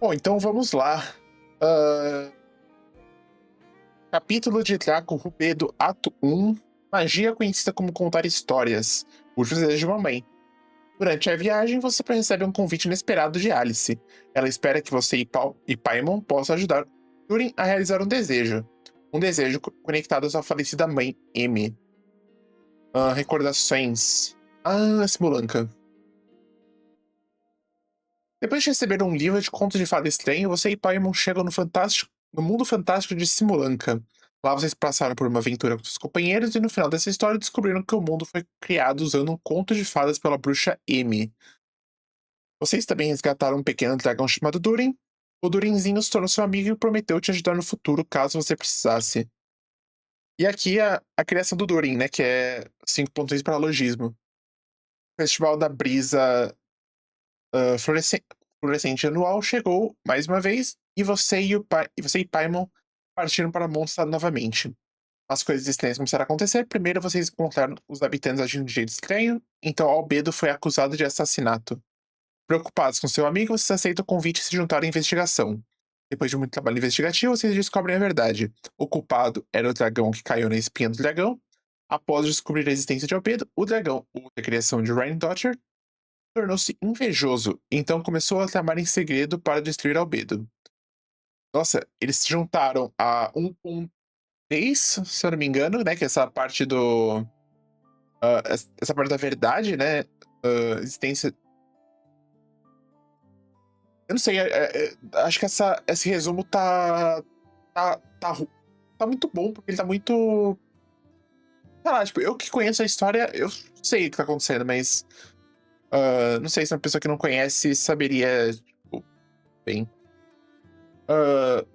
Bom, então vamos lá. Ah, capítulo de Draco Rubedo, Ato 1. Magia conhecida como contar histórias. Os desejos de mamãe. Durante a viagem, você recebe um convite inesperado de Alice. Ela espera que você e Paimon possam ajudar Durin a realizar um desejo. Um desejo conectado à sua falecida mãe, M. Recordações. Simulanca. Depois de receber um livro de contos de fada estranho, você e Paimon chegam no mundo fantástico de Simulanca. Lá vocês passaram por uma aventura com seus companheiros e no final dessa história descobriram que o mundo foi criado usando um conto de fadas pela bruxa M. Vocês também resgataram um pequeno dragão chamado Durin. O Durinzinho se tornou seu amigo e prometeu te ajudar no futuro caso você precisasse. E aqui a criação do Durin, né, que é 5 pontos para logismo. Festival da Brisa Florescente Anual chegou mais uma vez e você e Paimon partiram para Mondstadt novamente. As coisas estranhas começaram a acontecer. Primeiro vocês encontraram os habitantes agindo de jeito estranho, então Albedo foi acusado de assassinato. Preocupados com seu amigo, vocês aceitam o convite e se juntaram à investigação. Depois de muito trabalho investigativo, vocês descobrem a verdade. O culpado era o dragão que caiu na espinha do dragão. Após descobrir a existência de Albedo, o dragão, a criação de Rhine-Dottir, tornou-se invejoso, então começou a tramar em segredo para destruir Albedo. Nossa, eles se juntaram a 1.3, se eu não me engano, né? Que é essa parte do. Essa parte da verdade, né? Existência. Eu não sei, acho que esse resumo tá muito bom, porque ele tá muito. Sei lá, tipo, eu que conheço a história, eu sei o que tá acontecendo, mas. Não sei se uma pessoa que não conhece saberia, tipo, bem.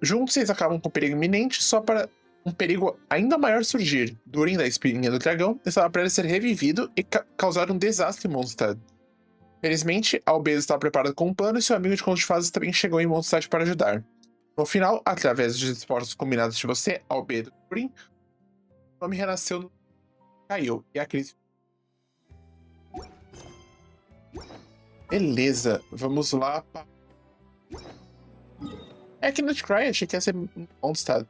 Juntos eles acabam com um perigo iminente, só para um perigo ainda maior surgir. Durin, da espinha do dragão, estava para ser revivido e causar um desastre em Mondstadt. Felizmente, Albedo estava preparado com um plano e seu amigo de contos de fadas também chegou em Mondstadt para ajudar. No final, através dos esforços combinados de você, Albedo e Durin, o nome renasceu, caiu, e a crise. Beleza, vamos lá. É que no Cry achei que ia ser Mondstadt.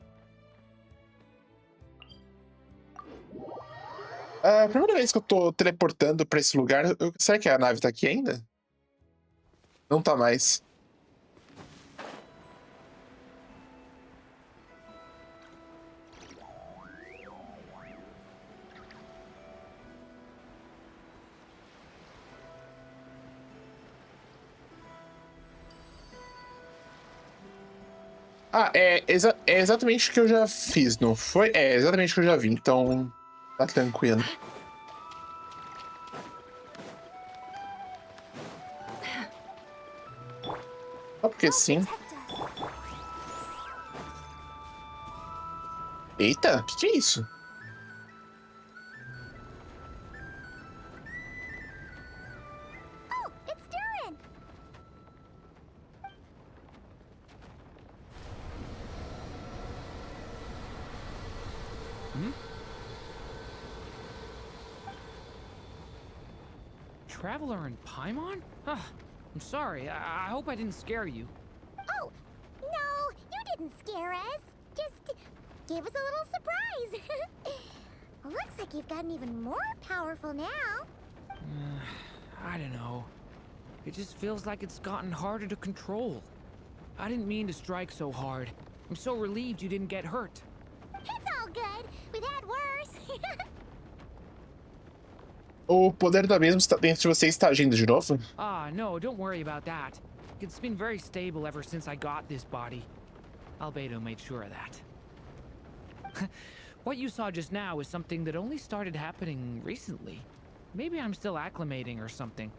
Primeira vez que eu tô teleportando pra esse lugar, será que a nave tá aqui ainda? Não tá mais. É exatamente o que eu já fiz, não foi? É exatamente o que eu já vi, então tá tranquilo. Só porque sim. Eita, o que é isso? Oh, it's Durin! Traveler and Paimon? I'm sorry. I hope I didn't scare you. Oh, no, you didn't scare us. Just gave us a little surprise. Looks like you've gotten even more powerful now. I don't know. It just feels like it's gotten harder to control. I didn't mean to strike so hard. I'm so relieved you didn't get hurt. It's all good. We've had worse. O poder do abismo está dentro de você e está agindo de novo? No, don't worry about that. It's been very stable ever since I got this body. Albedo made sure of that. What you saw just now is something that only started happening recently. Maybe I'm still acclimating or something.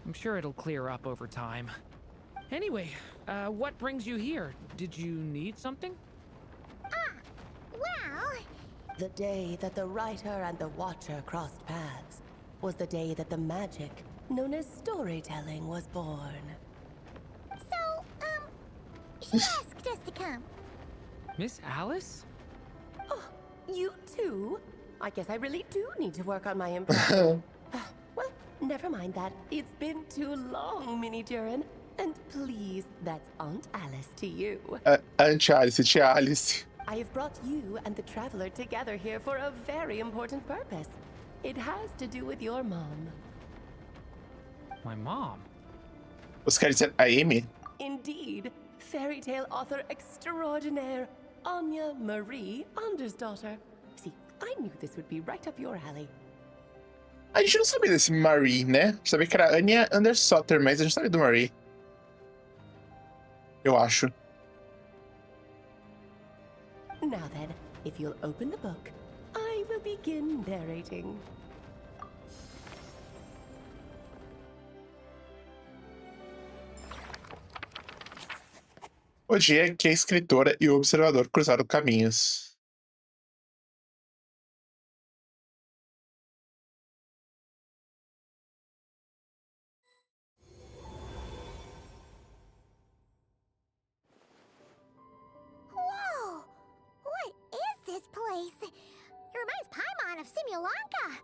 I'm sure it'll clear up over time. Anyway, what brings you here? Did you need something? Well, The day that the writer and the watcher crossed paths was the day that the magic known as storytelling was born. so, she asked us to come. Miss Alice? Oh, you too? I guess I really do need to work on my impression. Well, never mind that. It's been too long, Mini Durin. And please, that's Aunt Alice to you. Anti-Alice, tia Alice. I have brought you and the traveler together here for a very important purpose. It has to do with your mom. My mom? Você quer dizer a Amy? Indeed, fairy tale author extraordinaire, Anya Marie Andersdottir. See, I knew this would be right up your alley. A gente não sabia desse Marie, né? A gente sabia que era Anya Andersdottir, mas a gente sabia do Marie. Eu acho. Now then, if you'll open the book, I will begin narrating. O dia que a escritora e o observador cruzaram caminhos. Whoa! What is this place? It reminds Paimon of Simulanka.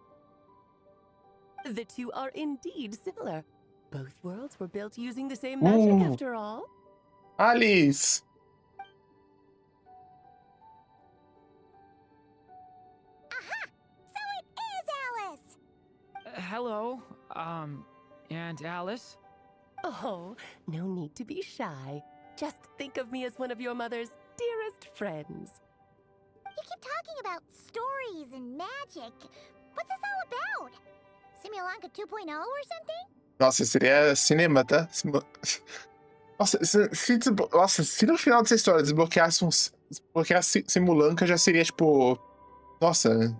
The two are indeed similar. Both worlds were built using the same magic after all. Alice! Aha! So it is Alice! Hello, Aunt Alice? Oh, no need to be shy. Just think of me as one of your mother's dearest friends. You keep talking about stories and magic. What's this all about? Simulanka 2.0 or something? Nossa, seria cinema, tá? Nossa, Nossa, se no final dessa história desbloqueasse Simulanka, já seria tipo. Nossa.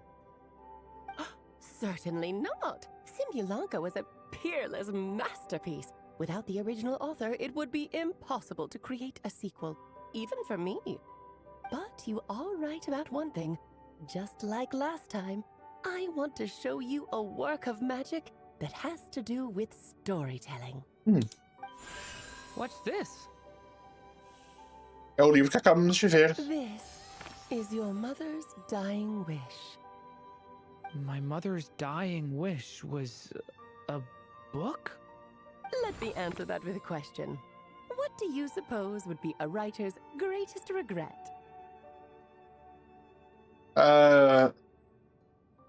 Certainly not. Simulanka was a peerless masterpiece. Without the original author, it would be impossible to create a sequel, even for me. But you are right about one thing. Just like last time, I want to show you a work of magic that has to do with storytelling. What's this? É o livro que acabamos de ver. This is your mother's dying wish. My mother's dying wish was a book? Let me answer that with a question. What do you suppose would be a writer's greatest regret?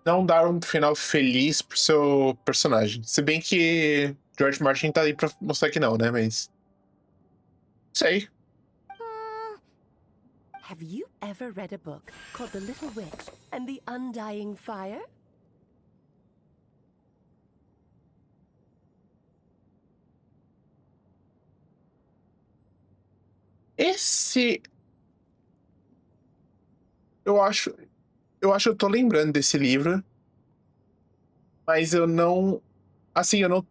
Não dar um final feliz pro seu personagem. Se bem que George Martin tá aí pra mostrar que não, né? Mas. Sei. Have you ever read a book called The Little Witch and the Undying Fire? Esse. Eu acho que eu tô lembrando desse livro. Mas eu não. Assim, eu não.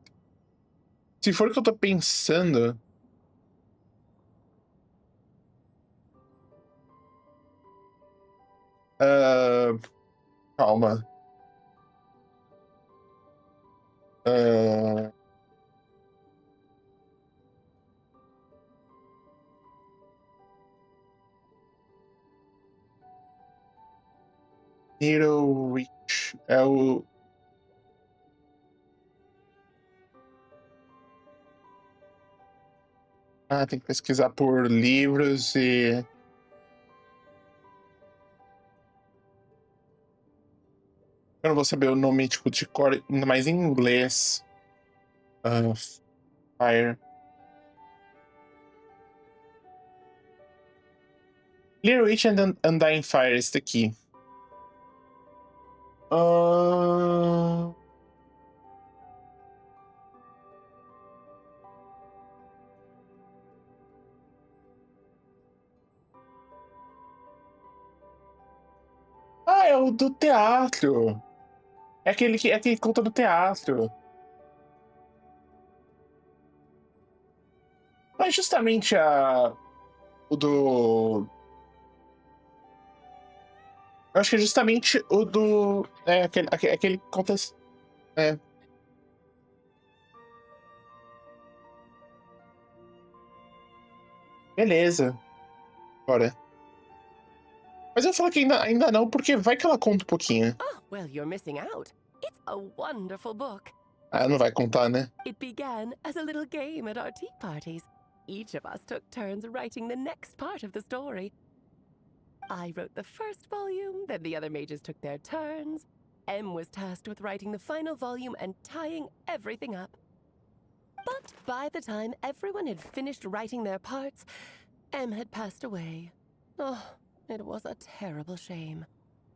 Se for o que eu tô pensando. Calma. Little Witch é o. Tem que pesquisar por livros e. Eu não vou saber o nome tipo de cor, ainda mais em inglês. Fire. Little Witch and Undying Fire, esse daqui. É o do teatro. É aquele que conta do teatro. Mas justamente o do. Eu acho que é justamente o do. Aquele que conta. É. Beleza. Bora. Mas eu falo que ainda não, porque vai que ela conta um pouquinho. Oh, well, you're missing out. It's a wonderful book. Ah, não vai contar, né? It began as a little game at our tea parties. Each of us took turns writing the next part of the story. I wrote the first volume, then the other mages took their turns. Em was tasked with writing the final volume and tying everything up. But by the time everyone had finished writing their parts, Em had passed away. Oh, it was a terrible shame.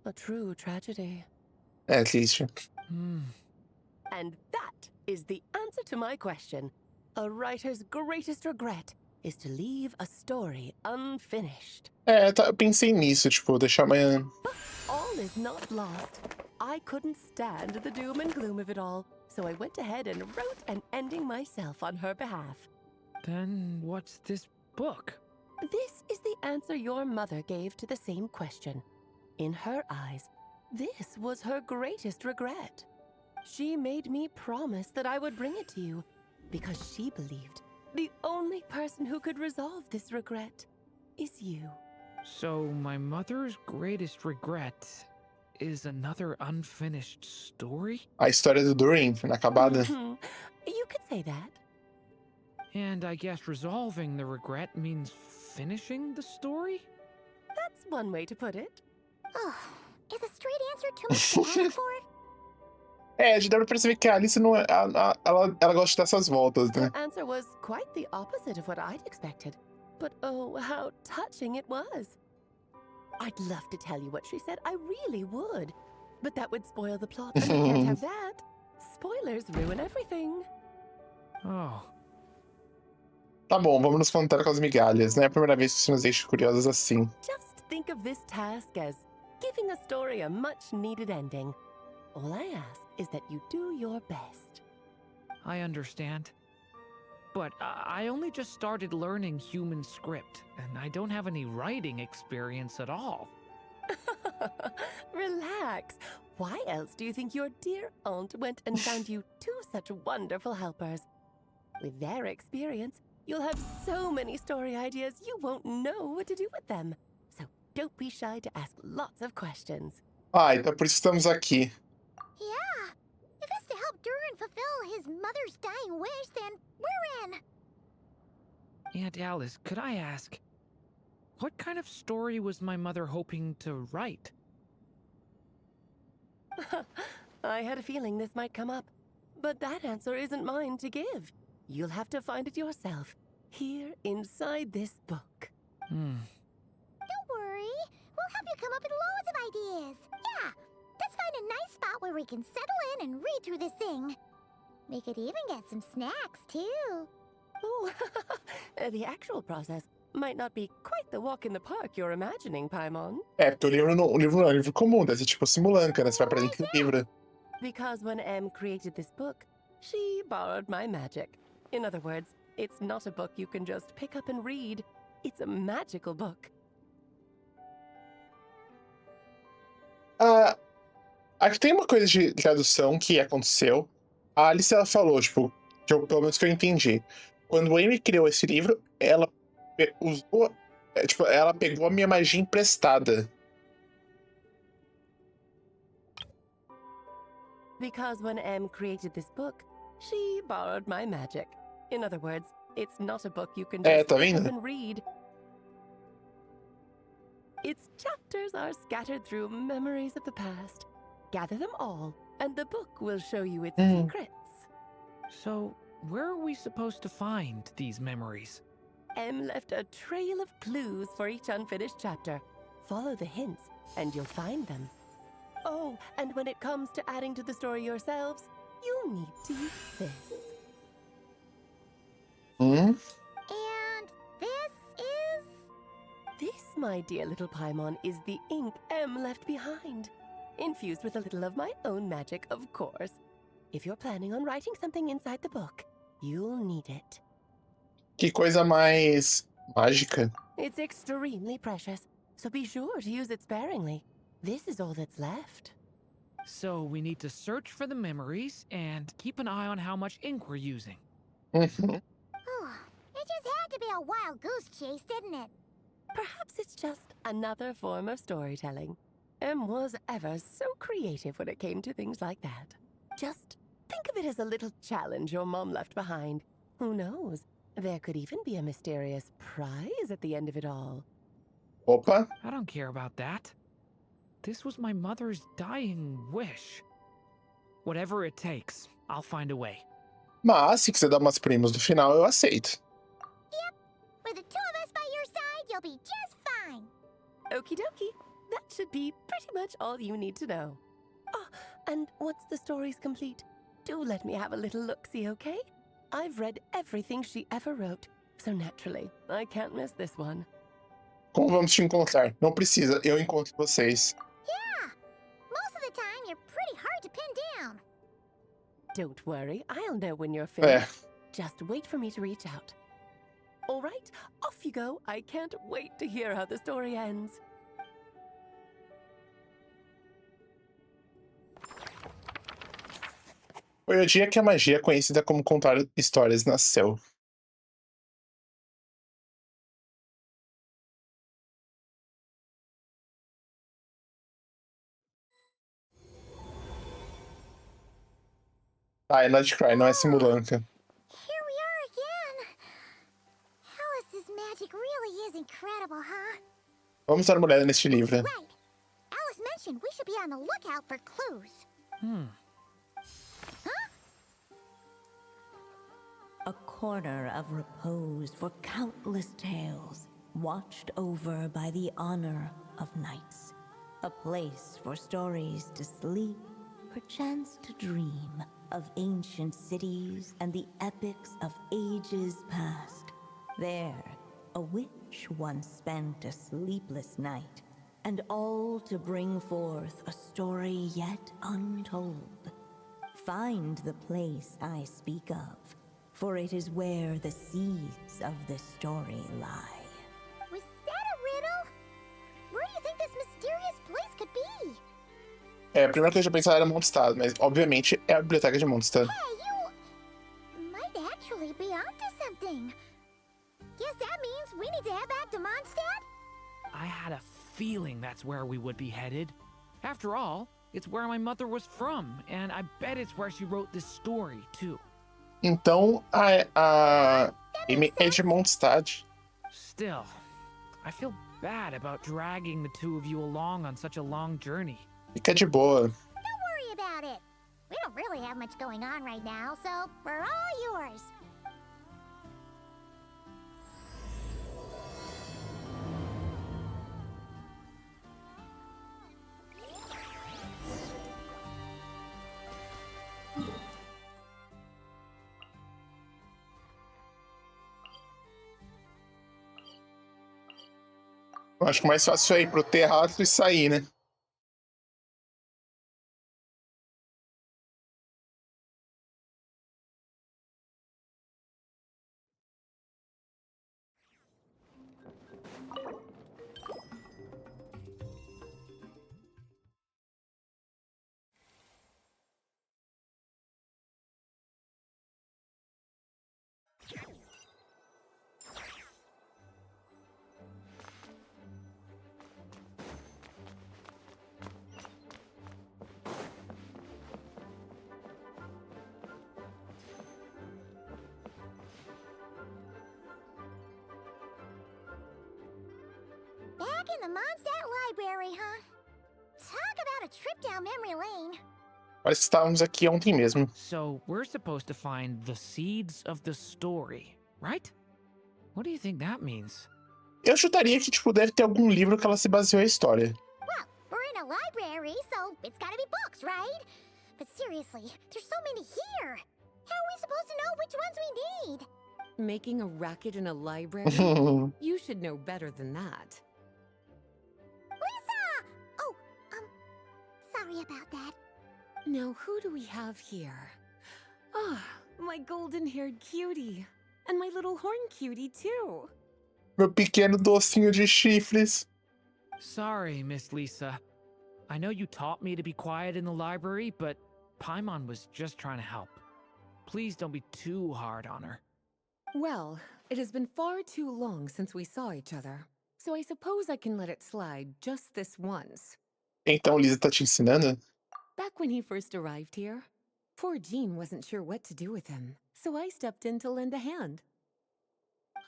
A true tragedy. É triste. And that is the answer to my question. A writer's greatest regret is to leave a story unfinished. É, eu pensei nisso, tipo, deixar amanhã. But all is not lost. I couldn't stand the doom and gloom of it all, so I went ahead and wrote an ending myself on her behalf. Then what's this book? This is the answer your mother gave to the same question. In her eyes, this was her greatest regret. She made me promise that I would bring it to you, because she believed the only person who could resolve this regret is you. So my mother's greatest regret is another unfinished story? A história do Durin, inacabada. You could say that. And I guess resolving the regret means finishing the story? That's one way to put it. Oh, is a straight answer too much to ask for? É, já dá pra perceber que a Alice não é. Ela gosta dessas voltas, né? Her answer was quite the opposite of what I'd expected. But oh, how touching it was. I'd love to tell you what she said, I really would. But that would spoil the plot, and we can't have that. Spoilers ruin everything. Oh, Tá bom, vamos nos contar com as migalhas. Não é a primeira vez que isso nos deixa curiosos assim. Just think of this task as giving a story a much-needed ending. All I ask is that you do your best. I understand. But I only just started learning human script, and I don't have any writing experience at all. Relax. Why else do you think your dear aunt went and found you two such wonderful helpers? With their experience, you'll have so many story ideas you won't know what to do with them. So don't be shy to ask lots of questions. Ah, então por isso estamos aqui. Yeah. If it's to help Durin fulfill his mother's dying wish, then we're in. Aunt Alice, could I ask, what kind of story was my mother hoping to write? I had a feeling this might come up, but that answer isn't mine to give. You'll have to find it yourself, here inside this book. Don't worry. We'll help you come up with loads of ideas. Yeah. Let's find a nice spot where we can settle in and read through this thing. We could even get some snacks, too. Oh, the actual process might not be quite the walk in the park you're imagining, Paimon. É, porque o livro não é um livro comum, deve ser tipo simulanca, né? Você vai pra dentro do livro. Because when Em created this book, she borrowed my magic. In other words, it's not a book you can just pick up and read. It's a magical book. Aqui tem uma coisa de tradução que aconteceu. A Alice, ela falou, tipo, pelo menos que eu entendi. Quando a Amy criou esse livro, ela usou, tipo, ela pegou a minha magia emprestada. Because when Em created this book, she borrowed my magic. In other words, it's not a book you can É, just tá pick up vendo? and read. Its chapters are scattered through memories of the past. Gather them all, and the book will show you its secrets. So, where are we supposed to find these memories? Em left a trail of clues for each unfinished chapter. Follow the hints, and you'll find them. Oh, and when it comes to adding to the story yourselves, you'll need to use this. And this is... This, my dear little Paimon, is the ink Em left behind. Infused with a little of my own magic, of course. If you're planning on writing something inside the book, you'll need it. Que coisa mais mágica. It's extremely precious, so be sure to use it sparingly. This is all that's left. So we need to search for the memories and keep an eye on how much ink we're using. Uhum. Oh, it just had to be a wild goose chase, didn't it? Perhaps it's just another form of storytelling. Em was ever so creative when it came to things like that. Just think of it as a little challenge your mom left behind. Who knows? There could even be a mysterious prize at the end of it all. Opa. I don't care about that. This was my mother's dying wish. Whatever it takes, I'll find a way. Mas, se quiser dar umas primas no final, eu aceito. With the two of us by your side, you'll be just fine. Okie dokie. That should be pretty much all you need to know. Oh, and once the story's complete, do let me have a little look-see, okay? I've read everything she ever wrote, so naturally, I can't miss this one. Como vamos te encontrar? Não precisa, eu encontro vocês. Yeah, most of the time you're pretty hard to pin down. Don't worry, I'll know when you're É, finished. Just wait for me to reach out. All right, off you go. I can't wait to hear how the story ends. foi o dia que a magia conhecida como contar histórias nasceu. Ah, é Nightcry, não é Simulanca. Here we are again. Alice's magic really is incredible, huh? Vamos dar uma olhada neste livro. Right. Alice mentioned we should be on the lookout for clues. A corner of repose for countless tales, watched over by the honor of knights. A place for stories to sleep, perchance to dream of ancient cities and the epics of ages past. There, a witch once spent a sleepless night, and all to bring forth a story yet untold. Find the place I speak of, for it is where the seeds of the story lie. Was that a riddle? Where do you think this mysterious place could be? É, a primeira coisa que eu pensava era Mondstadt, mas obviamente é a biblioteca de Mondstadt. Hey, you might actually be onto something. Guess that means we need to head back to Mondstadt? I had a feeling that's where we would be headed. After all, it's where my mother was from, and I bet it's where she wrote this story, too. Então, a Amy é de Mondstadt. Still, I feel bad about dragging the two of you along on such a long journey. Fica de boa. Don't worry about it. We don't really have much going on right now, so we're all yours. Eu acho que o mais fácil é ir pro terraço e sair, né? Back in the Mondstadt Library, huh? Talk about a trip down memory lane. Parece que estávamos aqui ontem mesmo. So, we're supposed to find the seeds of the story, right? What do you think that means? Eu chutaria que, tipo, deve ter algum livro que ela se baseou a história. Well, we're in a library, so it's gotta be books, right? But seriously, there's so many here. How are we supposed to know which ones we need? Making a racket in a library? You should know better than that. Lisa! Oh, sorry about that. Now, who do we have here? Ah, my golden-haired cutie. And my little horn cutie, too. Meu pequeno docinho de chifres. Sorry, Miss Lisa. I know you taught me to be quiet in the library, but Paimon was just trying to help. Please don't be too hard on her. Well, it has been far too long since we saw each other, so I suppose I can let it slide just this once. Então, Lisa tá te ensinando? Back when he first arrived here, Poor Jean wasn't sure what to do with him, so I stepped in to lend a hand.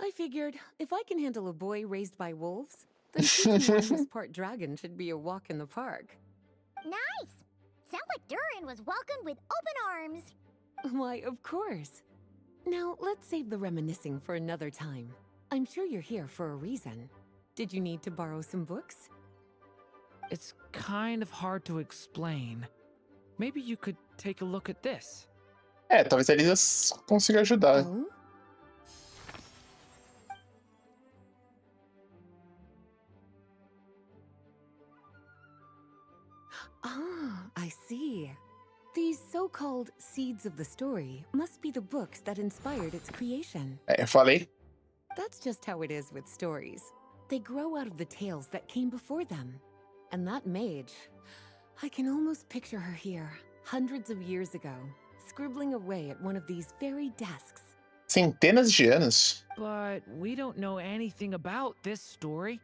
I figured, if I can handle a boy raised by wolves, then teaching one who's part dragon should be a walk in the park. Nice! Sounds like Durin was welcomed with open arms. Why, of course. Now, let's save the reminiscing for another time. I'm sure you're here for a reason. Did you need to borrow some books? It's kind of hard to explain. Maybe you could take a look at this. Talvez a Elisa consiga ajudar. Oh? Ah, I see. These so-called seeds of the story must be the books that inspired its creation. Eu falei. That's just how it is with stories. They grow out of the tales that came before them. And that mage, I can almost picture her here, hundreds of years ago, scribbling away at one of these very desks. Centenas de anos. But we don't know anything about this story.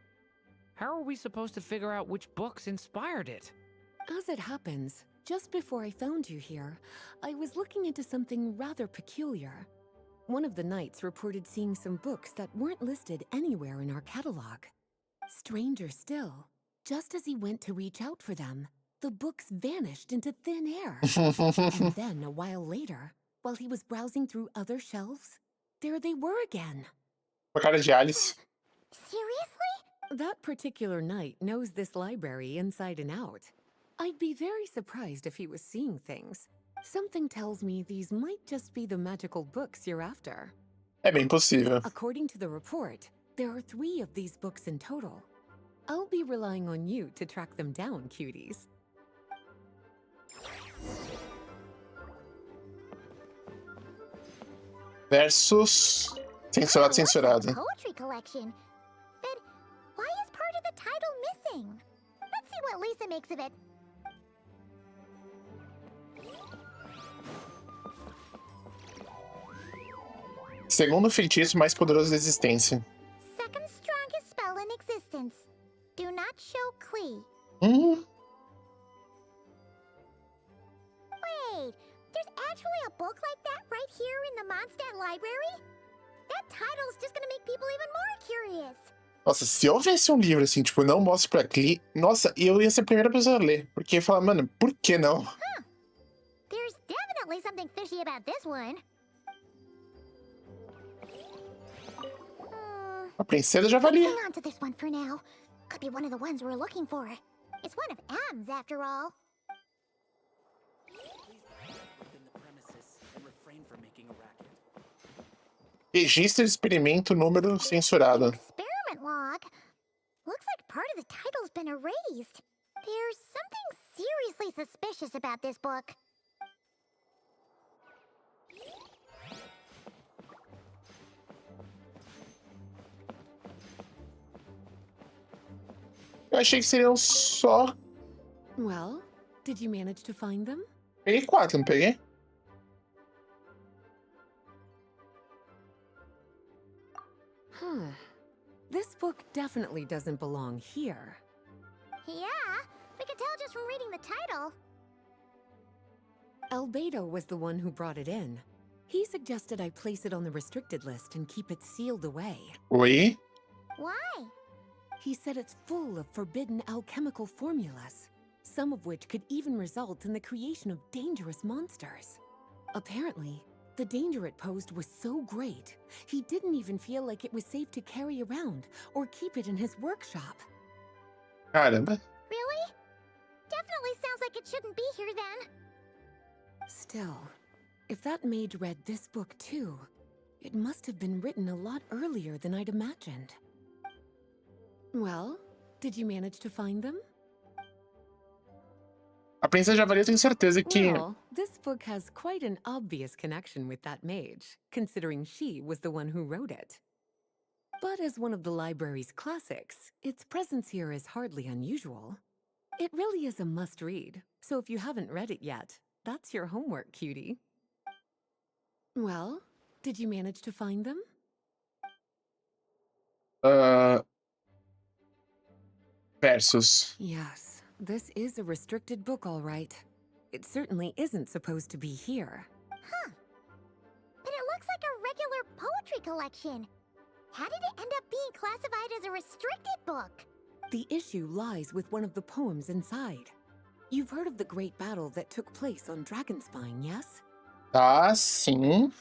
How are we supposed to figure out which books inspired it? As it happens, just before I found you here, I was looking into something rather peculiar. One of the knights reported seeing some books that weren't listed anywhere in our catalog. Stranger still, just as he went to reach out for them, the books vanished into thin air. And then, a while later, while he was browsing through other shelves, there they were again. Com a cara de Alice. Seriously? That particular knight knows this library inside and out. I'd be very surprised if he was seeing things. Something tells me these might just be the magical books you're after. É bem possível. According to the report, there are 3 of these books in total. I'll be relying on you to track them down, cuties. Versus censurado, Oh, what's censurado. a poetry collection. But why is part of the title missing? Let's see what Lisa makes of it. Segundo feitiço mais poderoso da existência. Second strongest spell in existence. Do not show Klee. Wait, there's actually a book like that right here in the Mondstadt library? That title's just gonna make people even more curious. Nossa, se houvesse um livro assim, tipo, não mostre pra Klee, nossa, eu ia ser a primeira pessoa a ler. Porque ia falar, mano, por que não? There's definitely something fishy about this one. A princesa já Let's valia. hang on to this one for now. Could be one of the ones we're looking for. It's one of M's, after all. Within the premises and refrain from making a racket. Registro de experimento número censurado. Experiment log. Looks like part of the title's been erased. There's something seriously suspicious about this book. Eu achei que seriam só. Well, did you manage to find them? Peguei 4, não peguei? Huh. This book definitely doesn't belong here. Yeah, we could tell just from reading the title. Albedo was the one who brought it in. He suggested I place it on the restricted list and keep it sealed away. Oi? Why? He said it's full of forbidden alchemical formulas, some of which could even result in the creation of dangerous monsters. Apparently, the danger it posed was so great, he didn't even feel like it was safe to carry around or keep it in his workshop. Caramba. Really? Definitely sounds like it shouldn't be here then. Still, if that mage read this book too, it must have been written a lot earlier than I'd imagined. Well, did you manage to find them? A princesa já valia, eu tenho certeza que. Well, this book has quite an obvious connection with that mage, considering she was the one who wrote it. But as one of the library's classics, its presence here is hardly unusual. It really is a must-read, so if you haven't read it yet, that's your homework, cutie. Well, did you manage to find them? Versus. Yes, this is a restricted book, all right. it certainly isn't supposed to be here. But it looks like a regular poetry collection. How did it end up being classified as a restricted book? The issue lies with one of the poems inside. You've heard of the great battle that took place on Dragonspine, yes? Ah, sim.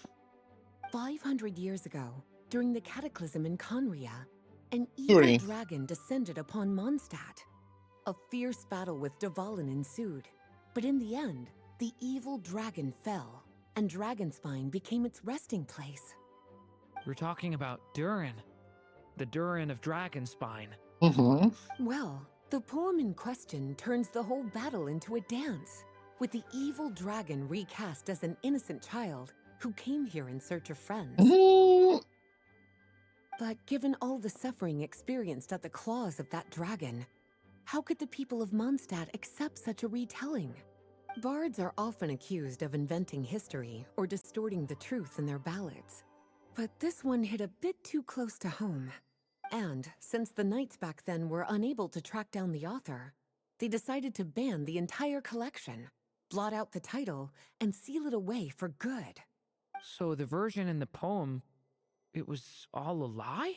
500 years ago, during the cataclysm in Conria, an evil Durin. dragon descended upon Mondstadt. A fierce battle with Dvalin ensued, but in the end, the evil dragon fell, and Dragonspine became its resting place. You're talking about Durin. The Durin of Dragonspine. Well, the poem in question turns the whole battle into a dance, with the evil dragon recast as an innocent child who came here in search of friends. But given all the suffering experienced at the claws of that dragon, how could the people of Mondstadt accept such a retelling? Bards are often accused of inventing history or distorting the truth in their ballads. But this one hit a bit too close to home. And since the knights back then were unable to track down the author, they decided to ban the entire collection, blot out the title, and seal it away for good. So the version in the poem, it was all a lie?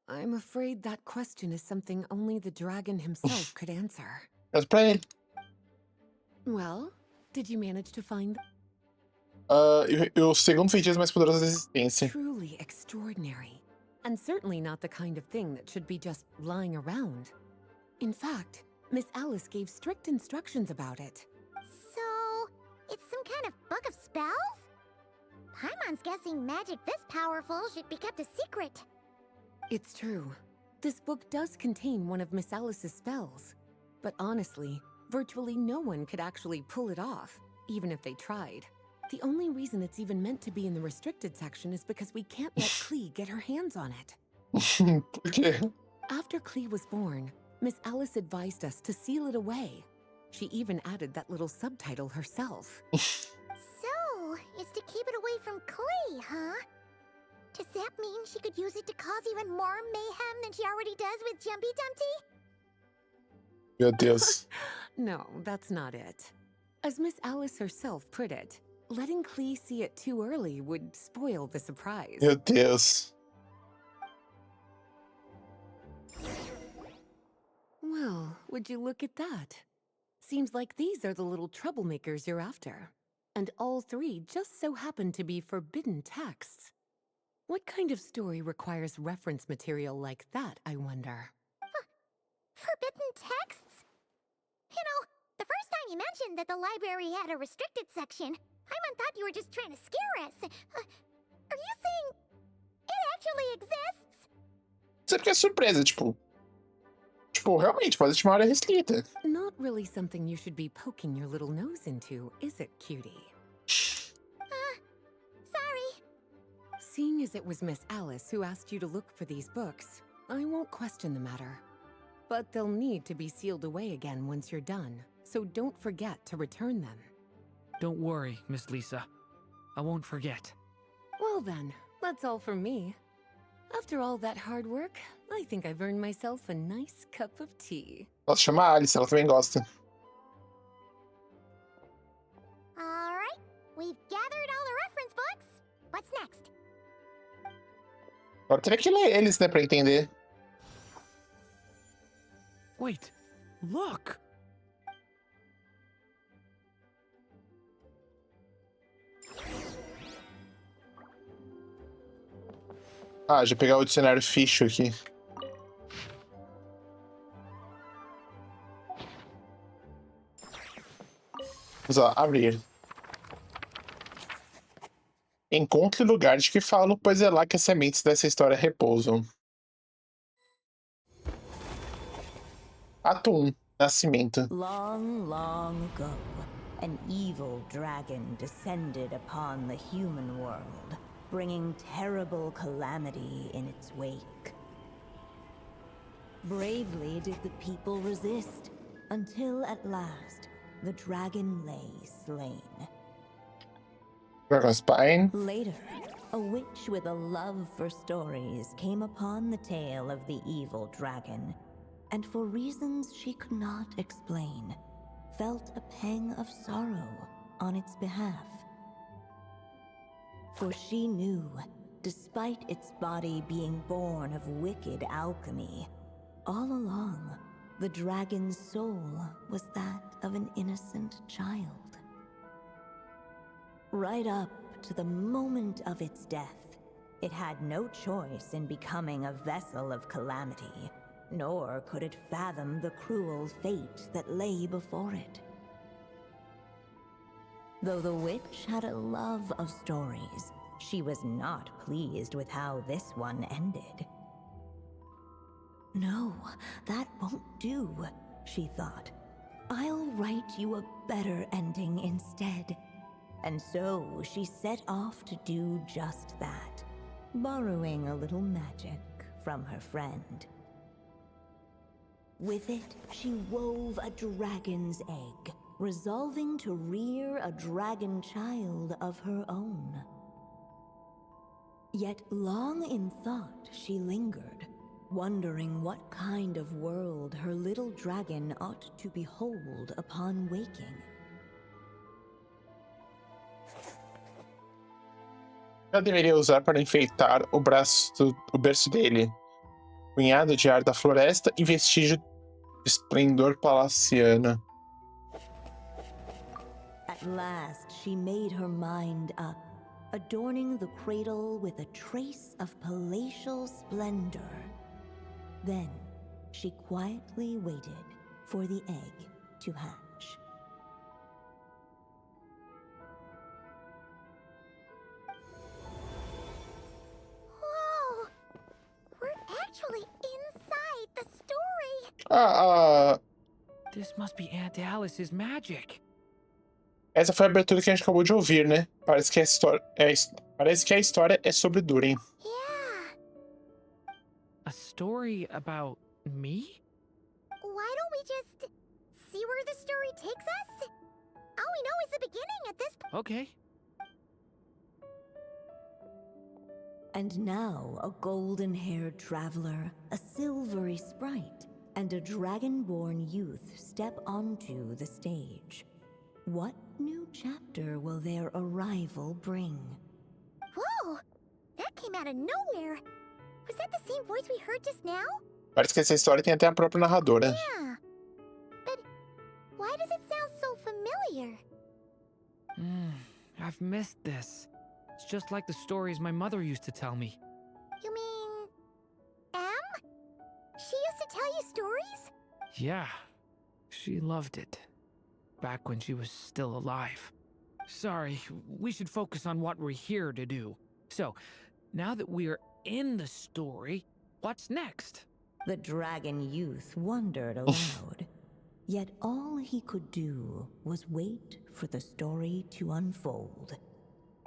I'm afraid that question is something only the dragon himself could answer. Mas pra ele. Well, did you manage to find O segundo feitiço mais poderoso da existência. truly extraordinary, and certainly not the kind of thing that should be just lying around. In fact, Miss Alice gave strict instructions about it. So, it's some kind of book of spells? Paimon's guessing magic this powerful should be kept a secret. It's true. This book does contain one of Miss Alice's spells. But honestly, virtually no one could actually pull it off, even if they tried. The only reason it's even meant to be in the restricted section is because we can't let Klee get her hands on it. Por quê? After Klee was born, Miss Alice advised us to seal it away. She even added that little subtitle herself. So, it's to keep it away from Klee, huh? Does that mean she could use it to cause even more mayhem than she already does with Jumpy Dumpty? Meu Deus. No, that's not it. As Miss Alice herself put it, letting Klee see it too early would spoil the surprise. Meu Deus. Well, would you look at that? Seems like these are the little troublemakers you're after. And all three just so happen to be forbidden texts. What kind of story requires reference material like that, I wonder? Forbidden texts? You know, the first time you mentioned that the library had a restricted section, Paimon thought you were just trying to scare us. Are you saying it actually exists? Isso é porque é surpresa, tipo, realmente, pode existir uma área restrita. Not really something you should be poking your little nose into, is it, cutie? Sorry. Seeing as it was Miss Alice who asked you to look for these books, I won't question the matter. But they'll need to be sealed away again once you're done, so don't forget to return them. Don't worry, Miss Lisa. I won't forget. Well then, that's all from me. After all that hard work, I think I've earned myself a nice cup of tea. Posso chamar a Alice, ela também gosta. Alright, we've gathered all the reference books. What's next? Agora teria que ler eles, né, pra entender. Wait, look! Ah, já pegar o dicionário ficho aqui. Vamos lá, abrir. Encontre o lugar de que falo, pois é lá que as sementes dessa história repousam. Ato 1. Nascimento. Long, long ago, an evil dragon descended upon the human world, bringing terrible calamity in its wake. Bravely did the people resist, until at last, the dragon lay slain. Dragonspine. Later, a witch with a love for stories came upon the tale of the evil dragon, and for reasons she could not explain, felt a pang of sorrow on its behalf. For she knew, despite its body being born of wicked alchemy, all along, the dragon's soul was that of an innocent child. Right up to the moment of its death, it had no choice in becoming a vessel of calamity, nor could it fathom the cruel fate that lay before it. Though the witch had a love of stories, she was not pleased with how this one ended. No, that won't do, she thought. I'll write you a better ending instead. And so she set off to do just that, borrowing a little magic from her friend. With it, she wove a dragon's egg, resolving to rear a dragon child of her own. Yet long in thought she lingered, wondering what kind of world her little dragon ought to behold upon waking. Ela deveria usar para enfeitar o berço dele, punhado de ar da floresta e vestígio de esplendor palaciano. At last she made her mind up, adorning the cradle with a trace of palatial splendor. Then she quietly waited for the egg to hatch. Whoa! We're actually inside the story! This must be Aunt Alice's magic. Essa foi a abertura que a gente acabou de ouvir, né? Parece que a história é sobre Durin. Yeah. A story about me? Why don't we just see where the story takes us? All we know is the beginning at this point. Okay. And now a golden-haired traveler, a silvery sprite, and a dragon-born youth step onto the stage. What new chapter will their arrival bring? Whoa! That came out of nowhere! Was that the same voice we heard just now? Parece que essa história tem até a própria narradora. Yeah. But why does it sound so familiar? I've missed this. It's just like the stories my mother used to tell me. You mean... Em? She used to tell you stories? Yeah, she loved it. Back when she was still alive. Sorry, we should focus on what we're here to do. So, now that we're in the story, what's next? The dragon youth wondered aloud. Yet all he could do was wait for the story to unfold.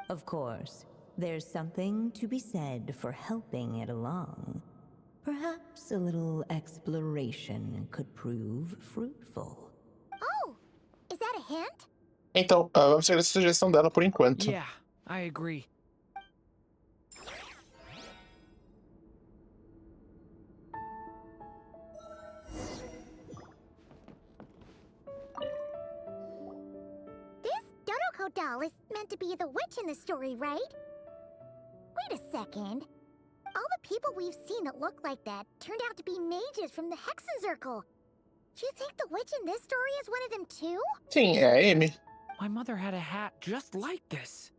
Of course, there's something to be said for helping it along. Perhaps a little exploration could prove fruitful. Oh! Is that a hint? Então, vamos seguir essa sugestão dela por enquanto. Yeah, I agree. This Dodoko doll is meant to be the witch in the story, right? Wait a second. All the people we've seen that look like that turned out to be mages from the Hexen Circle. Do you think the witch in this story is one of them too? Sim, é a Amy. My mother had a hat just like this.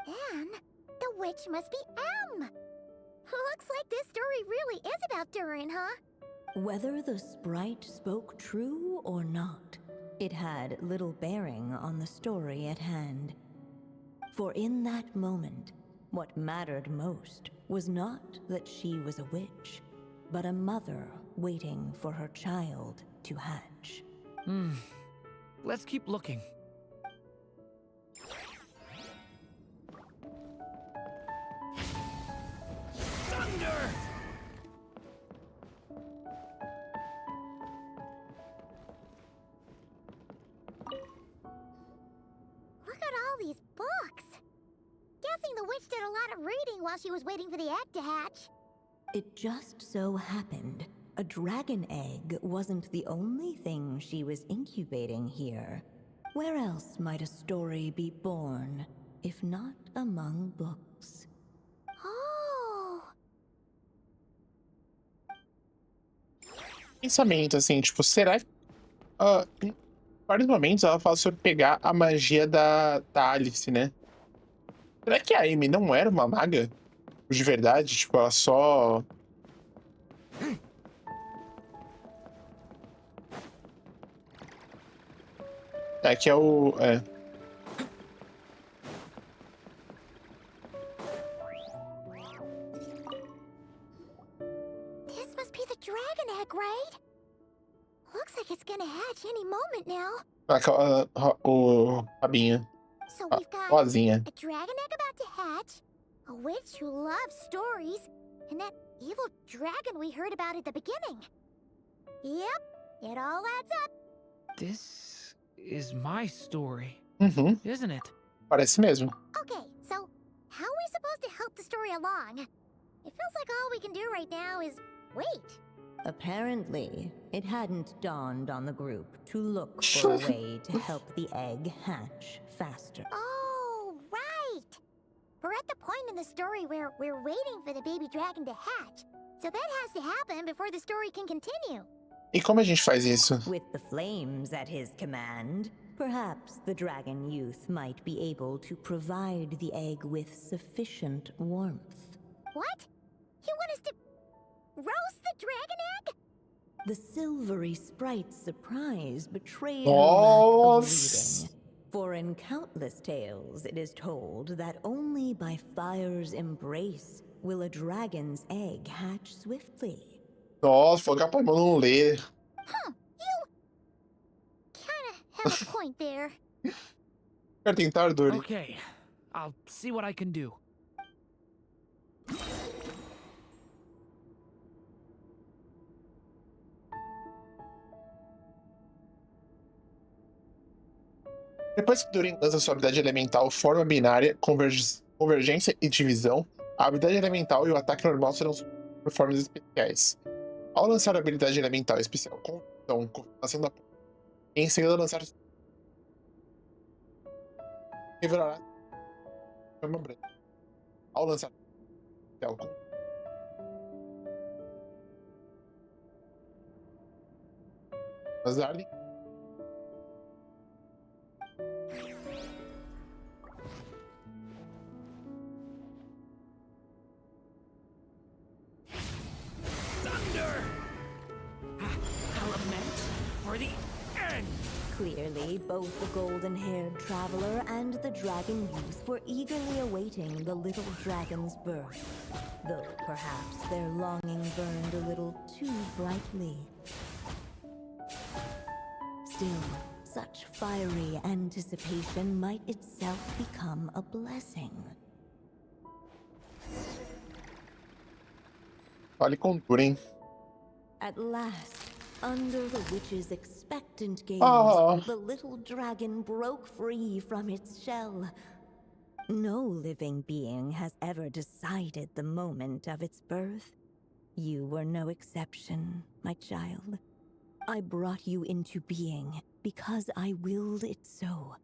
And the witch must be Em. Looks like this story really is about Durin, huh? Whether the sprite spoke true or not, it had little bearing on the story at hand. For in that moment, what mattered most was not that she was a witch, but a mother waiting for her child to hatch. Let's keep looking. Thunder! Look at all these books. Guessing the witch did a lot of reading while she was waiting for the egg to hatch. It just so happened a dragon egg wasn't the only thing she was incubating here. Where else might a story be born, if not among books? Oh, Pensamento, assim, tipo, será que. Em vários momentos ela fala sobre pegar a magia da Alice, né? Será que a Amy não era uma maga? De verdade? Tipo, ela só. É que é o. É. this must be the dragon egg, right? Looks like it's gonna hatch any moment now. Aquela. O. Rabinha. So A we've got rosinha. a dragon egg about to hatch, a witch who loves stories, and that evil dragon we heard about at the beginning. Yep, it all adds up. This is my story, Uhum. isn't it? Parece mesmo. Okay, so how are we supposed to help the story along? It feels like all we can do right now is wait. Apparently, it hadn't dawned on the group to look for a way to help the egg hatch faster. Oh, right! We're at the point in the story where we're waiting for the baby dragon to hatch. So that has to happen before the story can continue. E como a gente faz isso? With the flames at his command, perhaps the dragon youth might be able to provide the egg with sufficient warmth. What? You want us to roast the dragon egg? The silvery sprite's surprise betrayed her lack of Nossa! reading. For in countless tales, it is told that only by fire's embrace will a dragon's egg hatch swiftly. Nossa, falou que a Paimon não lê. Huh, you kinda have a point there. Quero tentar, Durin. Okay, I'll see what I can do. Depois que Durin lança sua habilidade elemental forma binária, convergência e divisão, a habilidade elemental e o ataque normal serão formas especiais. Ao lançar a habilidade elemental especial com confirmação da em seguida lançar revelará forma branca. Ao lançar especial com Azarli Thunder! A lament for the end! Clearly, both the golden-haired traveler and the dragon youth were eagerly awaiting the little dragon's birth, though perhaps their longing burned a little too brightly. Still, such fiery anticipation might itself become a blessing. fale com Durin. At last, under the witch's expectant gaze, Oh. the little dragon broke free from its shell. No living being has ever decided the moment of its birth. You were no exception, my child. I brought you into being because I willed it so,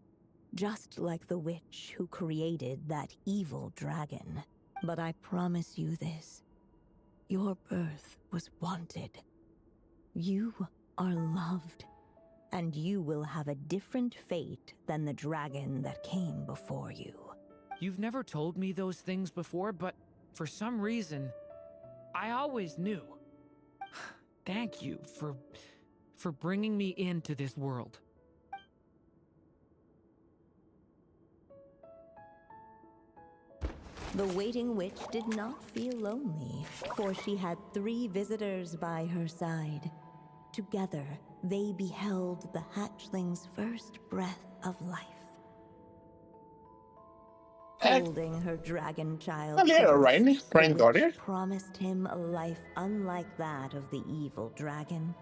just like the witch who created that evil dragon. But I promise you this. Your birth was wanted. You are loved, and you will have a different fate than the dragon that came before you. You've never told me those things before, but for some reason, I always knew. Thank you for bringing me into this world. The waiting witch did not feel lonely, for she had 3 visitors by her side. Together, they beheld the hatchling's first breath of life. Holding her dragon child, Ali era Ryan, the granddaughter. witch promised him a life unlike that of the evil dragon.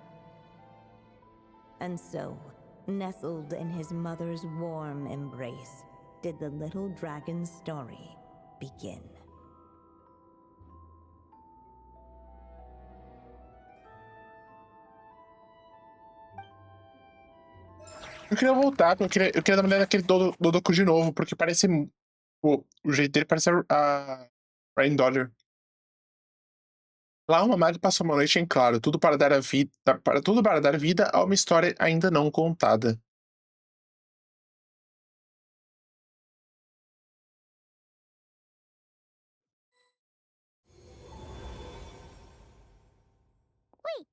And so, nestled in his mother's warm embrace, did the little dragon's story begin. Eu queria voltar, porque eu queria dar uma olhada naquele Dodoku de novo, porque parece. O jeito dele parece a Rain Dollar. Lá, uma maga passou uma noite em claro, tudo para dar vida a uma história ainda não contada. Wait,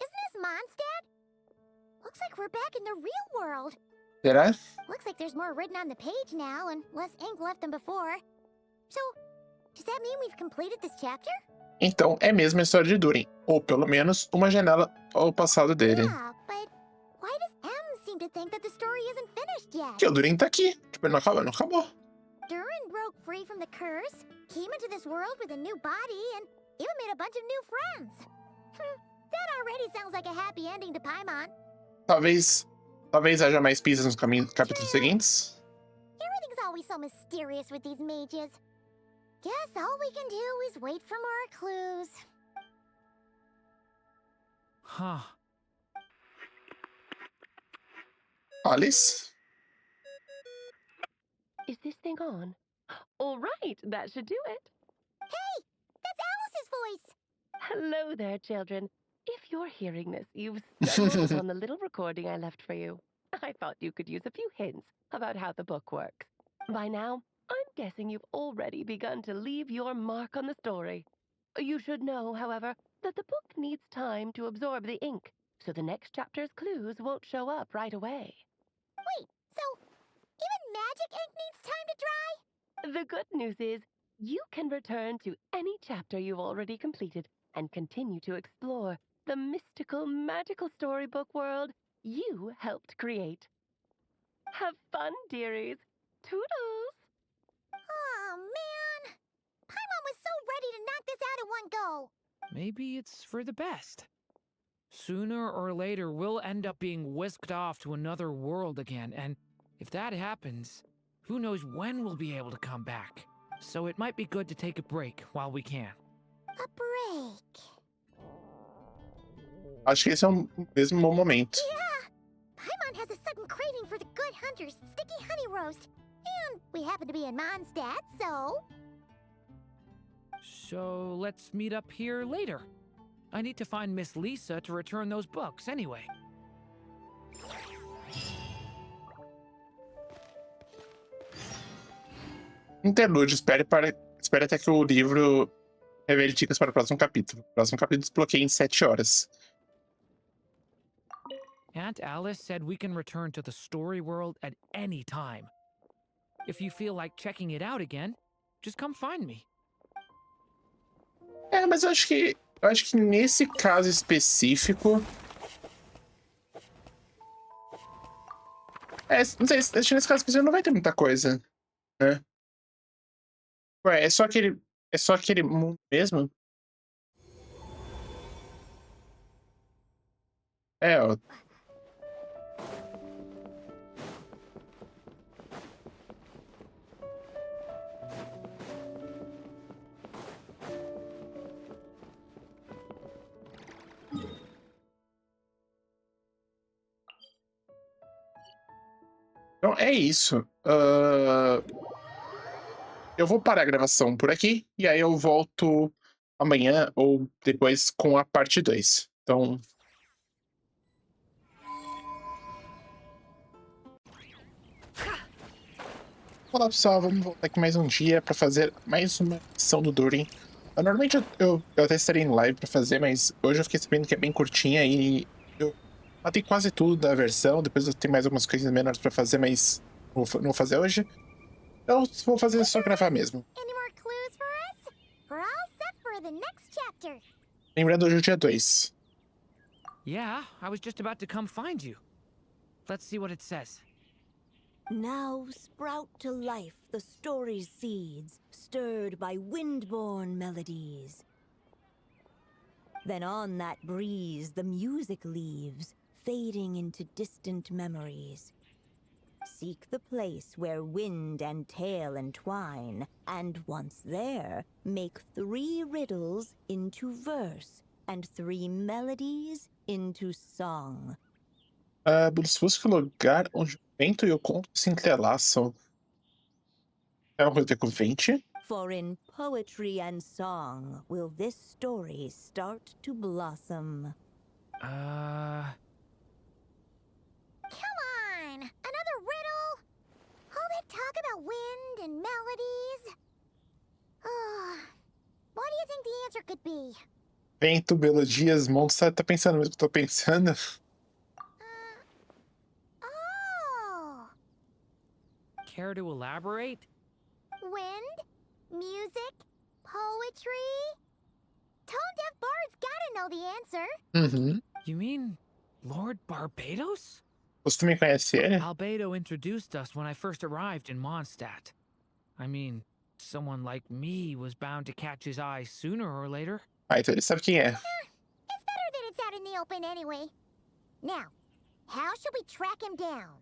isn't this Mondstadt? Looks like we're back in the real world. Será? Looks like there's more written on the page now and less ink left than before. So, does that mean we've completed this chapter? Então, é mesmo a história de Durin, ou pelo menos uma janela ao passado dele. Yeah, but why does M seem to think that the story isn't finished yet? Que o Durin tá aqui. Tipo, ele não acabou, não acabou. Durin broke free from the curse, came into this world with a new body, and even made a bunch of new friends. That already sounds like a happy ending to Paimon. Talvez haja mais pistas nos capítulos seguintes. Everything's always so mysterious with these mages. Guess all we can do is wait for more clues. Huh. Alice? Is this thing on? All right, that should do it. Hey, that's Alice's voice. Hello there, children. If you're hearing this, you've stumbled upon the little recording I left for you. I thought you could use a few hints about how the book works. By now, I'm guessing you've already begun to leave your mark on the story. You should know, however, that the book needs time to absorb the ink, so the next chapter's clues won't show up right away. Wait, so even magic ink needs time to dry? The good news is, you can return to any chapter you've already completed and continue to explore the mystical, magical storybook world you helped create. Have fun, dearies. Toodles! Oh, man. Paimon was so ready to knock this out in one go. Maybe it's for the best. Sooner or later, we'll end up being whisked off to another world again, and if that happens, who knows when we'll be able to come back. So it might be good to take a break while we can. A break. Acho que esse é o mesmo bom momento. Yeah! Paimon has a sudden craving for the good hunter's sticky honey roast. And we happen to be in Mondstadt, so... So let's meet up here later. I need to find Miss Lisa to return those books anyway. Interlúdio, espere até que o livro revele dicas para o próximo capítulo. O próximo capítulo desbloqueia em 7 horas. Aunt Alice said we can return to the story world at any time. If you feel like checking it out again, just come find me. Mas eu acho que nesse caso específico. Não sei, acho que nesse caso específico não vai ter muita coisa, né? Ué, é só aquele mundo mesmo? Ó. Então é isso. Eu vou parar a gravação por aqui e aí eu volto amanhã ou depois com a parte 2. Então. Olá pessoal, vamos voltar aqui mais um dia pra fazer mais uma missão do Durin. Normalmente eu até estaria em live pra fazer, mas hoje eu fiquei sabendo que é bem curtinha e eu matei quase tudo da versão. Depois eu tenho mais algumas coisas menores pra fazer, mas não vou fazer hoje. Então vou fazer só gravar mesmo. Any more clues for us? We're all set for the next chapter. Lembrando, hoje é o dia 2. Yeah, I was just about to come find you. Let's see what it says. Now sprout to life the story's seeds, stirred by wind-born melodies. Then on that breeze the music leaves, fading into distant memories. Seek the place where wind and tale entwine, and once there, make 3 riddles into verse, and 3 melodies into song. Busque o lugar onde o vento e o conto se entrelaçam. É uma coisa a ver com vente? For in poetry and song will this story start to blossom. Come on! Another riddle? All that talk about wind and melodies? What do you think the answer could be? Vento, melodias, monstro. Tá pensando mesmo que eu tô pensando? Oh! Care to elaborate? Wind, music, poetry. Tone-deaf bards gotta know the answer. Uhum. You mean Lord Barbados? Você também conhece ele? Albedo introduced us when I first arrived in Mondstadt. I mean, someone like me was bound to catch his eye sooner or later. Ah, então ele sabe quem é. It's better that it's out in the open anyway. Now, how should we track him down?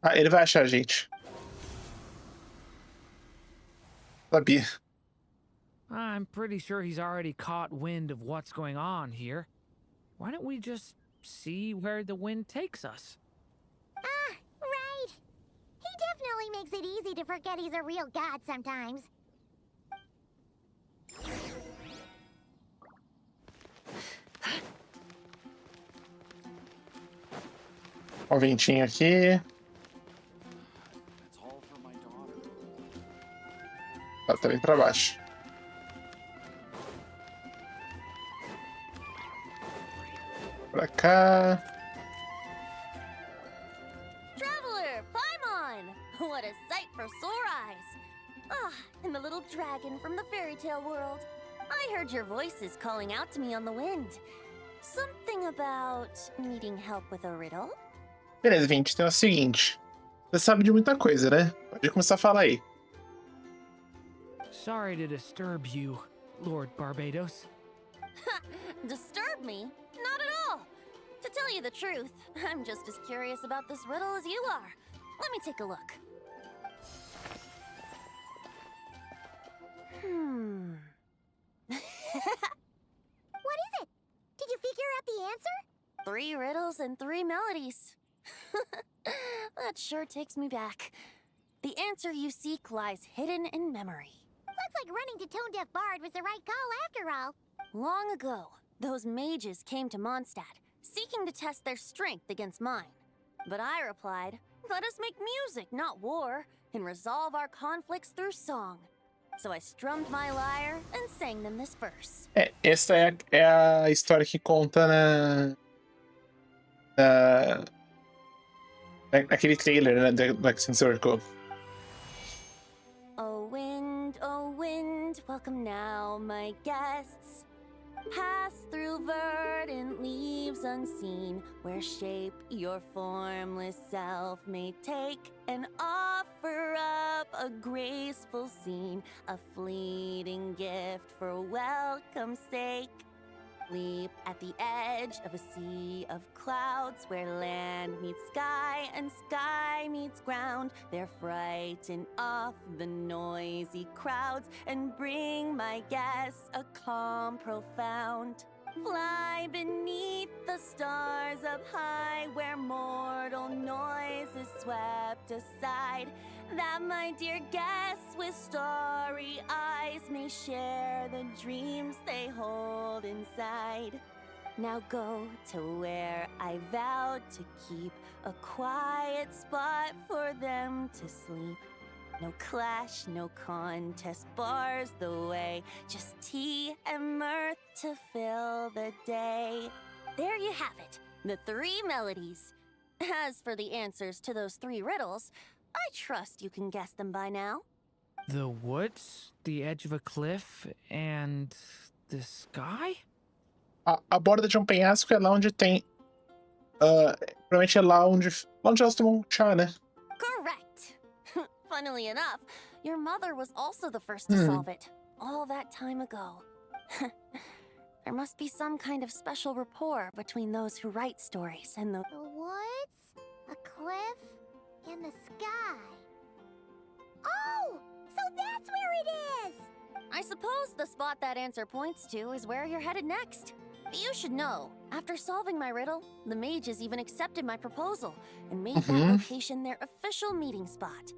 Ah, ele vai achar a gente. Sabia. I'm pretty sure he's already caught wind of what's going on here. Why don't we just see where the wind takes us? Right. He definitely makes it easy to forget he's a real god sometimes. Ó o ventinho aqui. That's all for my daughter. Tá bem pra baixo. Pra cá. Traveler, Paimon! What a sight for sore eyes! Ah, and the little dragon from the fairy tale world. I heard your voices calling out to me on the wind. Something about needing help with a riddle? Beleza, Vinte, então é o seguinte. Você sabe de muita coisa, né? Pode começar a falar aí. Sorry to disturb you, Lord Barbados. Disturb me? Not at all! To tell you the truth, I'm just as curious about this riddle as you are. Let me take a look. What is it? Did you figure out the answer? 3 riddles and 3 melodies. That sure takes me back. The answer you seek lies hidden in memory. Looks like running to Tone Deaf Bard was the right call after all. Long ago, those mages came to Mondstadt, seeking to test their strength against mine. But I replied, let us make music, not war, and resolve our conflicts through song. So I strummed my lyre and sang them this verse. Essa é a história que conta naquele trailer, né, do Action Circle. Oh wind, welcome now, my guests. Pass through verdant leaves unseen, where shape your formless self may take, and offer up a graceful scene, a fleeting gift for welcome's sake. Leap at the edge of a sea of clouds, where land meets sky and sky meets ground. There frighten off the noisy crowds and bring my guests a calm profound. Fly beneath the stars up high, where mortal noise is swept aside, that my dear guests with starry eyes may share the dreams they hold inside. Now go to where I vowed to keep a quiet spot for them to sleep. No clash, no contest bars the way, just tea and mirth to fill the day. There you have it, the 3 melodies. As for the answers to those 3 riddles, I trust you can guess them by now. The woods, the edge of a cliff, and the sky? A borda de um penhasco é lá onde tem... provavelmente é lá onde elas tomam chá, né? Correct. Funnily enough, your mother was also the first to solve it, all that time ago. There must be some kind of special rapport between those who write stories and the... The woods, a cliff, and the sky. Oh! So that's where it is! I suppose the spot that answer points to is where you're headed next. You should know, after solving my riddle, the mages even accepted my proposal and made that location their official meeting spot.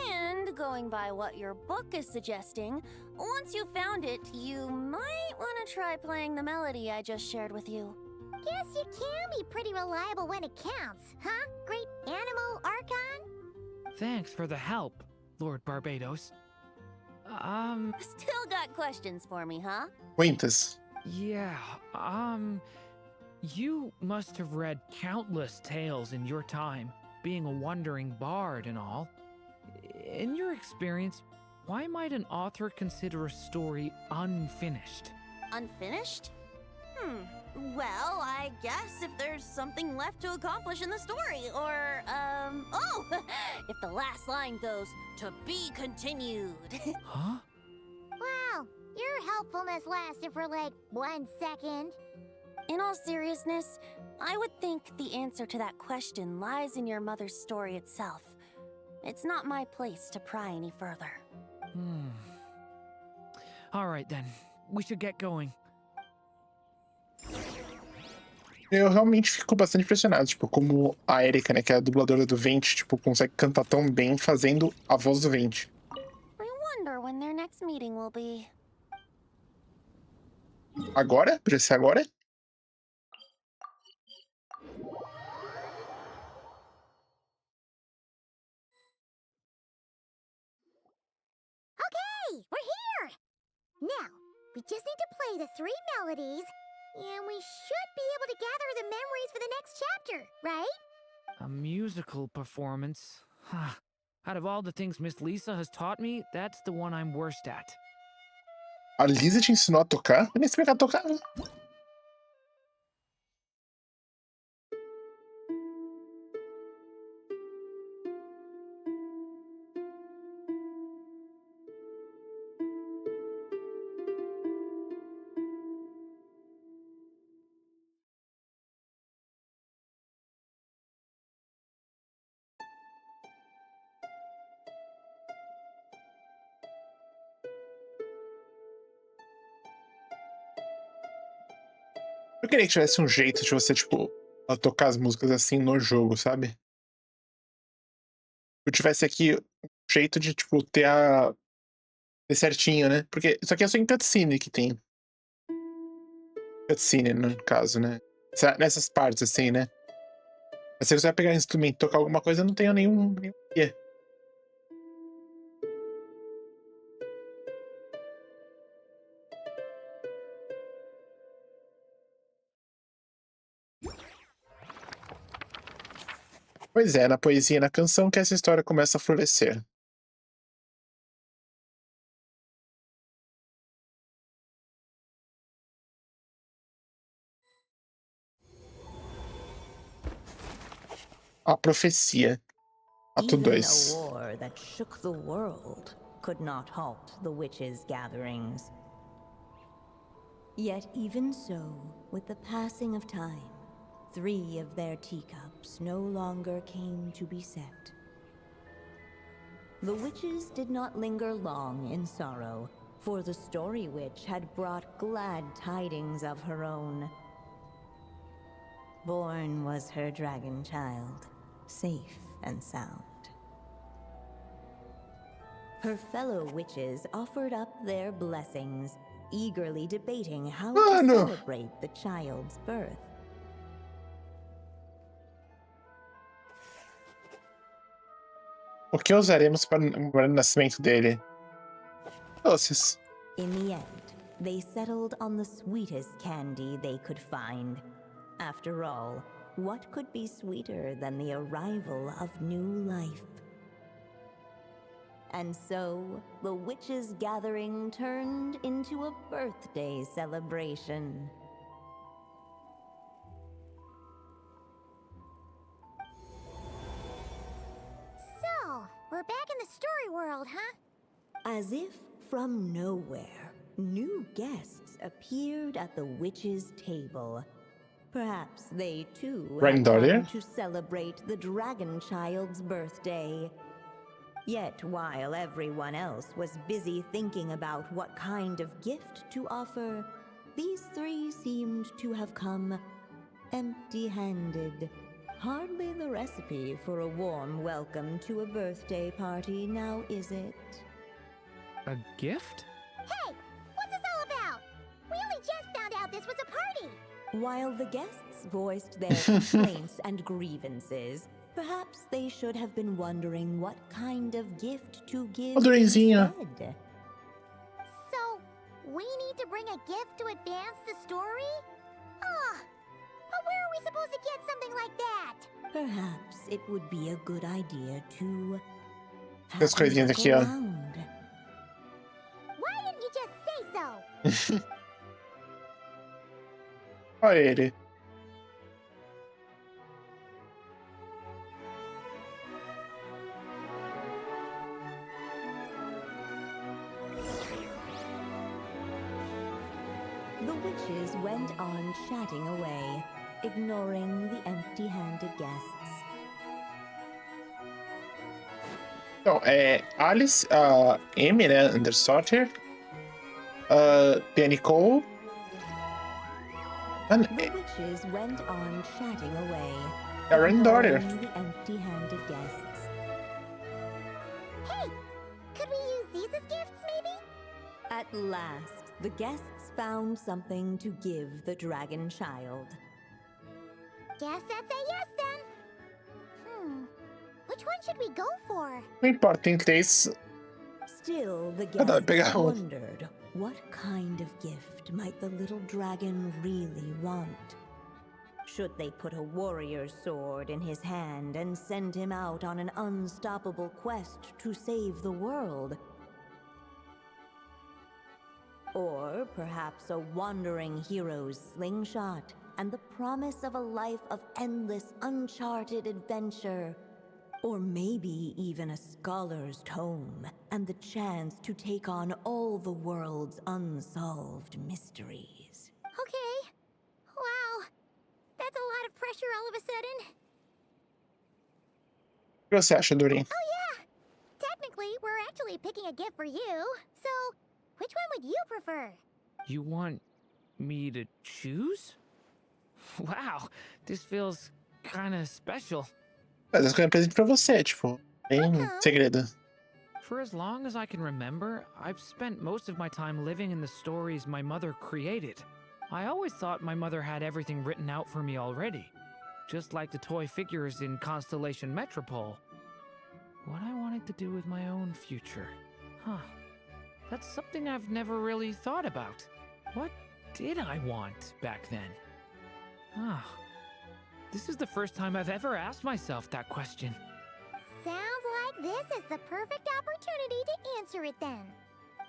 And going by what your book is suggesting, once you found it, you might want to try playing the melody I just shared with you. Guess you can be pretty reliable when it counts, huh? Great animal Archon? Thanks for the help, Lord Barbados. Still got questions for me, huh? Muitas. Yeah, you must have read countless tales in your time, being a wandering bard and all. In your experience, why might an author consider a story unfinished? Unfinished? Well, I guess if there's something left to accomplish in the story, or, oh! If the last line goes, "To be continued." Huh? Wow, your helpfulness lasted for like 1 second. In all seriousness, I would think the answer to that question lies in your mother's story itself. It's not my place to pry any further. All right then, we should get going. Eu realmente fico bastante impressionado, tipo, como a Erika, né, que é a dubladora do Venti, tipo, consegue cantar tão bem fazendo a voz do Venti. I wonder when their next meeting will be. Agora? Podia ser agora? Okay, we're here! Now, we just need to play the 3 melodies, and we should be able to gather the memories for the next chapter, right? A musical performance? Out of all the things Miss Lisa has taught me, that's the one I'm worst at. A Lisa te ensinou a tocar? Eu nem sabia que ela tocava. Eu queria que tivesse um jeito de você, tipo, tocar as músicas assim no jogo, sabe? Eu tivesse aqui um jeito de, tipo, ter certinho, né? Porque isso aqui é só em cutscene que tem. Cutscene, no caso, né? Nessas partes, assim, né? Mas se você vai pegar um instrumento e tocar alguma coisa, eu não tenho nenhum quê. Pois é, na poesia e na canção que essa história começa a florescer. A profecia. Ato Even 2. a war that shook the world could not halt the witches' gatherings. Yet even so, with the passing of time, 3 of their teacups no longer came to be set. The witches did not linger long in sorrow, for the Story Witch had brought glad tidings of her own. Born was her dragon child, safe and sound. Her fellow witches offered up their blessings, eagerly debating how to celebrate the child's birth. O que usaremos para o nascimento dele? Doces. In the end, they settled on the sweetest candy they could find. After all, what could be sweeter than the arrival of new life? And so, the witches' gathering turned into a birthday celebration. So, we're back in the story world, huh? As if from nowhere, new guests appeared at the witches' table. Perhaps they too had Granddaughter? come to celebrate the dragon child's birthday. Yet while everyone else was busy thinking about what kind of gift to offer, these three seemed to have come empty-handed. Hardly the recipe for a warm welcome to a birthday party, now is it? A gift? Hey, what's this all about? We only just found out this was a party. While the guests voiced their complaints and grievances, perhaps they should have been wondering what kind of gift to give Durinzinho. instead. So, we need to bring a gift to advance the story? Ah, but where are we supposed to get something like that? Perhaps it would be a good idea to have As a coisinhas look aqui, ó. around. Why didn't you just say so? Olha ele. The witches went on chatting away, ignoring the empty-handed guests. Então, Alice, Amy, né, Undersauter, Penny Cole, The witches went on chatting away, Aaron Daughter. ignoring the empty-handed guests. Hey, could we use these as gifts, maybe? At last, the guests found something to give the dragon child. Guess that's a yes then. Which one should we go for? Não importa, tem três. Still, the Cada um pegar guests um. wondered what kind of gift might the little dragon really want. Should they put a warrior's sword in his hand and send him out on an unstoppable quest to save the world? Or perhaps a wandering hero's slingshot and the promise of a life of endless, uncharted adventure. Or maybe even a scholar's tome and the chance to take on all the world's unsolved mysteries. Okay. Wow. That's a lot of pressure all of a sudden. O que você acha, Durin? Oh yeah. Technically, we're actually picking a gift for you. So, which one would you prefer? You want me to choose? Wow, this feels kinda special. Mas eu escolhi um presente pra você, tipo, bem segredo. For as long as I can remember, I've spent most of my time living in the stories my mother created. I always thought my mother had everything written out for me already, just like the toy figures in Constellation Metropole. What I wanted to do with my own future. Huh. That's something I've never really thought about. What did I want back then? Ah. This is the first time I've ever asked myself that question. Sounds like this is the perfect opportunity to answer it then.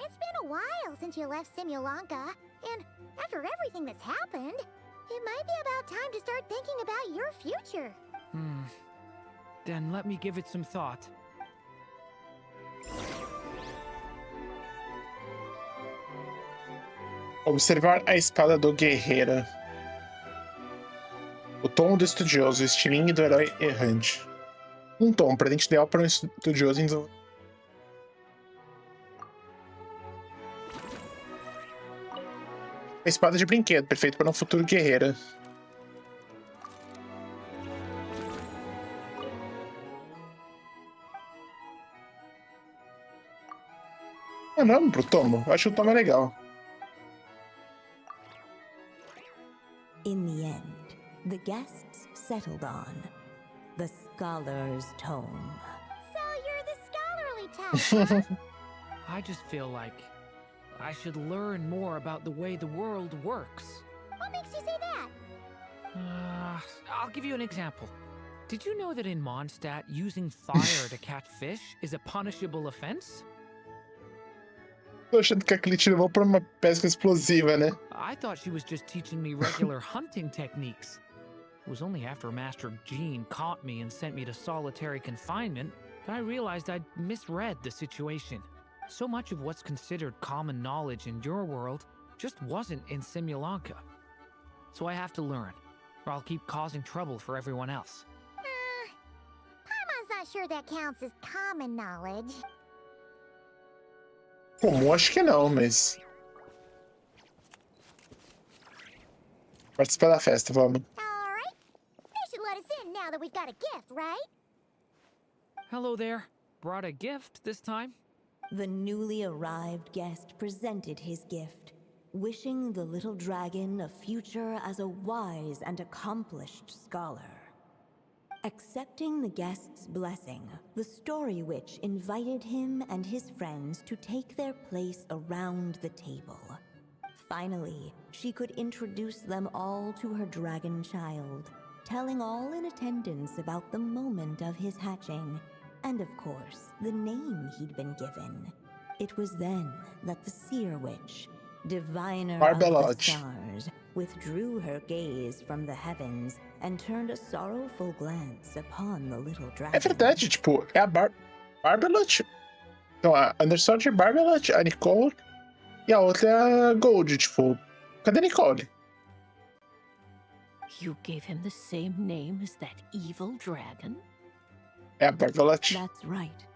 It's been a while since you left Simulanka, and after everything that's happened, it might be about time to start thinking about your future. Then let me give it some thought. Observar a espada do guerreiro. O tom do estudioso, o estilingue do herói errante. Um tom, presente ideal para um estudioso em desenvolvimento. Uma espada de brinquedo, perfeito para um futuro guerreiro. Ah, não, pro tomo. Eu acho que o tomo é legal. In the end, the guests settled on the scholar's tome. So you're the scholarly type, huh? I just feel like I should learn more about the way the world works. What makes you say that? I'll give you an example. Did you know that in Mondstadt, using fire to catch fish is a punishable offense? Tô achando que aquele te levou pra uma pesca explosiva, né? I thought she was just teaching me regular hunting techniques. It was only after Master Jean caught me and sent me to solitary confinement that I realized I'd misread the situation. So much of what's considered common knowledge in your world just wasn't in Simulanka. So I have to learn, or I'll keep causing trouble for everyone else. Paimon's not not sure that counts as common knowledge. Comum, acho que não, mas. Participar da festa, vamos. Alright. They should let us in now that we've got a gift, right? Hello there. Brought a gift this time? The newly arrived guest presented his gift, wishing the little dragon a future as a wise and accomplished scholar. Accepting the guest's blessing, the Story Witch invited him and his friends to take their place around the table. Finally, she could introduce them all to her dragon child, telling all in attendance about the moment of his hatching, and of course, the name he'd been given. It was then that the Seer Witch, diviner of the Barbelodge. stars, withdrew her gaze from the heavens and turned a sorrowful glance upon the little dragon. É verdade, tipo, é a Barbelot. Então, a Undersword, Barbelot, a Nicole e a outra é a Gold, tipo. Cadê a Nicole? You gave him the same name as that evil dragon? É a Barbelot. That's right.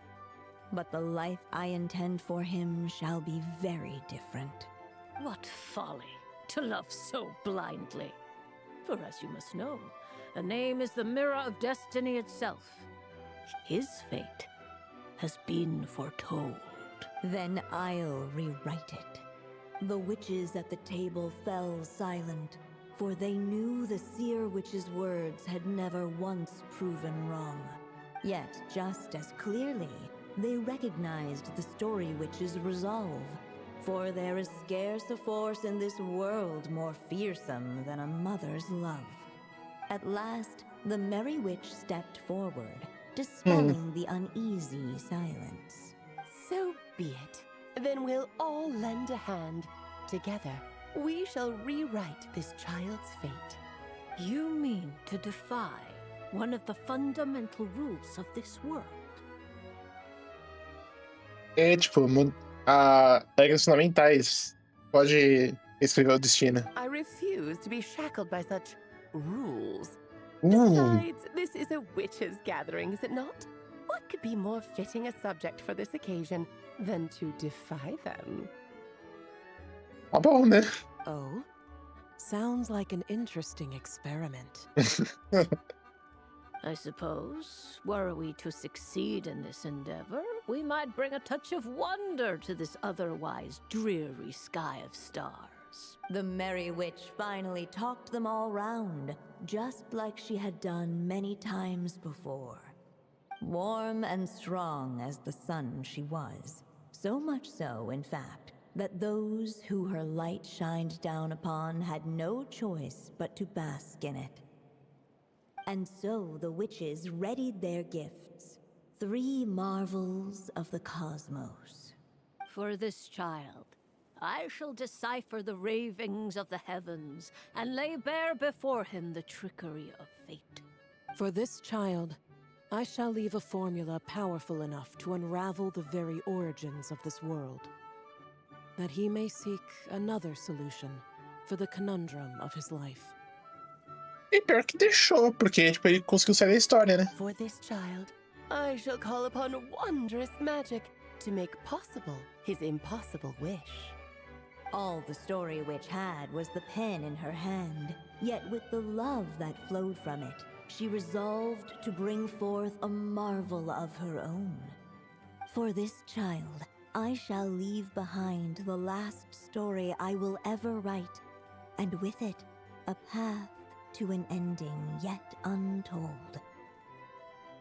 But the life I intend for him shall be very different. What folly to love so blindly. For as you must know, a name is the mirror of destiny itself. His fate has been foretold. Then I'll rewrite it. The witches at the table fell silent, for they knew the Seer Witch's words had never once proven wrong. Yet, just as clearly, they recognized the Story Witch's resolve. For there is scarce a force in this world more fearsome than a mother's love. At last, the Merry Witch stepped forward, dispelling the uneasy silence. So be it. Then we'll all lend a hand. Together, we shall rewrite this child's fate. You mean to defy one of the fundamental rules of this world? É, tipo, regras fundamentais. Pode escrever o destino. I refuse to be shackled by such rules. Uh, Besides, this is a witches' gathering, is it not? What could be more fitting a subject for this occasion than to defy them? tá bom, né? Oh? Sounds like an interesting experiment. I suppose, were we to succeed in this endeavor, we might bring a touch of wonder to this otherwise dreary sky of stars. The Merry Witch finally talked them all round, just like she had done many times before. Warm and strong as the sun she was, so much so, in fact, that those who her light shined down upon had no choice but to bask in it. And so the witches readied their gifts, 3 marvels of the cosmos. For this child, I shall decipher the ravings of the heavens and lay bare before him the trickery of fate. For this child, I shall leave a formula powerful enough to unravel the very origins of this world, that he may seek another solution for the conundrum of his life. E pior que deixou, porque tipo, ele conseguiu sair da história, né? For this child, I shall call upon wondrous magic to make possible his impossible wish. All the Story Witch had was the pen in her hand, yet with the love that flowed from it, she resolved to bring forth a marvel of her own. For this child, I shall leave behind the last story I will ever write, and with it, a path to an ending yet untold.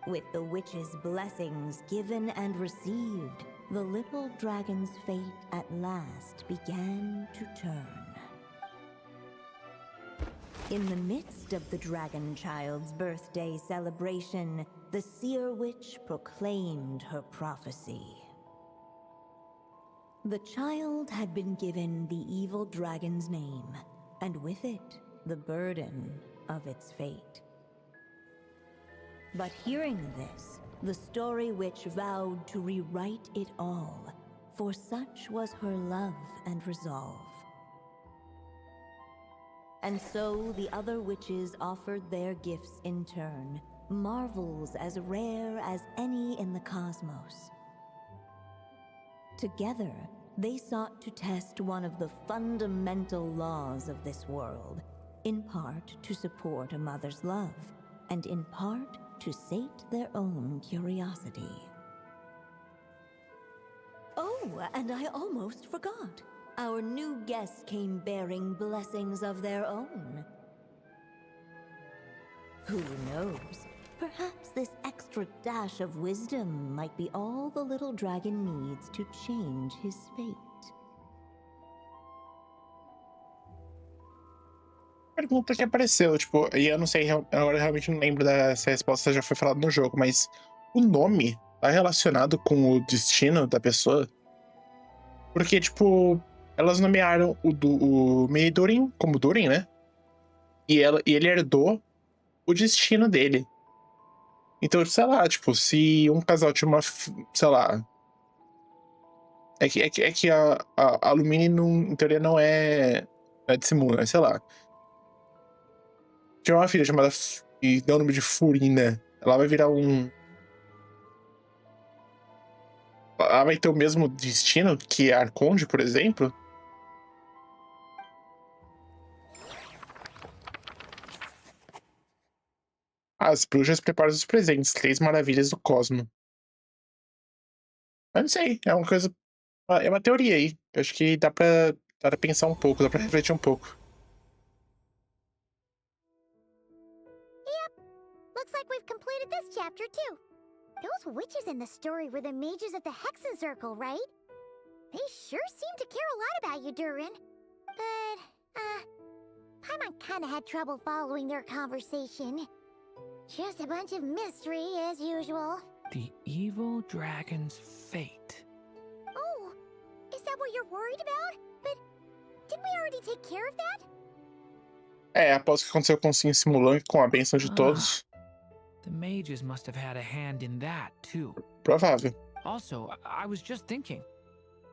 With the witch's blessings given and received, the little dragon's fate at last began to turn. In the midst of the dragon child's birthday celebration, the Seer Witch proclaimed her prophecy. The child had been given the evil dragon's name, and with it, the burden of its fate. But hearing this, the Story Witch vowed to rewrite it all, for such was her love and resolve. And so the other witches offered their gifts in turn, marvels as rare as any in the cosmos. Together, they sought to test one of the fundamental laws of this world, in part to support a mother's love, and in part to sate their own curiosity. Oh, and I almost forgot. Our new guests came bearing blessings of their own. Who knows? Perhaps this extra dash of wisdom might be all the little dragon needs to change his fate. Pergunta que apareceu, tipo, e eu não sei, agora eu realmente não lembro se a resposta já foi falada no jogo, mas o nome tá relacionado com o destino da pessoa? Porque, tipo, elas nomearam o mini Durin como Durin, né? E ele herdou o destino dele. Então, sei lá, tipo, se um casal tinha uma, sei lá... É que a Lumine, em teoria, não é desse mundo, né? Sei lá. Tinha uma filha chamada... E deu o nome de Furina. Ela vai virar um... Ela vai ter o mesmo destino que a Arconde, por exemplo? As bruxas preparam os presentes, 3 maravilhas do cosmo. Eu não sei, é uma coisa... É uma teoria aí. Eu acho que dá pra pensar um pouco, dá pra refletir um pouco. Looks like we've completed this chapter too. Those witches in the story were the mages of the Hexen Circle, right? They sure seem to care a lot about you, Durin. But, Paimon kinda had trouble following their conversation. Just a bunch of mystery, as usual. The evil dragon's fate. Oh, is that what you're worried about? But didn't we already take care of that? É, após o que aconteceu com o Sim Simulão e com a bênção de todos. The mages must have had a hand in that, too. Provável. Also, I was just thinking,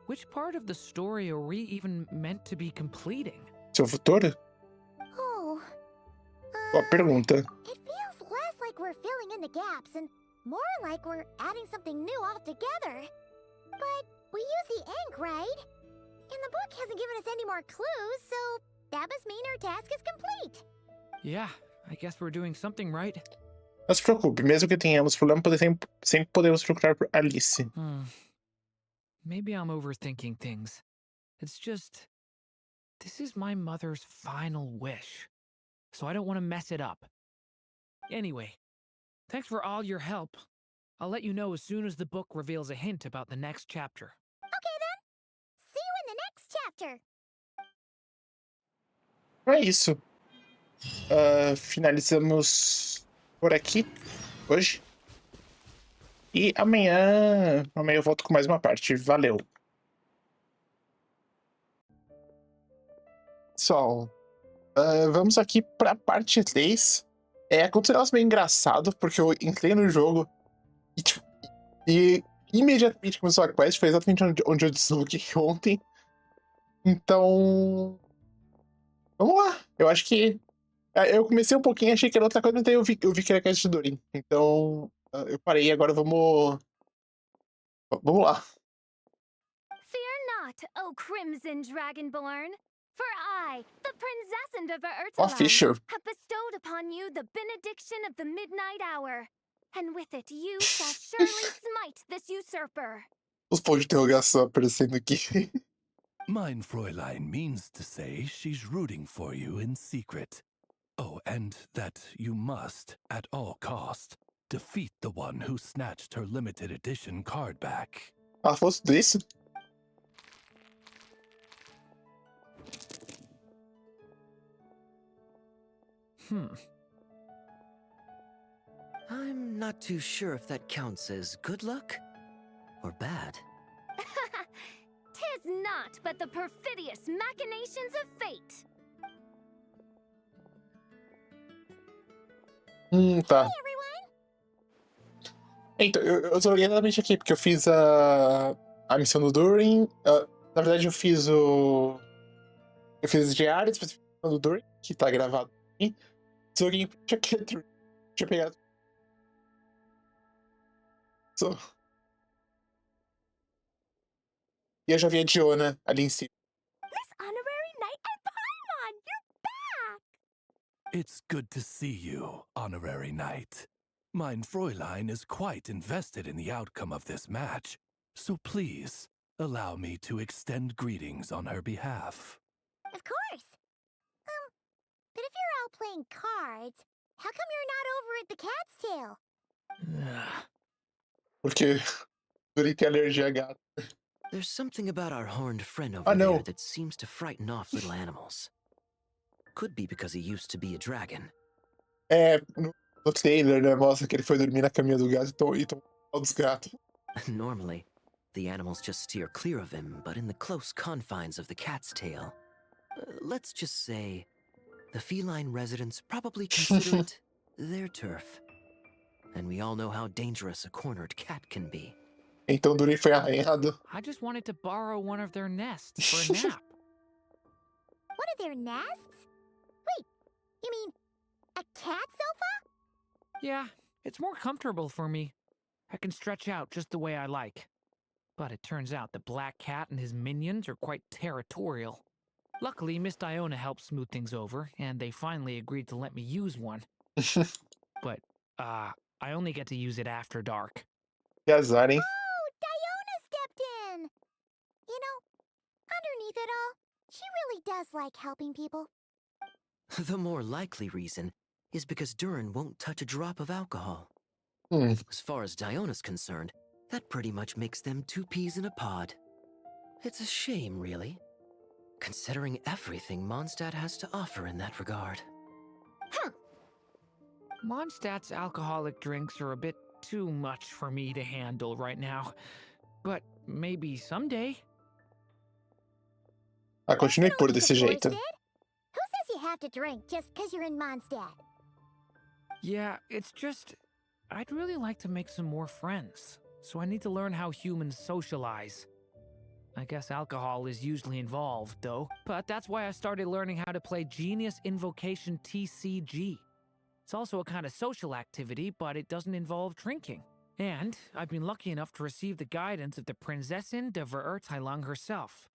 which part of the story are we even meant to be completing? Seu futuro? Oh. Boa pergunta. It feels less like we're filling in the gaps and more like we're adding something new altogether. But we use the ink, right? And the book hasn't given us any more clues, so that must mean our task is complete. Yeah, I guess we're doing something right. Não se preocupe, mesmo que tenhamos problema, sempre podemos procurar por Alice. Maybe I'm overthinking things. It's just... This is my mother's final wish, so I don't want to mess it up. Anyway, thanks for all your help. I'll let you know as soon as the book reveals a hint about the next chapter. Okay then. See you in the next chapter. É isso. Finalizamos por aqui, hoje. E amanhã eu volto com mais uma parte. Valeu. Pessoal, vamos aqui pra parte 3. Aconteceu um negócio meio engraçado, porque eu entrei no jogo e imediatamente começou a quest. Foi exatamente onde eu desloguei ontem. Então... Vamos lá. Eu acho que... Eu comecei um pouquinho, achei que era outra coisa, mas daí eu vi que era quest de Durin. Então, eu parei e agora vamos lá. Fear not, O Crimson Dragonborn, for I, the Princess of Fisher. have bestowed upon you the benediction of the midnight hour, and with it you shall surely smite this usurper. Os pontos de interrogação aparecendo aqui. Mein Fräulein means to say she's rooting for you in secret. Oh, and that you must, at all cost, defeat the one who snatched her limited edition card back. Ela falou tudo isso? I'm not too sure if that counts as good luck or bad. Tis not but the perfidious machinations of fate. Tá. Então, eu tô exatamente aqui, porque eu fiz a missão do Durin. Na verdade, eu fiz as diárias, depois a missão do Durin, que tá gravado aqui. Tinha pegado Só. E eu já vi a Diona ali em cima. Miss Honorary Knight and Paimon, you're back! It's good to see you, Honorary Knight. Mein Fräulein is quite invested in the outcome of this match, so please allow me to extend greetings on her behalf. Of course. But if you're out playing cards, how come you're not over at the Cat's Tail? Porque Durin tem alergia a gato. There's something about our horned friend Oh, over no. there that seems to frighten off little animals. Could be because he used to be a dragon. No trailer, né, mostra que ele foi dormir na caminha do gato e tomou o dos gatos. Normally, the animals just steer clear of him, but in the close confines of the cat's tail, let's just say, the feline residents probably consider it their turf. And we all know how dangerous a cornered cat can be. Então Durin foi arranhado. I just wanted to borrow one of their nests for a nap. One of their nests? Wait, you mean a cat sofa? Yeah, it's more comfortable for me. I can stretch out just the way I like. But it turns out the Black Cat and his minions are quite territorial. Luckily, Miss Diona helped smooth things over, and they finally agreed to let me use one. But, I only get to use it after dark. Que azar, hein? Oh, Diona stepped in! You know, underneath it all, she really does like helping people. The more likely reason is because Durin won't touch a drop of alcohol. As far as Diona's concerned, that pretty much makes them two peas in a pod. It's a shame, really, considering everything Mondstadt has to offer in that regard. Mondstadt's alcoholic drinks are a bit too much for me to handle right now. But maybe someday. Continue puro desse jeito. Who says you have to drink just because you're in Mondstadt? Yeah, it's just... I'd really like to make some more friends. So I need to learn how humans socialize. I guess alcohol is usually involved, though. But that's why I started learning how to play Genius Invocation TCG. It's also a kind of social activity, but it doesn't involve drinking. And I've been lucky enough to receive the guidance of the Prinzessin de Verurteilung herself.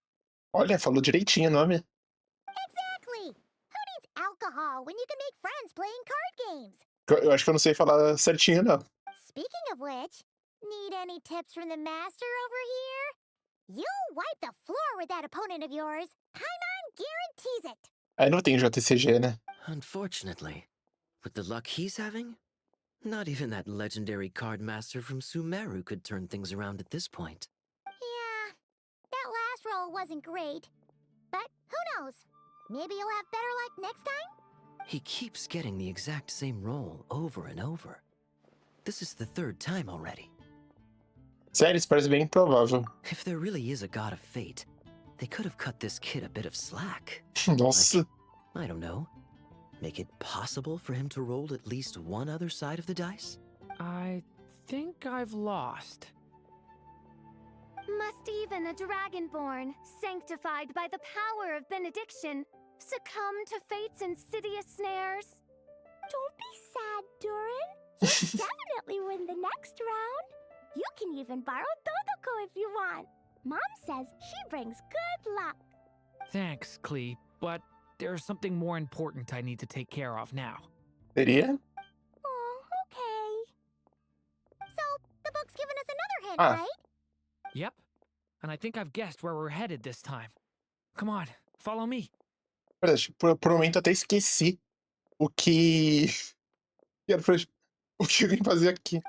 Olha, falou direitinho o nome. Exactly! Who needs alcohol when you can make friends playing card games? Eu acho que eu não sei falar certinho, não. Speaking of which, need any tips from the master over here? You'll wipe the floor with that opponent of yours. Paimon guarantees it. Aí não tem JTCG, né? Unfortunately, with the luck he's having, not even that legendary card master from Sumeru could turn things around at this point. Yeah, that last roll wasn't great. But who knows? Maybe you'll have better luck next time? He keeps getting the exact same roll over and over. This is the third time already. Sério, isso parece bem improvável. If there really is a god of fate, they could have cut this kid a bit of slack. Nossa. I don't know. Make it possible for him to roll at least one other side of the dice? I think I've lost. Must even a dragonborn, sanctified by the power of benediction, succumb to fate's insidious snares? Don't be sad, Durin. You'll definitely win the next round. You can even borrow Todoko if you want. Mom says she brings good luck. Thanks, Klee, but there's something more important I need to take care of now. Seria? Oh, okay. So, the book's giving us another hint, Ah. right? Yep, and I think I've guessed where we're headed this time. Come on, follow me. Verdade, por um momento eu até esqueci o que... o que eu vim fazer aqui.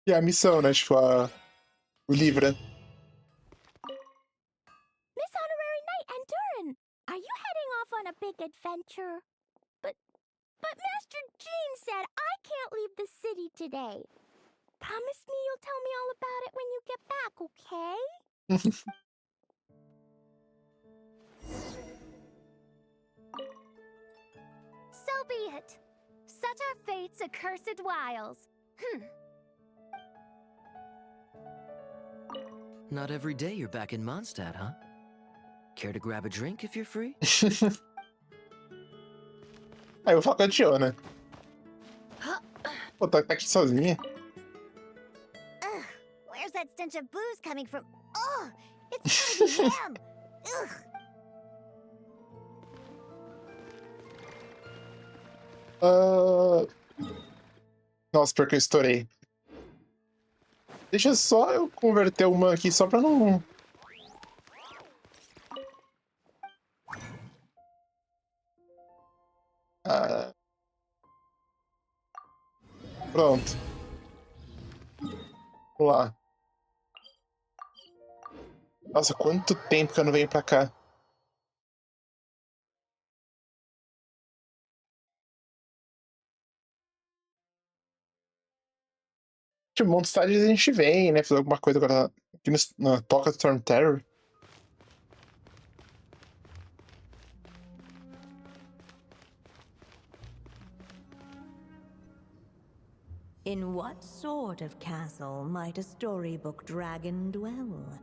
E a missão, né? Tipo, o livro. Miss Honorary Knight and Durin, are you heading off on a big adventure? But Master Jean said I can't leave the city today. Promise me you'll tell me all about it when you get back, okay? So be it. Such are fate's accursed wiles. Not every day you're back in Mondstadt, huh? Care to grab a drink if you're free? Aí eu vou falar com a Diona. Pô, tá aqui sozinha. bunch of booze coming from... Oh, it's gotta be him! Ugh. Nossa, pior que eu estourei. Deixa só eu converter uma aqui só pra não... Ah. Pronto. Vamos lá. Nossa, quanto tempo que eu não venho pra cá. De Mondstadt a gente vem, né? Fazer alguma coisa agora aqui na Toca Storm Terror. In what sort of castle might a storybook dragon dwell?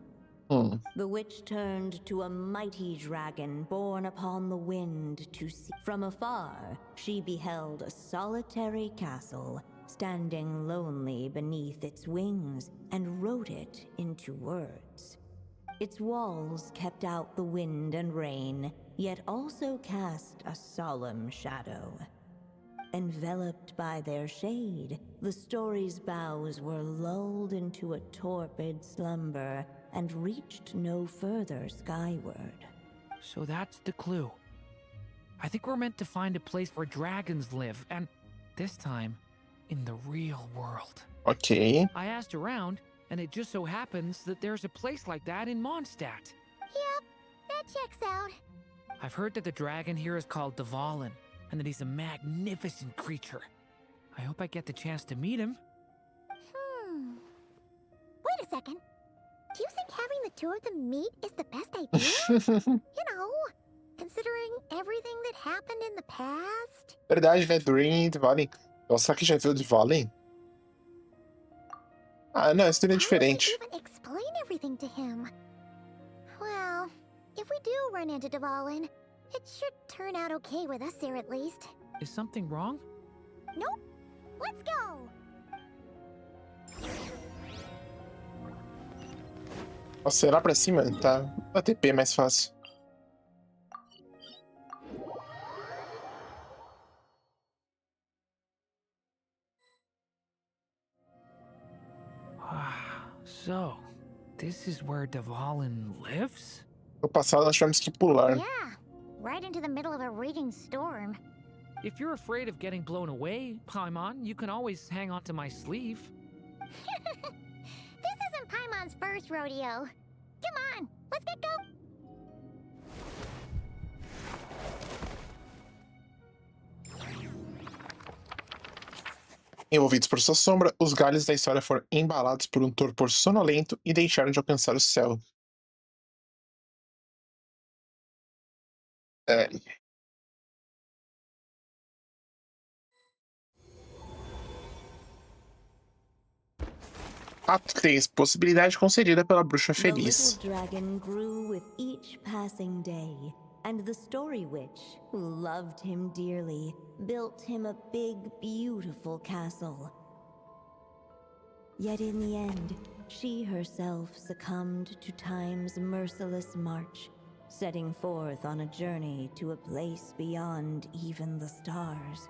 The witch turned to a mighty dragon born upon the wind to see. From afar, she beheld a solitary castle, standing lonely beneath its wings, and wrote it into words. Its walls kept out the wind and rain, yet also cast a solemn shadow. Enveloped by their shade, the story's boughs were lulled into a torpid slumber and reached no further skyward. So that's the clue. I think we're meant to find a place where dragons live, and this time, in the real world. Okay. I asked around, and it just so happens that there's a place like that in Mondstadt. Yep, that checks out. I've heard that the dragon here is called Dvalin, and that he's a magnificent creature. I hope I get the chance to meet him. Wait a second. Do you think having the two of them meet is the best idea? You know, considering everything that happened in the past? Verdade, né? Durin e Duvalin. Nossa, será que já viu Duvalin? Ah, não, esse é diferente. How would we even explain everything to him? Well, if we do run into Dvalin, it should turn out okay with us there at least. Is something wrong? Nope. Let's go! Nossa, ir lá pra cima, tá? A TP é mais fácil. So, this is where Dvalin lives? No passado nós tivemos que pular. Yeah, right into the middle of a raging storm. If you're afraid of getting blown away, Paimon, you can always hang onto my sleeve. This isn't Paimon's first rodeo. Come on, let's get going. Envolvidos por sua sombra, os galhos da história foram embalados por um torpor sonolento e deixaram de alcançar o céu. Ato 3. Possibilidade concedida pela bruxa feliz. The little dragon grew with each passing day, and the story witch, who loved him dearly, built him a big, beautiful castle. Yet in the end, she herself succumbed to time's merciless march, setting forth on a journey to a place beyond even the stars.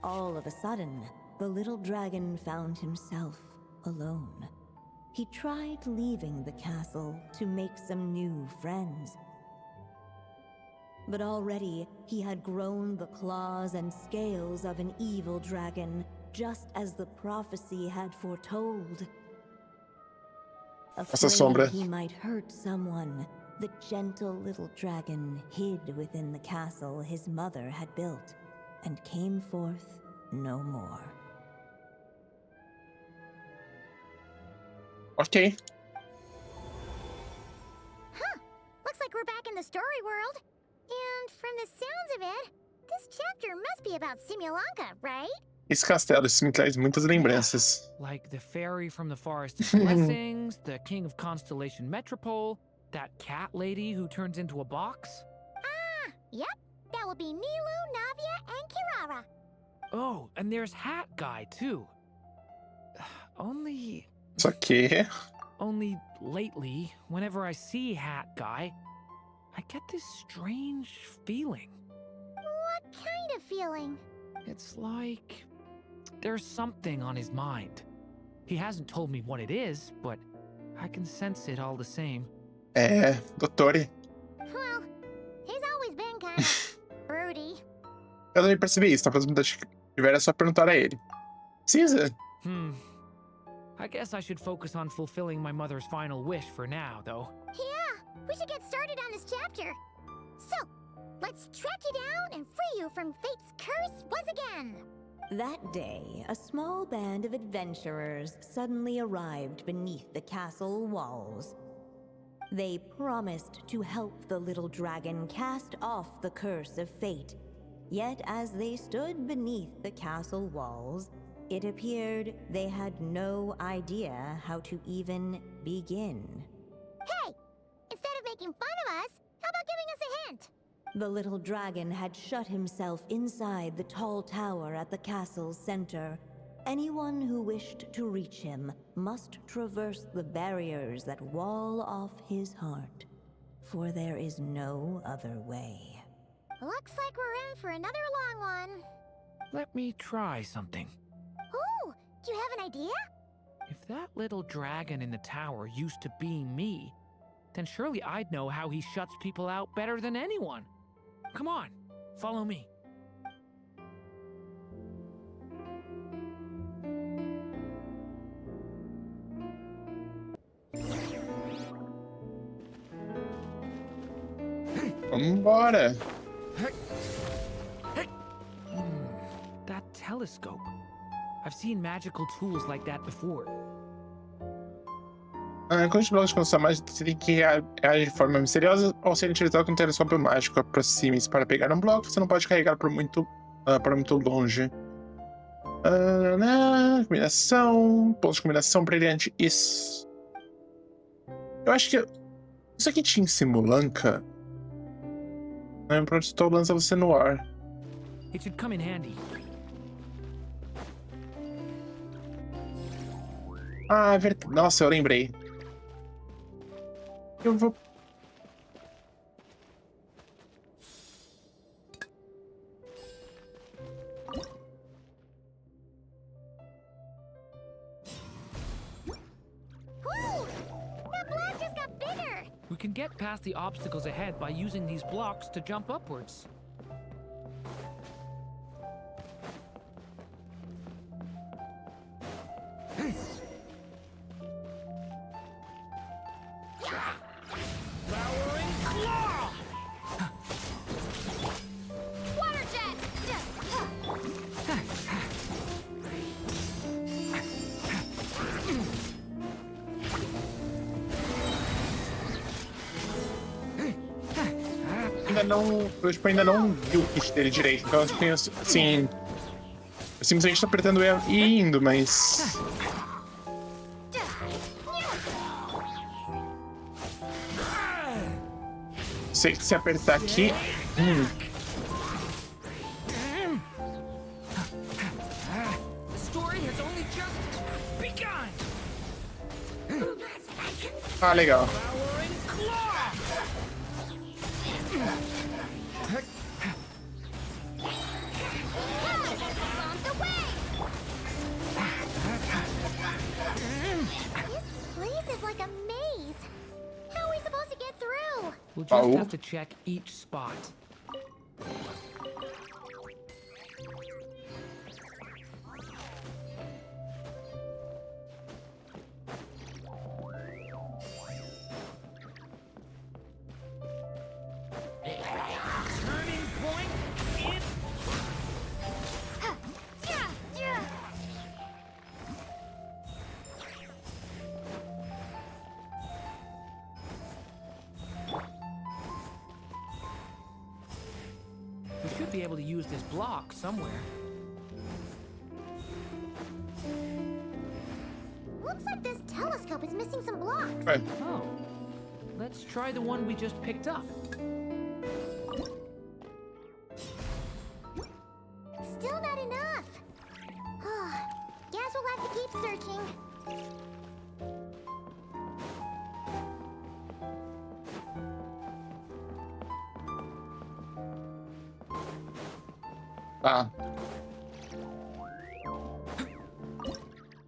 All of a sudden, the little dragon found himself alone. He tried leaving the castle to make some new friends. But already he had grown the claws and scales of an evil dragon, just as the prophecy had foretold. Afraid he might hurt someone, the gentle little dragon hid within the castle his mother had built, and came forth no more. Ok. Huh, looks like we're back in the story world. And from the sounds of it, this chapter must be about Simulanka, right? Esse castelo, isso me traz muitas lembranças. Like the fairy from the Forest of Blessings, the king of Constellation Metropole, that cat lady who turns into a box. Ah, yep. That will be Nilu, Navia, and Kirara. Oh, and there's Hat Guy, too. Only, Só que... Only lately, whenever I see Hat Guy, I get this strange feeling. What kind of feeling? It's like there's something on his mind. He hasn't told me what it is, but I can sense it all the same. Dottore. Well, he's always been kind of broody. Eu também percebi isso, talvez muita tiver é só perguntar a ele. Precisa? I guess I should focus on fulfilling my mother's final wish for now, though. Yeah, we should get started on this chapter. So, let's track you down and free you from fate's curse once again. That day, a small band of adventurers suddenly arrived beneath the castle walls. They promised to help the little dragon cast off the curse of fate. Yet as they stood beneath the castle walls, it appeared they had no idea how to even begin. Hey, instead of making fun of us, how about giving us a hint? The little dragon had shut himself inside the tall tower at the castle's center. Anyone who wished to reach him must traverse the barriers that wall off his heart, for there is no other way. Looks like we're in for another long one. Let me try something. Oh, do you have an idea? If that little dragon in the tower used to be me, then surely I'd know how he shuts people out better than anyone. Come on, follow me. Vambora! That telescope. I've seen magical tools like that before. Quando os blocos consomem mais, você tem que reagir de forma misteriosa ao ser utilizado com um telescópio mágico. Aproxime-se para pegar um bloco, você não pode carregar para muito longe. Pontos de combinação brilhante. Isso. Eu acho que isso aqui tinha em Simulanca. Pronto, estou lançando você no ar. It should come in handy. Ah, é verdade. Nossa, eu lembrei. Eu vou... Whoa! That block just got bigger! We can get past the obstacles ahead by using these blocks to jump upwards. Water jet! Ainda não vi o kit dele direito, então eu penso, assim... Eu simplesmente tô apertando e indo, mas... Sei que se apertar aqui... Ah, legal. We'll just have to check each spot. Turning point in... We should be able to use this block somewhere. Looks like this telescope is missing some blocks. Right. Oh. Let's try the one we just picked up. Still not enough. Guess we'll have to keep searching. Tá.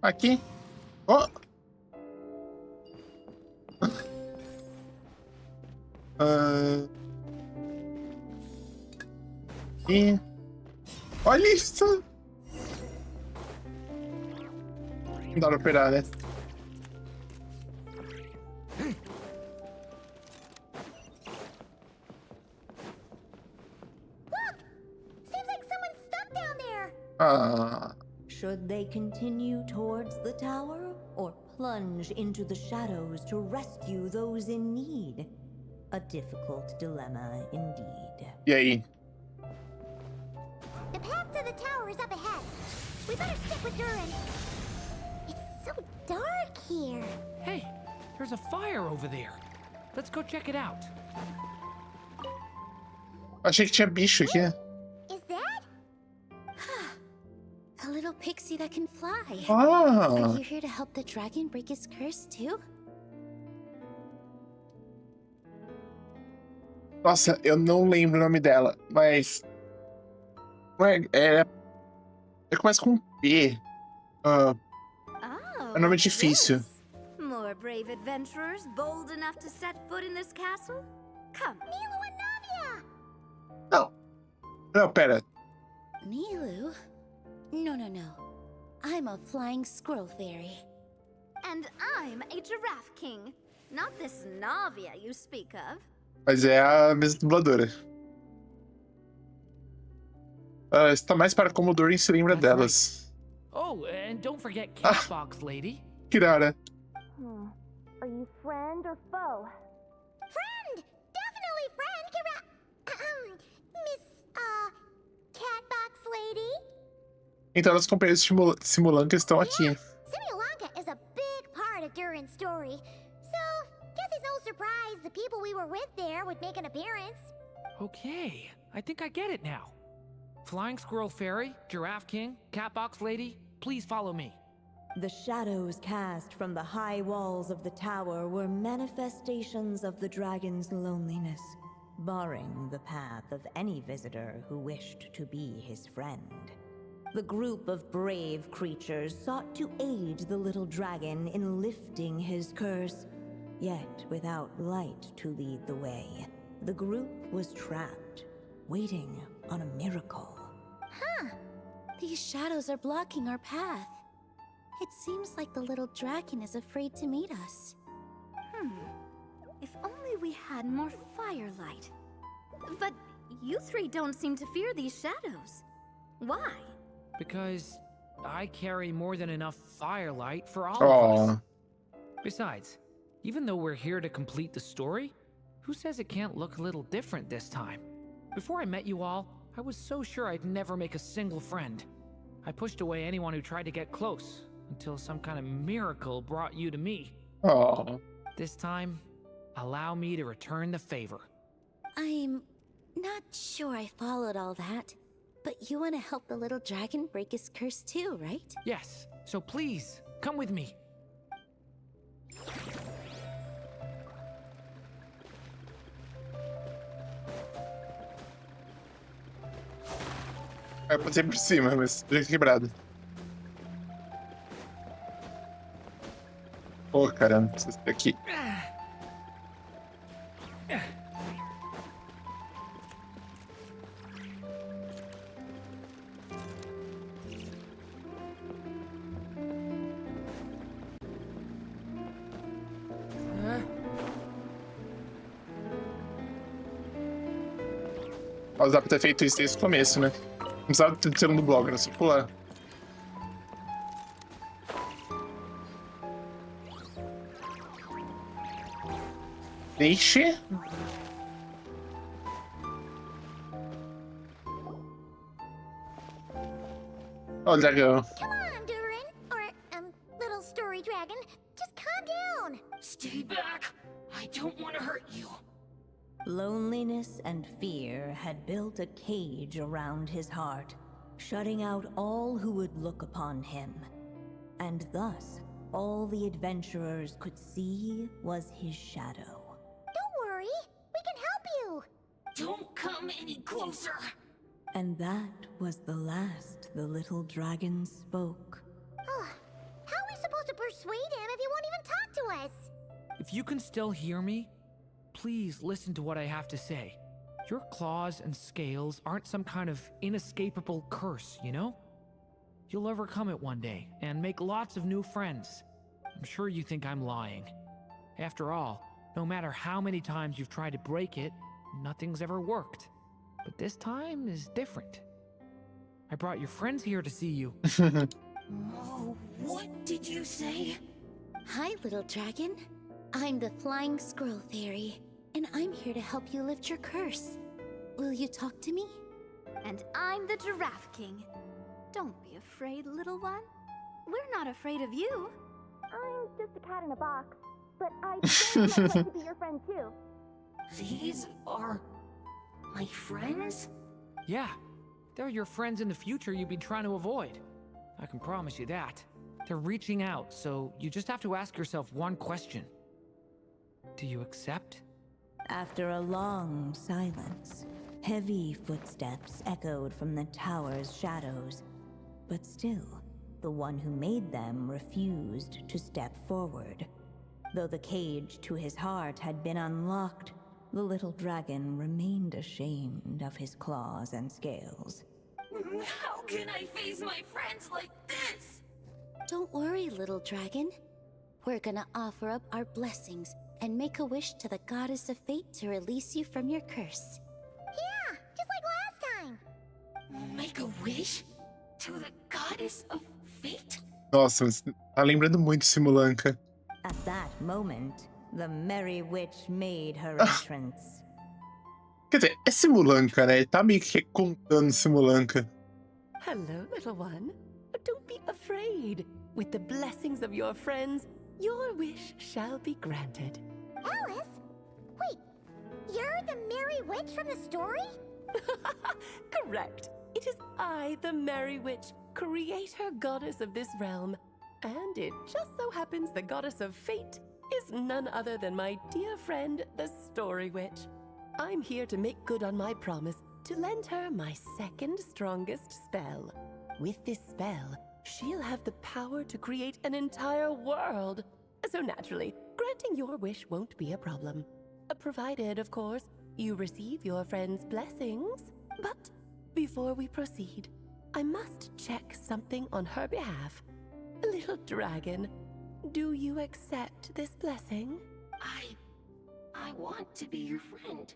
Aqui. Oh! E... Olha isso! Não dá pra operar, né? Seems like someone's stuck down there. Ah... Should they continue towards the tower or plunge into the shadows to rescue those in need? A difficult dilemma indeed. E aí? The path to the tower is up ahead. We better stick with Durin. It's so dark here. Hey, there's a fire over there. Let's go check it out. Achei que tinha bicho aqui. Is that? A little pixie that can fly. Ah! Are you here to help the dragon break his curse too? Nossa, eu não lembro o nome dela, mas... Começa com P. É um nome difícil. More brave adventurers bold enough to set foot in this castle? Come. Nilu and Navia! Não. Não, pera. Nilu? No. I'm a flying squirrel fairy. And I'm a giraffe king. Not this Navia you speak of. Mas é a mesma dubladora. Está mais para como o Durin se lembra delas. Oh, and don't forget Catbox Lady. Que rara. Are you friend or foe? Friend! Definitely friend, Miss, Catbox Lady? Então, os companheiros de Simulanca estão aqui. Simulanca is a big part of Durin's story. So, guess it's no surprise the people we were with there would make an appearance. Okay, I think I get it now. Flying Squirrel Fairy, Giraffe King, Catbox Lady, please follow me. The shadows cast from the high walls of the tower were manifestations of the dragon's loneliness, barring the path of any visitor who wished to be his friend. The group of brave creatures sought to aid the little dragon in lifting his curse, yet without light to lead the way. The group was trapped, waiting on a miracle. These shadows are blocking our path. It seems like the little dragon is afraid to meet us. If only we had more firelight. But you three don't seem to fear these shadows. Why? Because I carry more than enough firelight for all of us. Besides, even though we're here to complete the story, who says it can't look a little different this time? Before I met you all, I was so sure I'd never make a single friend. I pushed away anyone who tried to get close, until some kind of miracle brought you to me. This time, allow me to return the favor. I'm not sure I followed all that, but you want to help the little dragon break his curse too, right? Yes, so please, come with me. Eu passei por cima, mas já quebrado. Pô, caramba, precisa ser aqui. Dá pra ter feito isso desde o começo, né? Não precisava ter segundo bloco, era só pular. Deixe. Oh, dragão. Come on, Durin. Or, little story dragon. Just calm down. Stay back! I don't want to hurt you. Loneliness and fear had built a cage around his heart, shutting out all who would look upon him. And thus, all the adventurers could see was his shadow. Don't worry. We can help you. Don't come any closer! And that was the last the little dragon spoke. How are we supposed to persuade him if he won't even talk to us? If you can still hear me, please listen to what I have to say. Your claws and scales aren't some kind of inescapable curse, you know? You'll overcome it one day and make lots of new friends. I'm sure you think I'm lying. After all, no matter how many times you've tried to break it, nothing's ever worked. But this time is different. I brought your friends here to see you. Oh, what did you say? Hi, little dragon. I'm the Flying Squirrel Fairy, and I'm here to help you lift your curse. Will you talk to me? And I'm the Giraffe King. Don't be afraid, little one. We're not afraid of you. I'm just a cat in a box, but I'd very much like to be your friend too. These are my friends? Yeah, they're your friends in the future you've been trying to avoid. I can promise you that. They're reaching out, so you just have to ask yourself one question. Do you accept? After a long silence, heavy footsteps echoed from the tower's shadows. But still, the one who made them refused to step forward. Though the cage to his heart had been unlocked, the little dragon remained ashamed of his claws and scales. How can I face my friends like this? Don't worry, little dragon. We're gonna offer up our blessings and make a wish to the goddess of fate to release you from your curse. Yeah, just like last time. Make a wish? To the goddess of fate? Nossa, mas tá lembrando muito Simulanca. At that moment, the merry witch made her entrance. Quer dizer, é Simulanca, né? Ele tá meio que contando Simulanca. Hello, little one. Don't be afraid. With the blessings of your friends, your wish shall be granted. Alice? Wait, you're the Merry Witch from the story? Correct. It is I, the Merry Witch, creator goddess of this realm. And it just so happens the goddess of fate is none other than my dear friend, the Story Witch. I'm here to make good on my promise to lend her my second strongest spell. With this spell, she'll have the power to create an entire world. So naturally, granting your wish won't be a problem. Provided, of course, you receive your friend's blessings. But before we proceed, I must check something on her behalf. Little dragon, do you accept this blessing? I want to be your friend.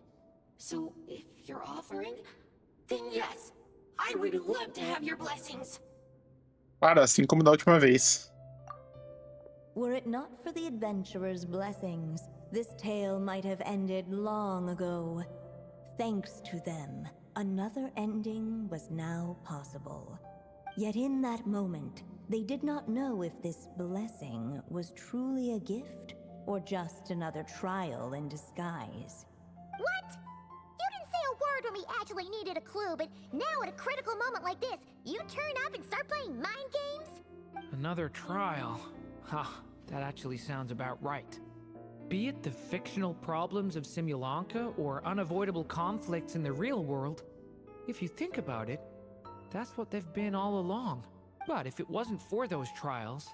So if you're offering, then yes, I would love to have your blessings. Para, assim como da última vez. Were it not for the adventurer's blessings, this tale might have ended long ago. Thanks to them, another ending was now possible. Yet in that moment, they did not know if this blessing was truly a gift or just another trial in disguise. What? You didn't say a word when we actually needed a clue, but now at a critical moment like this, you turn up and start playing mind games? Another trial. That actually sounds about right. Be it the fictional problems of Simulanca or unavoidable conflicts in the real world, if you think about it, that's what they've been all along. But if it wasn't for those trials,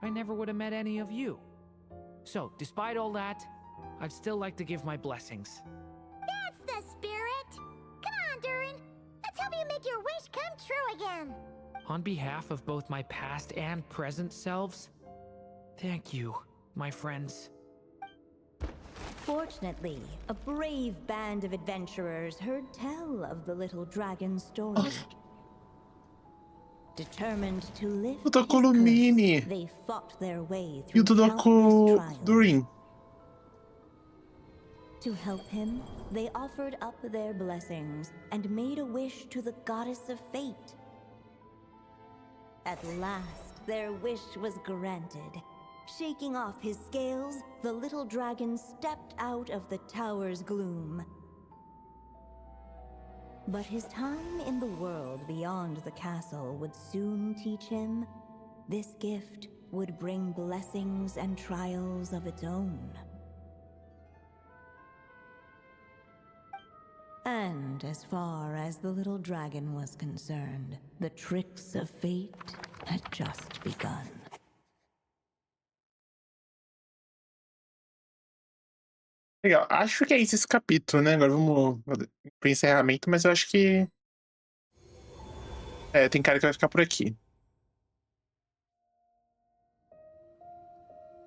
I never would have met any of you. So, despite all that, I'd still like to give my blessings. That's the spirit! Come on, Durin! Let's help you make your wish come true again! On behalf of both my past and present selves, thank you, my friends. Fortunately, a brave band of adventurers heard tell of the little dragon's story. Determined to lift Eu tô com o his Lumine. curse, they fought their way E eu through tô countless com o trials. Durin. To help him, they offered up their blessings and made a wish to the goddess of fate. At last, their wish was granted. Shaking off his scales, the little dragon stepped out of the tower's gloom. But his time in the world beyond the castle would soon teach him this gift would bring blessings and trials of its own. And as far as the little dragon was concerned, the tricks of fate had just begun. Legal, acho que é isso esse capítulo, né, agora vamos pro encerramento, mas eu acho que tem cara que vai ficar por aqui.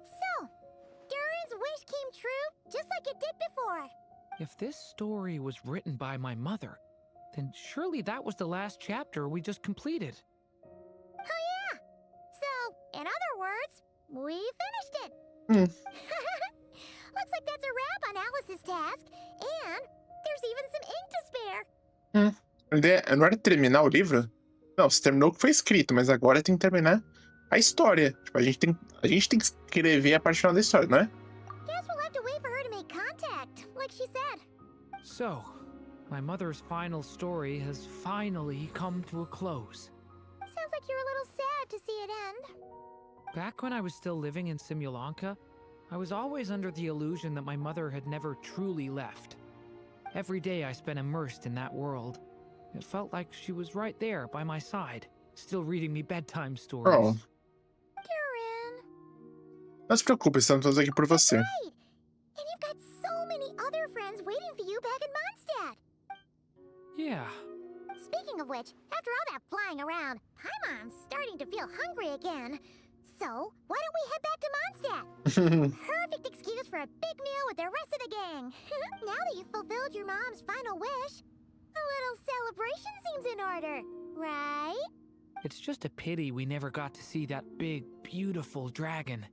So, Durin's wish came true, just like it did before. If this story was written by my mother, then surely that was the last chapter we just completed. Oh yeah! So, in other words, we finished it. Looks like that's a wrap on Alice's task, and there's even some ink to spare. Não era terminar o livro? Não, você terminou o que foi escrito, mas agora tem que terminar a história. Tipo, a gente tem que escrever a parte final da história, não é? Guess we'll have to wait for her to make contact, like she said. So, my mother's final story has finally come to a close. Sounds like you're a little sad to see it end. Back when I was still living in Simulanka, I was always under the illusion that my mother had never truly left. Every day I spent immersed in that world. It felt like she was right there by my side, still reading me bedtime stories. Oh. Durin. Não se preocupe, estamos todos aqui por você. Right! And you've got so many other friends waiting for you back in Mondstadt. Yeah. Speaking of which, after all that flying around, Paimon's starting to feel hungry again. So, why don't we head back to Mondstadt? Perfect excuse for a big meal with the rest of the gang. Now that you've fulfilled your mom's final wish, a little celebration seems in order, right? It's just a pity we never got to see that big, beautiful dragon.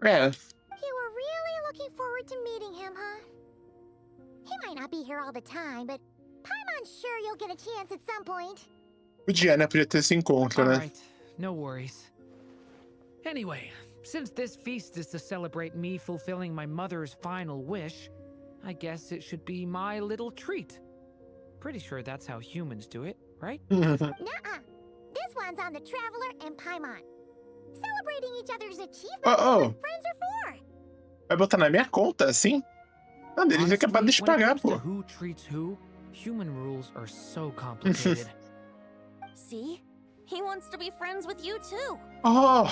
É. You were really looking forward to meeting him, huh? He might not be here all the time, but Paimon's sure you'll get a chance at some point. Podia, né? Podia ter esse encontro, né? Alright, no worries. Anyway, since this feast is to celebrate me fulfilling my mother's final wish, I guess it should be my little treat. Pretty sure that's how humans do it, right? Nuh-uh. This one's on the Traveler and Paimon. Celebrating each other's achievements is what friends are for. Vai botar na minha conta, assim? Não, eles Honestly, acabaram de when it pagar, comes to pô. who treats who, human rules are so complicated. See? He wants to be friends with you too. Oh!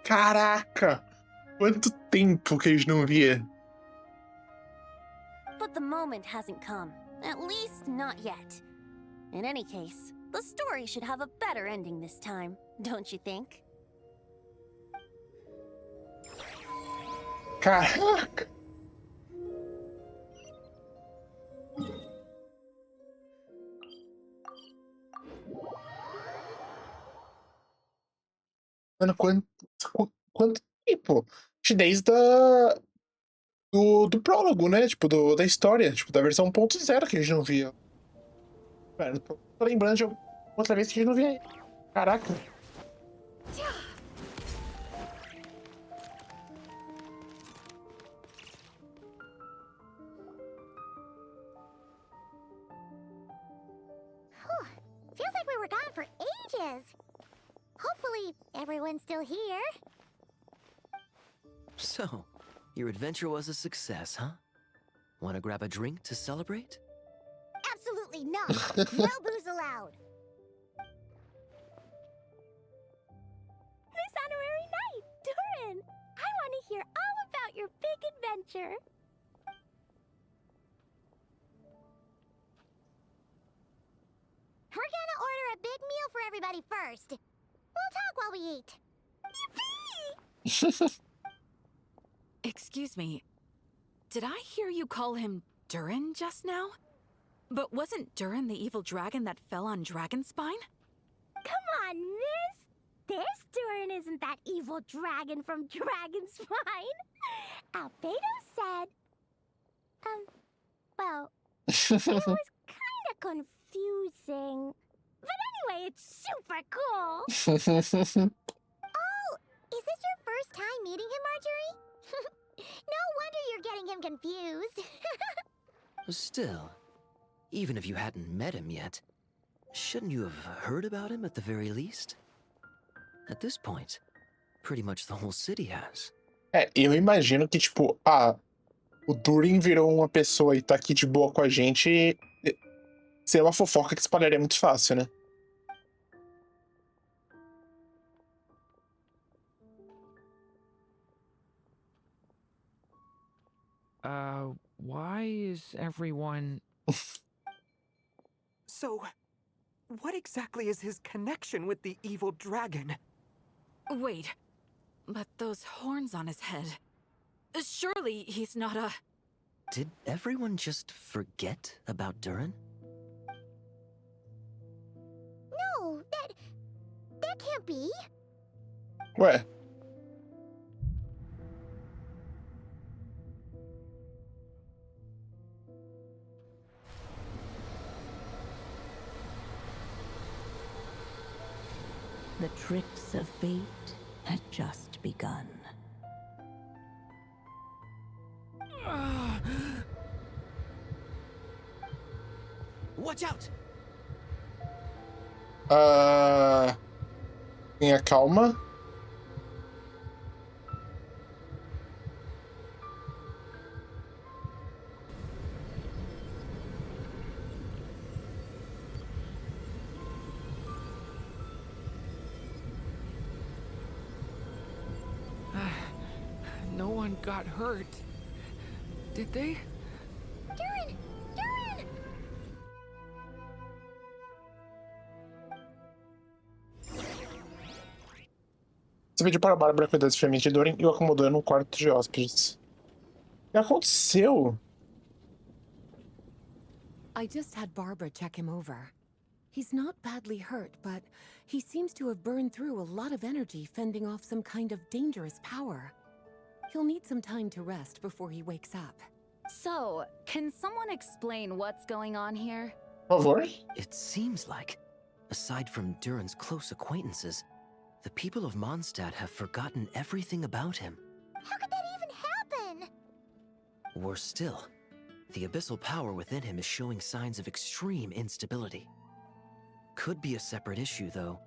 Caraca! Quanto tempo que a gente não via. But the moment hasn't come. At least not yet. In any case, the story should have a better ending this time, don't you think? Caraca! Mano, quanto tempo? Desde do prólogo, né? Tipo, da história. Tipo, da versão 1.0 que a gente não via. Mano, tô lembrando de outra vez que a gente não via. Caraca. Feels like we were gone for ages. Hopefully, everyone's still here. So, your adventure was a success, huh? Want to grab a drink to celebrate? Absolutely not. No booze allowed. This honorary knight, Durin! I want to hear all about your big adventure. We're gonna order a big meal for everybody first. We'll talk while we eat. Yippee! Excuse me. Did I hear you call him Durin just now? But wasn't Durin the evil dragon that fell on Dragonspine? Come on, miss! This Durin isn't that evil dragon from Dragonspine. Albedo said... well, it was kinda confusing. But anyway, it's super cool! Oh, is this your first time meeting him, Marjorie? No wonder you're getting him confused. Still, even if you hadn't met him yet, shouldn't you have heard about him at the very least? At this point, pretty much the whole city has. Eu imagino que, tipo, o Durin virou uma pessoa e tá aqui de boa com a gente, ser uma fofoca que espalharia muito fácil, né? Why is everyone... So, what exactly is his connection with the evil dragon? Wait, but those horns on his head. Surely he's not a... Did everyone just forget about Durin? No, that can't be. Ué. The tricks of fate had just begun. Watch out! Tenha calma. No one got hurt. Did they? Durin! Durin! Você pediu para a Bárbara cuidar dos fermentos de Durin e o acomodou no quarto de hóspedes. O que aconteceu? I just had Barbara check him over. He's not badly hurt, but he seems to have burned through a lot of energy fending off some kind of dangerous power. He'll need some time to rest before he wakes up. So, can someone explain what's going on here? Por favor? It seems like, aside from Durin's close acquaintances, the people of Mondstadt have forgotten everything about him. How could that even happen? Worse still, the abyssal power within him is showing signs of extreme instability. Could be a separate issue, though.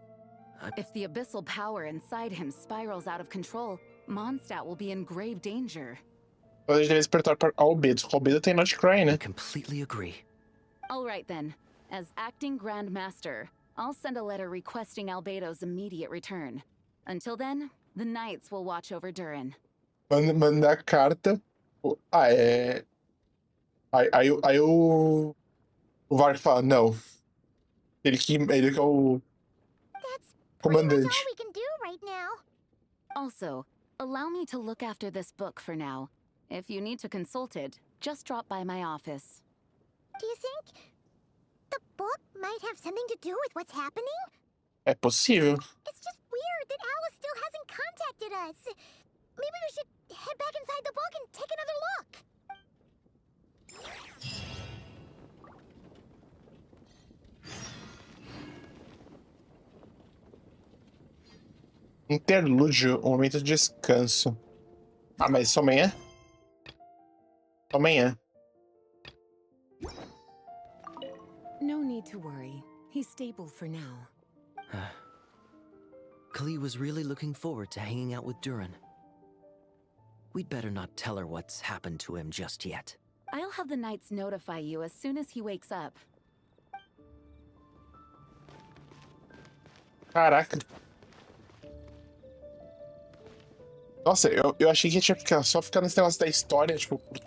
If the abyssal power inside him spirals out of control, Mondstadt will be in grave danger. Pode despertar para Albedo. Albedo tem Notcry, né? I completely agree. All right then. As acting Grand Master, I'll send a letter requesting Albedo's immediate return. Until then, the Knights will watch over Durin. Manda a carta. Aí o Varg fala, não. Ele que é o comandante. That's all we can do right now. Also, allow me to look after this book for now. If you need to consult it, just drop by my office. Do you think the book might have something to do with what's happening? É possível. It's just weird that Alice still hasn't contacted us. Maybe we should head back inside the book and take another look. Interlúdio, um momento de descanso. Mas isso amanhã? Amanhã. No need to worry. He's stable for now. Kali was really looking forward to hanging out with Durin. We'd better not tell her what's happened to him just yet. I'll have the Knights notify you as soon as he wakes up. Caraca. Nossa, eu achei que ia só ficar nesse negócio da história, tipo, por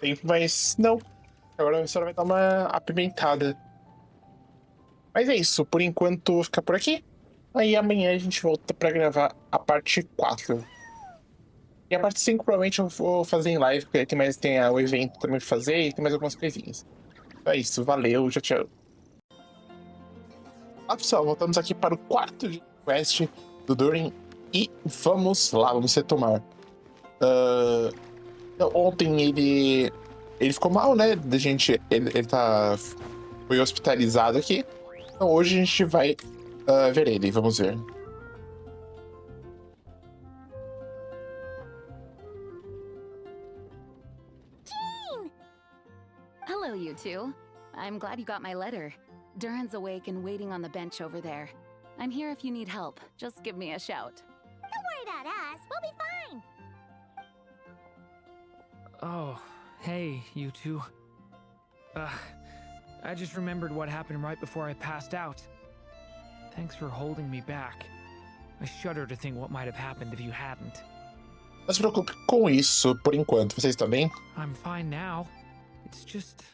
tempo, mas não. Agora a história vai dar uma apimentada. Mas é isso, por enquanto fica por aqui. Aí amanhã a gente volta pra gravar a parte 4. E a parte 5 provavelmente eu vou fazer em live, porque tem o evento também pra fazer e tem mais algumas coisinhas. Então é isso, valeu, tchau, tchau. Pessoal, voltamos aqui para o quarto de quest do Durin. E vamos lá, vamos retomar. Então, ontem ele ficou mal, né? Ele foi hospitalizado aqui. Então hoje a gente vai ver ele, vamos ver. Jean! Hello, you two. I'm glad you got my letter. Durin's awake and waiting on the bench over there. I'm here if you need help. Just give me a shout. Don't worry about us. We'll be fine. Oh, hey, you two. I just remembered what happened right before I passed out. Thanks for holding me back. I shudder to think what might have happened if you hadn't. Não se preocupe com isso por enquanto. Vocês estão bem? I'm fine now. It's just...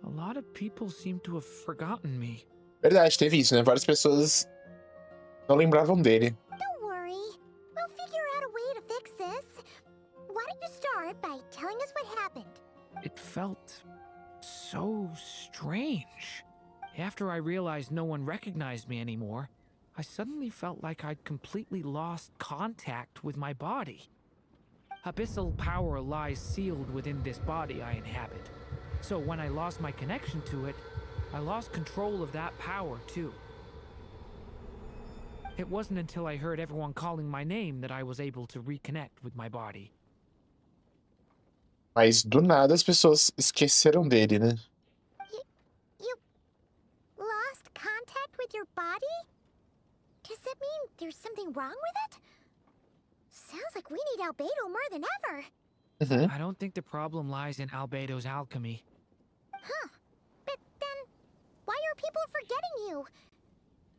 a lot of people seem to have forgotten me. Verdade, teve isso, né? Várias pessoas não lembravam dele. Don't worry. We'll figure out a way to fix this. Why don't you start by telling us what happened? It felt so strange. After I realized no one recognized me anymore, I suddenly felt like I'd completely lost contact with my body. Abyssal power lies sealed within this body I inhabit. So when I lost my connection to it, I lost control of that power too. It wasn't until I heard everyone calling my name that I was able to reconnect with my body. Mas do nada as pessoas esqueceram dele, né? You lost contact with your body? Does that mean there's something wrong with it? Sounds like we need Albedo more than ever. I don't think the problem lies in Albedo's alchemy. Huh. But then, why are people forgetting you?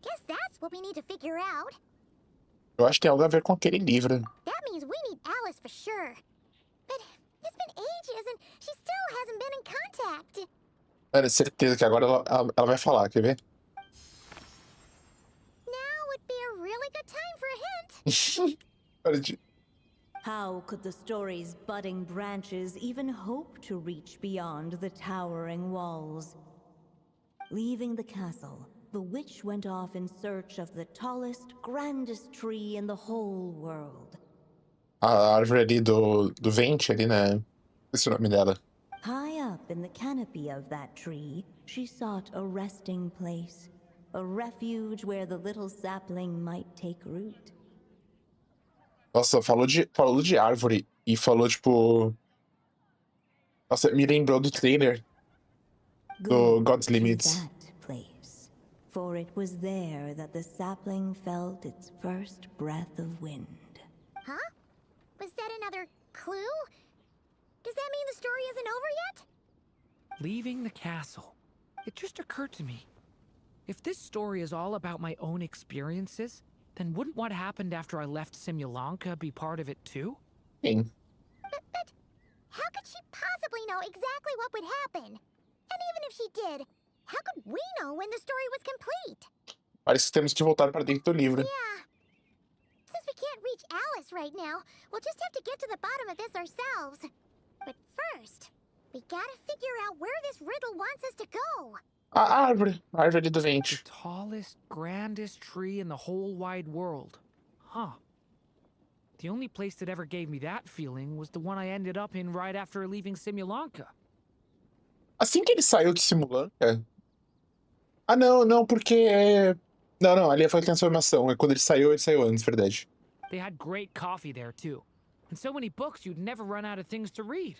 Guess that's what we need to figure out. Eu acho que tem algo a ver com aquele livro. That means we need Alice for sure. But it's been ages and she still hasn't been in contact. Cara, certeza que agora ela vai falar, quer ver? Now would be a really good time for a hint. Para de... How could the story's budding branches even hope to reach beyond the towering walls? Leaving the castle, the witch went off in search of the tallest, grandest tree in the whole world. A árvore ali do vente ali, né? Esse é o nome dela. High up in the canopy of that tree, she sought a resting place, a refuge where the little sapling might take root. Nossa, falou de árvore e falou, tipo... Nossa, me lembrou do trailer do God's Limits. That place, for it was there that the sapling felt its first breath of wind. Huh? Was that another clue? Does that mean the story isn't over yet? Leaving the castle. It just occurred to me. If this story is all about my own experiences, then wouldn't what happened after I left Simulanka be part of it too? Sim. But how could she possibly know exactly what would happen? And even if she did, how could we know when the story was complete? Parece que temos que voltar para dentro do livro. Yeah. Since we can't reach Alice right now, we'll just have to get to the bottom of this ourselves. But first, we gotta figure out where this riddle wants us to go. A árvore do vente. The tallest, grandest tree in the whole wide world. Huh. The only place that ever gave me that feeling was the one I ended up in right after leaving Simulanka. Assim que ele saiu de Simulanka... Ah, não, porque... Não, ali foi a transformação. Quando ele saiu antes, verdade. They had great coffee there, too. And so many books you'd never run out of things to read.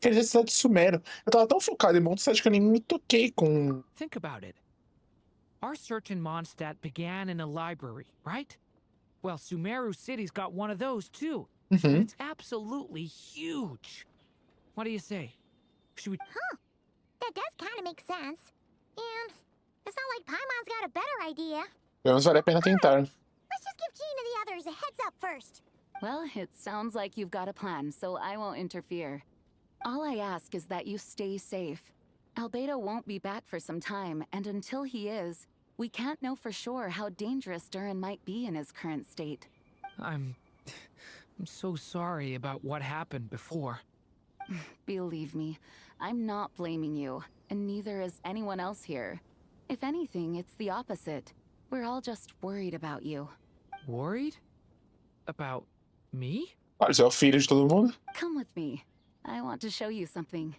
Quer dizer, cidade de Sumero. Eu tava tão focado em Mondstadt que eu nem me toquei com... Think about it. Our search in Mondstadt began in a library, right? Well, Sumeru City's got one of those, too. And it's absolutely huge. What do you say? Should we... Huh. That does kind of make sense. And it's not like Paimon's got a better idea. Pelo menos vale a pena tentar. Let's just give Jean and the others a heads up first. Well, it sounds like you've got a plan, so I won't interfere. All I ask is that you stay safe. Albedo won't be back for some time, and until he is, we can't know for sure how dangerous Durin might be in his current state. I'm so sorry about what happened before. Believe me, I'm not blaming you, and neither is anyone else here. If anything, it's the opposite. We're all just worried about you. Worried? About me? Você é o filho de todo mundo? Come with me. I want to show you something.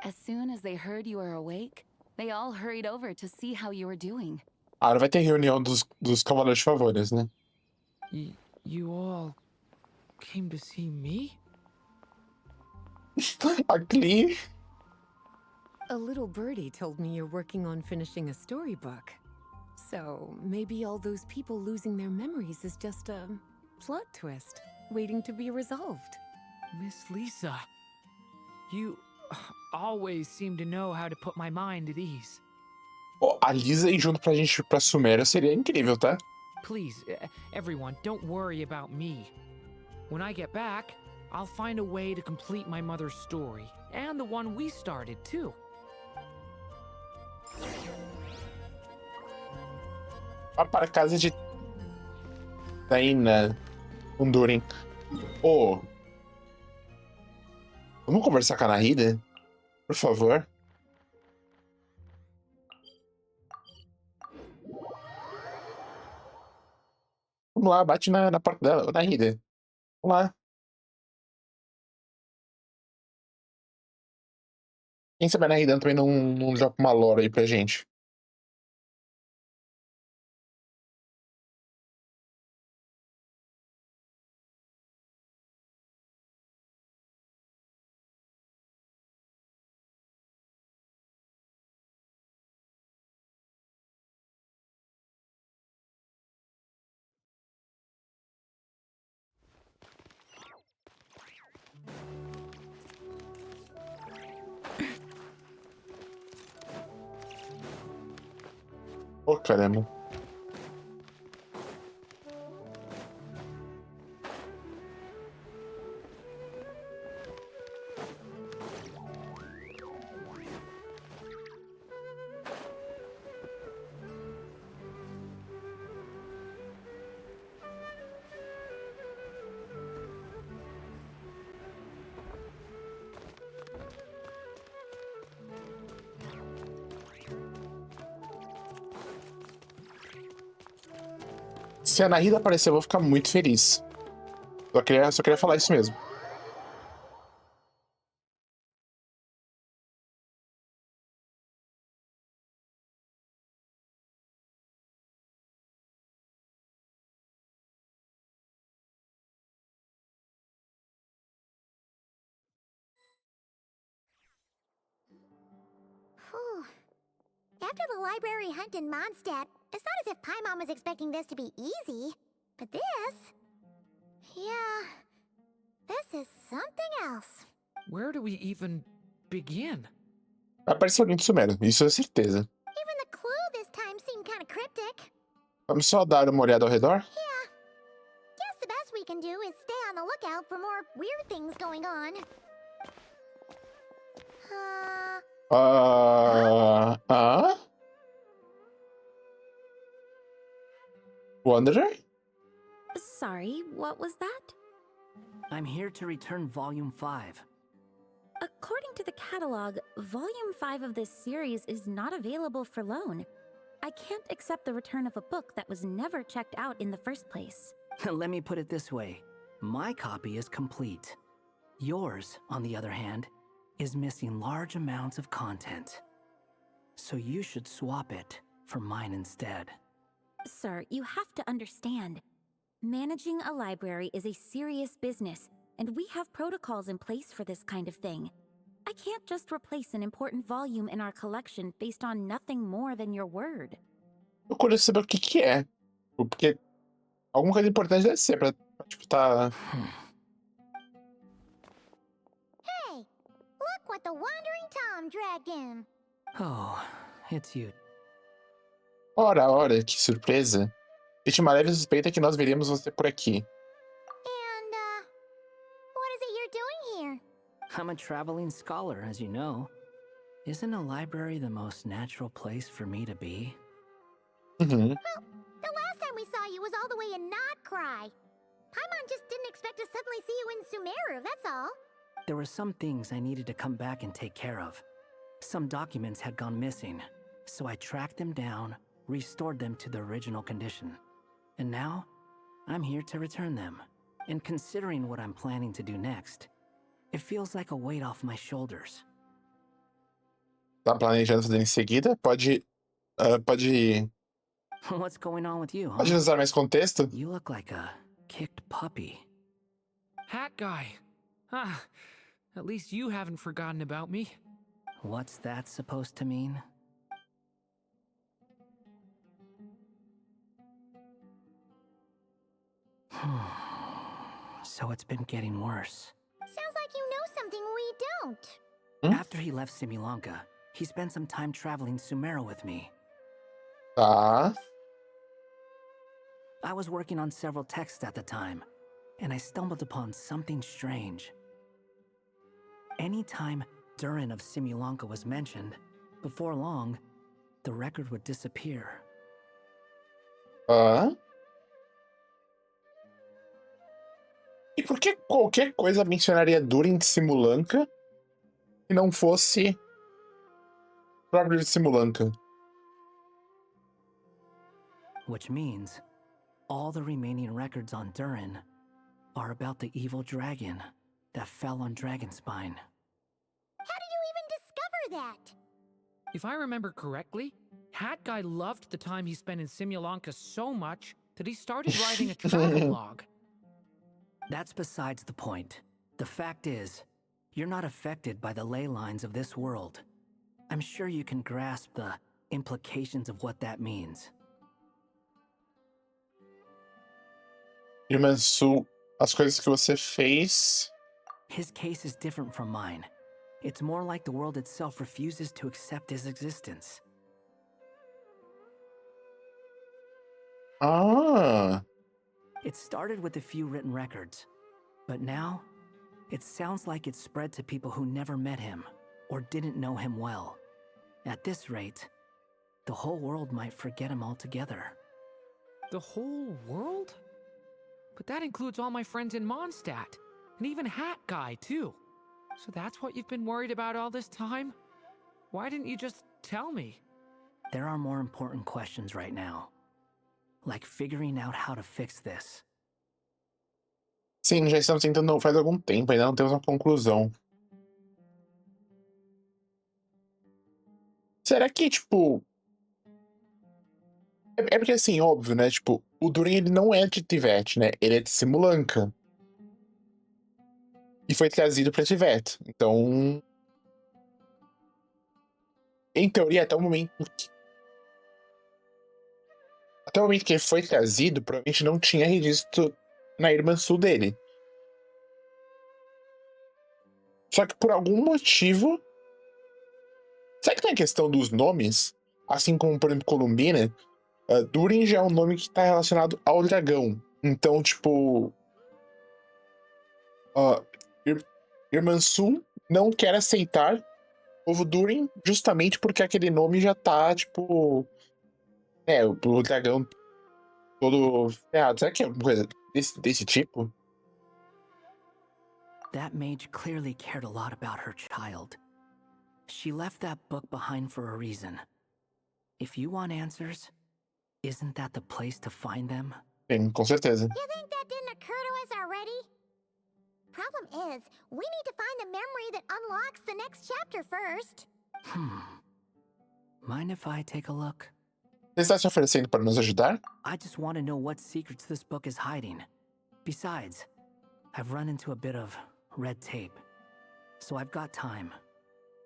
As soon as they heard you were awake, they all hurried over to see how you were doing. Não vai ter reunião dos Cavaleiros de Favores, né? You all came to see me? A Glee. A little birdie told me you're working on finishing a storybook. So maybe all those people losing their memories is just a plot twist waiting to be resolved. Miss Lisa, you always seem to know how to put my mind at ease. Oh, a Lisa ir junto pra gente pra Suméria seria incrível, tá? Please, everyone, don't worry about me. When I get back, I'll find a way to complete my mother's story, and the one we started, too. Vá para a casa de Taina, com Durin. Oh, vamos conversar com a Nahida? Por favor. Vamos lá, bate na porta dela, Nahida. Vamos lá. Quem sabe a Nahida também não joga uma lore aí pra gente. Ô, caramba. Se a Nahida aparecer, eu vou ficar muito feliz. Só queria falar isso mesmo. Whew. After the library hunt in Mondstadt, it's not as if Paimon was expecting this to be easy. But this... Yeah... This is something else. Where do we even begin? Apareceu alguém de Suméria, isso é certeza. Even the clue this time seemed kind of cryptic. Vamos só dar uma olhada ao redor? Yeah. Guess the best we can do is stay on the lookout for more weird things going on. Wanderer? Sorry, what was that? I'm here to return Volume 5. According to the catalog, Volume 5 of this series is not available for loan. I can't accept the return of a book that was never checked out in the first place. Let me put it this way. My copy is complete. Yours, on the other hand, is missing large amounts of content. So you should swap it for mine instead. Sir, you have to understand. Managing a library is a serious business, and we have protocols in place for this kind of thing. I can't just replace an important volume in our collection based on nothing more than your word. Eu quero saber o que é. Porque alguma coisa importante deve ser pra tipo, tá... Hey! Look what the Wandering Tom dragged in! Oh, it's you. Ora, que surpresa. Eu tinha uma leve suspeita que nós veríamos você por aqui. And, what is it you're doing here? I'm a traveling scholar, as you know. Isn't a library the most natural place for me to be? Uhum. Well, the last time we saw you was all the way in Notcry. Paimon just didn't expect to suddenly see you in Sumeru, that's all. There were some things I needed to come back and take care of. Some documents had gone missing, so I tracked them down, restored them to their original condition. And now, I'm here to return them. And considering what I'm planning to do next, it feels like a weight off my shoulders. Tá planejando fazer em seguida? Pode... What's going on with you, huh? Pode nos dar mais contexto? You look like a kicked puppy. Hat guy. Ah, at least you haven't forgotten about me. What's that supposed to mean? So it's been getting worse. Sounds like you know something we don't. After he left Simulanka, he spent some time traveling Sumeru with me. Tá. I was working on several texts at the time, and I stumbled upon something strange. Anytime Durin of Simulanka was mentioned, before long, the record would disappear. Hã? E por que qualquer coisa mencionaria Durin de Simulanka que não fosse próprio de Simulanka? Which means, all the remaining records on Durin are about the evil dragon that fell on Dragonspine. How did you even discover that? If I remember correctly, Hat Guy loved the time he spent in Simulanka so much that he started writing a travel log. That's besides the point. The fact is, you're not affected by the ley lines of this world. I'm sure you can grasp the implications of what that means. Irmã Sul, as coisas que você fez. His case is different from mine. It's more like the world itself refuses to accept his existence. Ah. It started with a few written records, but now it sounds like it's spread to people who never met him or didn't know him well. At this rate, the whole world might forget him altogether. The whole world? But that includes all my friends in Mondstadt, and even Hat Guy, too. So that's what you've been worried about all this time? Why didn't you just tell me? There are more important questions right now, like figuring out how to fix this. Sim, já estamos tentando faz algum tempo, ainda não temos uma conclusão. Será que, tipo... É porque, assim, óbvio, né? Tipo, o Durin, ele não é de Tibete, né? Ele é de Simulanka. E foi trazido pra Tibete. Então... Em teoria, até o momento que ele foi trazido, provavelmente não tinha registro na Irmã Sul dele. Só que por algum motivo... Será que tem a questão dos nomes? Assim como, por exemplo, Columbina, Durin já é um nome que está relacionado ao dragão. Então, tipo... Irmã Sul não quer aceitar o povo Durin justamente porque aquele nome já tá, tipo... o dragão todo ferrado. Será que é alguma coisa desse tipo? That mage clearly cared a lot about her child. She left that book behind for a reason. If you want answers, isn't that the place to find them? Sim, com certeza. You think that didn't occur to us already? Problem is, we need to find the memory that unlocks the next chapter first. Mind if I take a look? Você está se oferecendo para nos ajudar? I just want to know what secrets this book is hiding. Besides, I've run into a bit of red tape, so I've got time.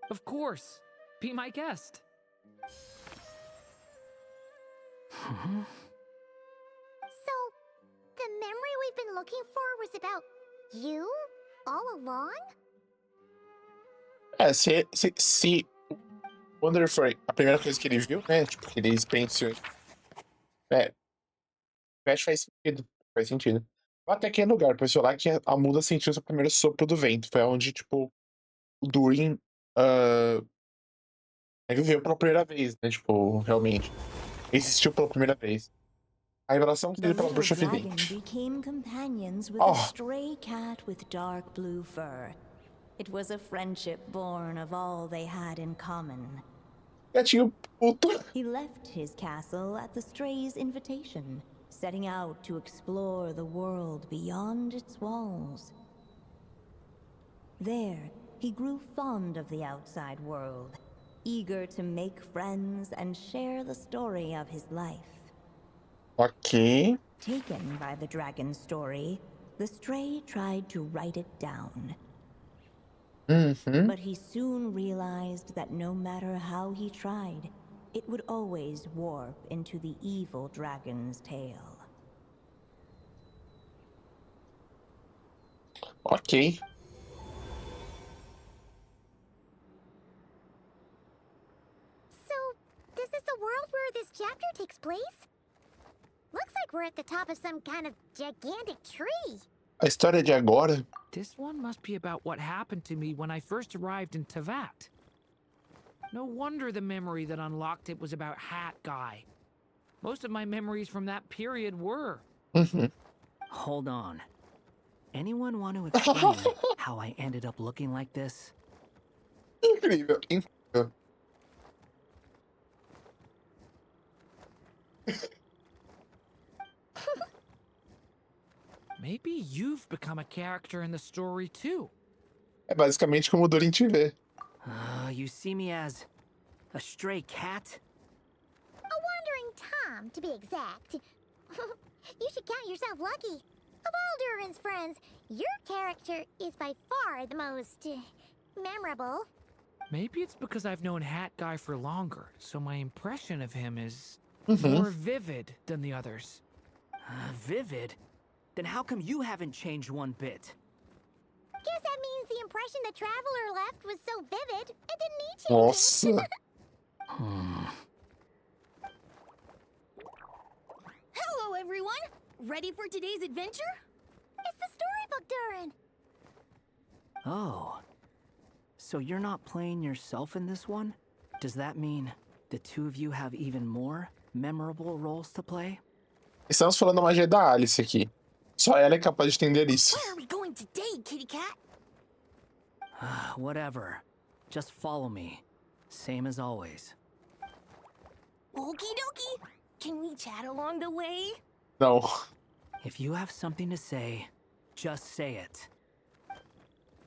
Of course. Be my guest. So, the memory we've been looking for was about you all along? Se Wonder foi a primeira coisa que ele viu, né? Tipo, que ele experienciou. Acho que faz sentido. Até que é lugar, pessoal, lá que a muda sentiu o primeiro sopro do vento. Foi onde, tipo, o Durin viveu pela primeira vez, né? Tipo, realmente. Existiu pela primeira vez. A revelação dele pela bruxa vidente. Became companions with a stray cat with dark blue fur. It was a friendship born of all they had in common. Gatinho puto. He left his castle at the stray's invitation, setting out to explore the world beyond its walls. There, he grew fond of the outside world, eager to make friends and share the story of his life. Ok. Taken by the dragon's story, the stray tried to write it down. Uhum. But he soon realized that no matter how he tried, it would always warp into the evil dragon's tail. Ok. So, this is the world where this chapter takes place? Looks like we're at the top of some kind of gigantic tree. A história de agora? This one must be about what happened to me when I first arrived in Tevat. No wonder the memory that unlocked it was about Hat Guy. Most of my memories from that period were. Uhum. Hold on. Anyone want to explain how I ended up looking like this? Incrível, incrível. Maybe you've become a character in the story too. É basicamente como o Durin te vê. You see me as a stray cat? A wandering Tom, to be exact. You should count yourself lucky. Of all Durin's friends, your character is by far the most memorable. Maybe it's because I've known Hat Guy for longer, so my impression of him is Uhum. more vivid than the others. Vivid? Then how come you haven't changed one bit? Guess that means the impression the Traveler left was so vivid, it didn't need changing. Nossa. Hello, everyone! Ready for today's adventure? It's the storybook, Durin. Oh. So you're not playing yourself in this one? Does that mean the two of you have even more memorable roles to play? Estamos falando da magia da Alice aqui. Só ela é capaz de entender isso. Where are we going today, kitty cat? Whatever. Just follow me. Same as always. Okie dokie. Can we chat along the way? Não. If you have something to say, just say it.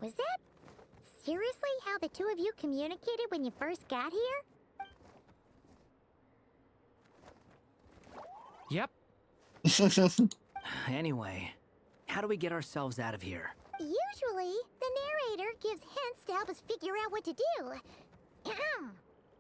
Was that seriously how the two of you communicated when you first got here? Yep. Anyway, how do we get ourselves out of here? Usually, the narrator gives hints to help us figure out what to do.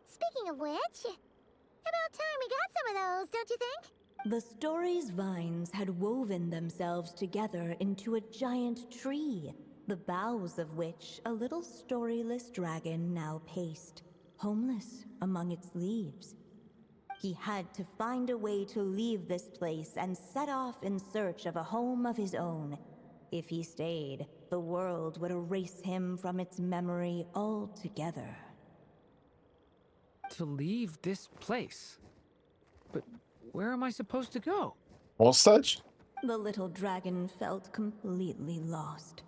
Speaking of which, about time we got some of those, don't you think? The story's vines had woven themselves together into a giant tree, the boughs of which a little storyless dragon now paced, homeless among its leaves. He had to find a way to leave this place and set off in search of a home of his own. If he stayed, the world would erase him from its memory altogether. To leave this place? But where am I supposed to go? Mondstadt? The little dragon felt completely lost.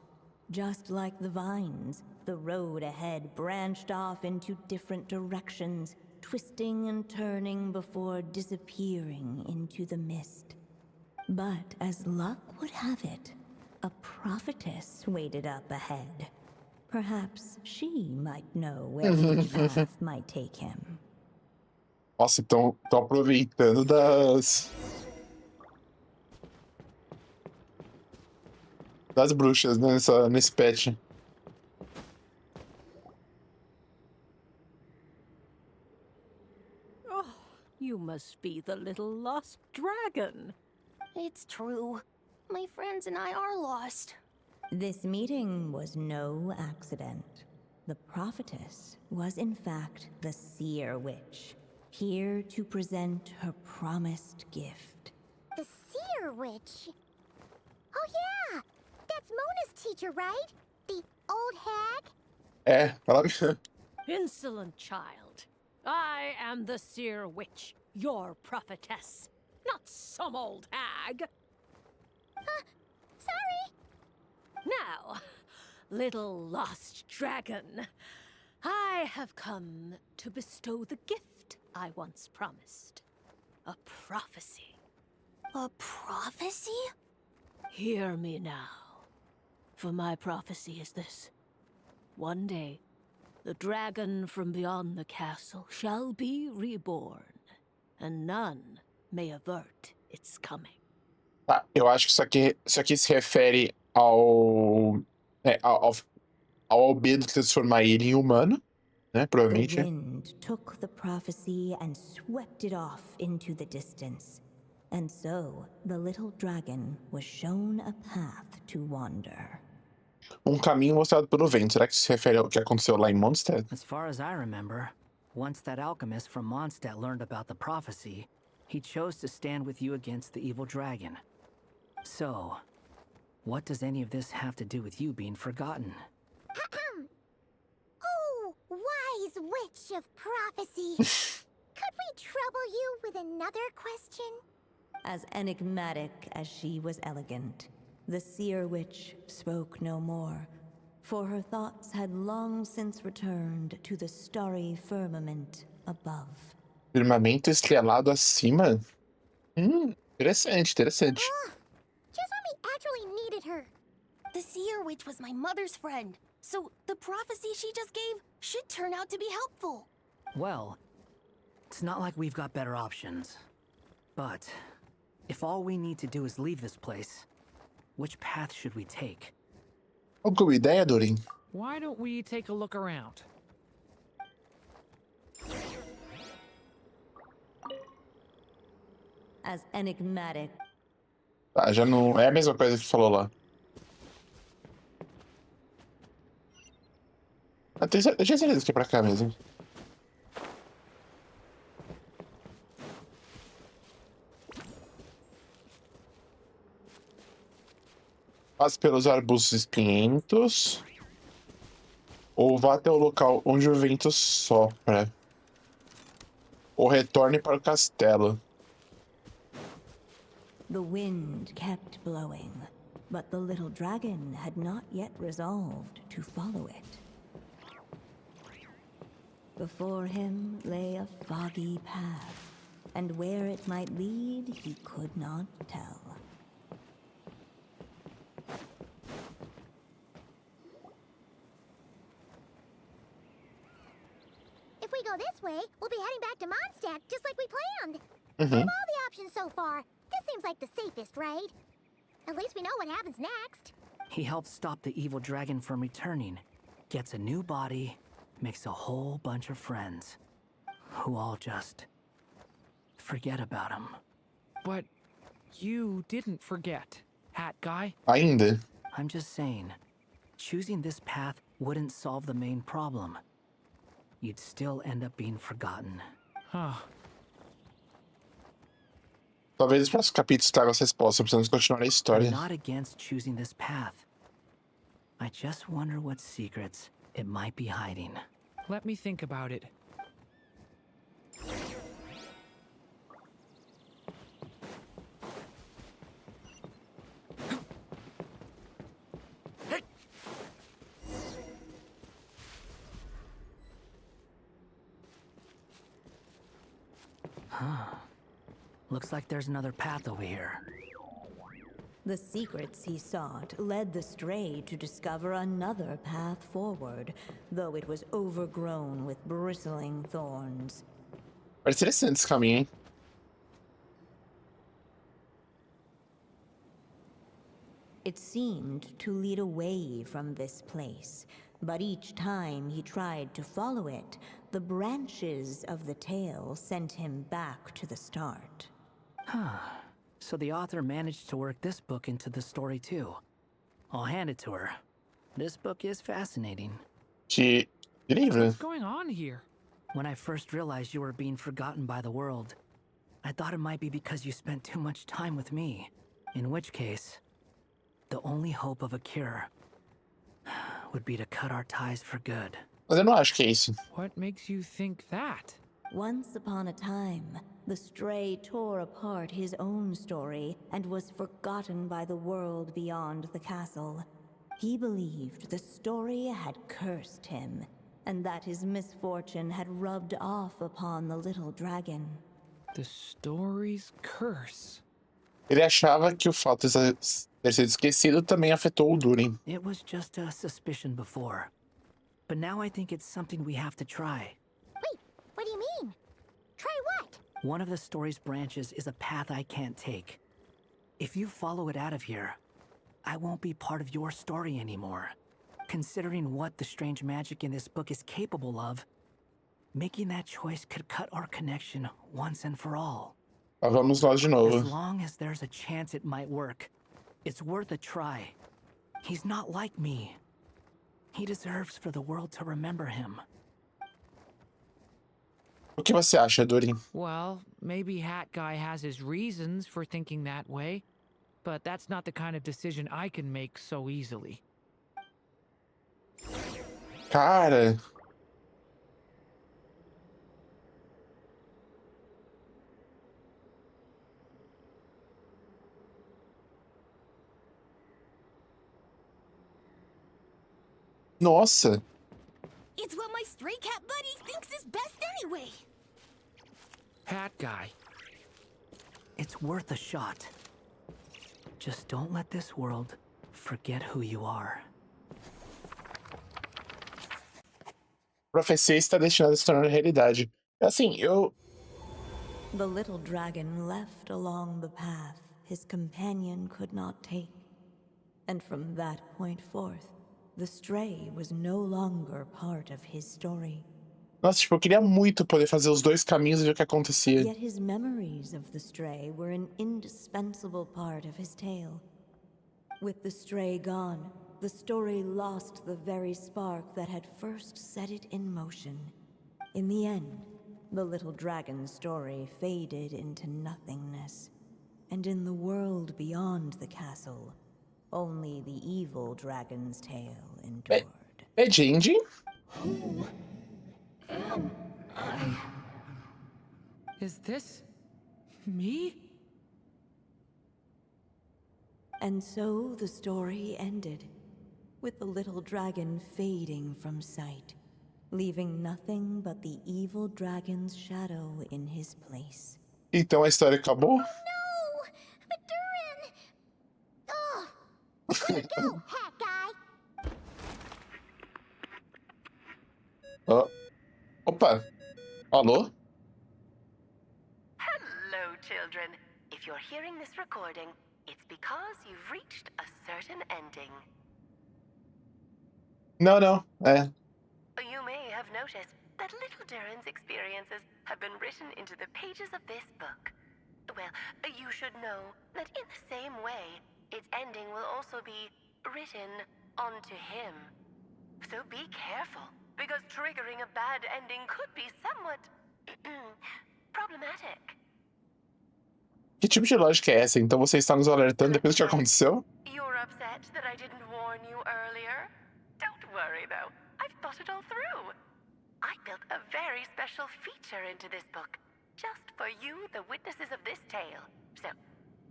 Just like the vines, the road ahead branched off into different directions, twisting and turning before disappearing into the mist. But as luck would have it, a prophetess waited up ahead. Perhaps she might know where each path might take him. Nossa, estão aproveitando das bruxas, né, nesse patch. Oh, you must be the little lost dragon. It's true. My friends and I are lost. This meeting was no accident. The prophetess was in fact the seer witch, here to present her promised gift. The seer witch? Oh yeah! That's Mona's teacher, right? The old hag? É, ela mesma. Insolent child. I am the seer witch, your prophetess, not some old hag. Sorry. Now, little lost dragon, I have come to bestow the gift I once promised. A prophecy. A prophecy? Hear me now. For my prophecy is this. One day, the dragon from beyond the castle shall be reborn, and none may avert its coming. Tá, eu acho que isso aqui se refere ao ao albedo transformar ele em humano, né? The Provavelmente. wind took the prophecy and swept it off into the distance. And so, the little dragon was shown a path to wander. Caminho mostrado pelo vento. Será que isso se refere ao que aconteceu lá em Mondstadt? As far as I remember, once that alchemist from Mondstadt learned about the prophecy, he chose to stand with you against the evil dragon. So, what does any of this have to do with you being forgotten? Oh, wise witch of prophecy. Could we trouble you with another question? As enigmatic as she was elegant, the seer witch spoke no more, for her thoughts had long since returned to the starry firmament above. Firmamento estrelado acima? Interessante. Chisami actually needed her. The seer witch was my mother's friend, so the prophecy she just gave should turn out to be helpful. Well, it's not like we've got better options. But if all we need to do is leave this place, which path should we take? Alguma ideia, Durin? Why don't we take a look around? As enigmatic. Tá, já não é a mesma coisa que falou lá. Eu tinha certeza que é pra cá mesmo. Passe pelos arbustos espinhentos. Ou vá até o local onde o vento sopra. Ou retorne para o castelo. The wind kept blowing, but the little dragon had not yet resolved to follow it. Before him lay a foggy path, and where it might lead he could not tell. If we go this way, we'll be heading back to Mondstadt, just like we planned. Out of all the options so far, this seems like the safest, right? At least we know what happens next. He helps stop the evil dragon from returning, gets a new body, makes a whole bunch of friends, who all just forget about him. But you didn't forget, Hat Guy. Ainda. I'm just saying, choosing this path wouldn't solve the main problem. You'd still end up being forgotten. Huh. Talvez os próximos capítulos tragam as respostas. Precisamos continuar a história. I'm not against choosing this path. I just wonder what secrets it might be hiding. Let me think about it. Looks like there's another path over here. The secrets he sought led the stray to discover another path forward, though it was overgrown with bristling thorns. Parece interessante esse caminho, hein? It seemed to lead away from this place, but each time he tried to follow it, the branches of the tale sent him back to the start. So the author managed to work this book into the story too. I'll hand it to her. This book is fascinating. Que incrível. What's going on here? When I first realized you were being forgotten by the world, I thought it might be because you spent too much time with me. In which case, the only hope of a cure would be to cut our ties for good. Mas eu não acho que é isso. What makes you think that? Once upon a time, the stray tore apart his own story and was forgotten by the world beyond the castle. He believed the story had cursed him, and that his misfortune had rubbed off upon the little dragon. The story's curse. Ele achava que o fato de ter sido esquecido também afetou o Durin. It was just a suspicion before. But now I think it's something we have to try. Wait, what do you mean? Try what? One of the story's branches is a path I can't take. If you follow it out of here, I won't be part of your story anymore. considering what the strange magic in this book is capable of, making that choice could cut our connection once and for all. Lá vamos nós de novo. As long as there's a chance it might work, it's worth a try. He's not like me. He deserves for the world to remember him. O que você acha, Durin? Well, maybe Hat Guy has his reasons for thinking that way, but that's not the kind of decision I can make so easily. Cara... Nossa! It's what my stray cat buddy thinks is best anyway. Hat Guy. It's worth a shot. Just don't let this world forget who you are. Profecia está destinada a se tornar realidade. Assim, eu... The little dragon left along the path his companion could not take. And from that point forth, the stray was no longer part of his story. Nossa, tipo, eu queria muito poder fazer os dois caminhos e ver o que acontecia. Yet his memories of the stray were an indispensable part of his tale. With the stray gone, the story lost the very spark that had first set it in motion. In the end, the little dragon's story faded into nothingness. And in the world beyond the castle, only the evil dragon's tale endured. É Gingy? Who am I? Is this... me? And so the story ended, with the little dragon fading from sight, leaving nothing but the evil dragon's shadow in his place. Então a história acabou? No! But Durin! Oh! Where'd it go, Hat Guy? Oh. Opa! Alô? Hello, children. If you're hearing this recording, it's because you've reached a certain ending. Não, não. É. You may have noticed that little Durin's experiences have been written into the pages of this book. Well, you should know that in the same way, its ending will also be written onto him. So be careful, because triggering a bad ending could be somewhat problematic. Que tipo de lógica é essa? Então você está nos alertando depois do que aconteceu? You're upset that I didn't warn you earlier? Don't worry, though. I've thought it all through. I built a very special feature into this book, just for you, the witnesses of this tale. So,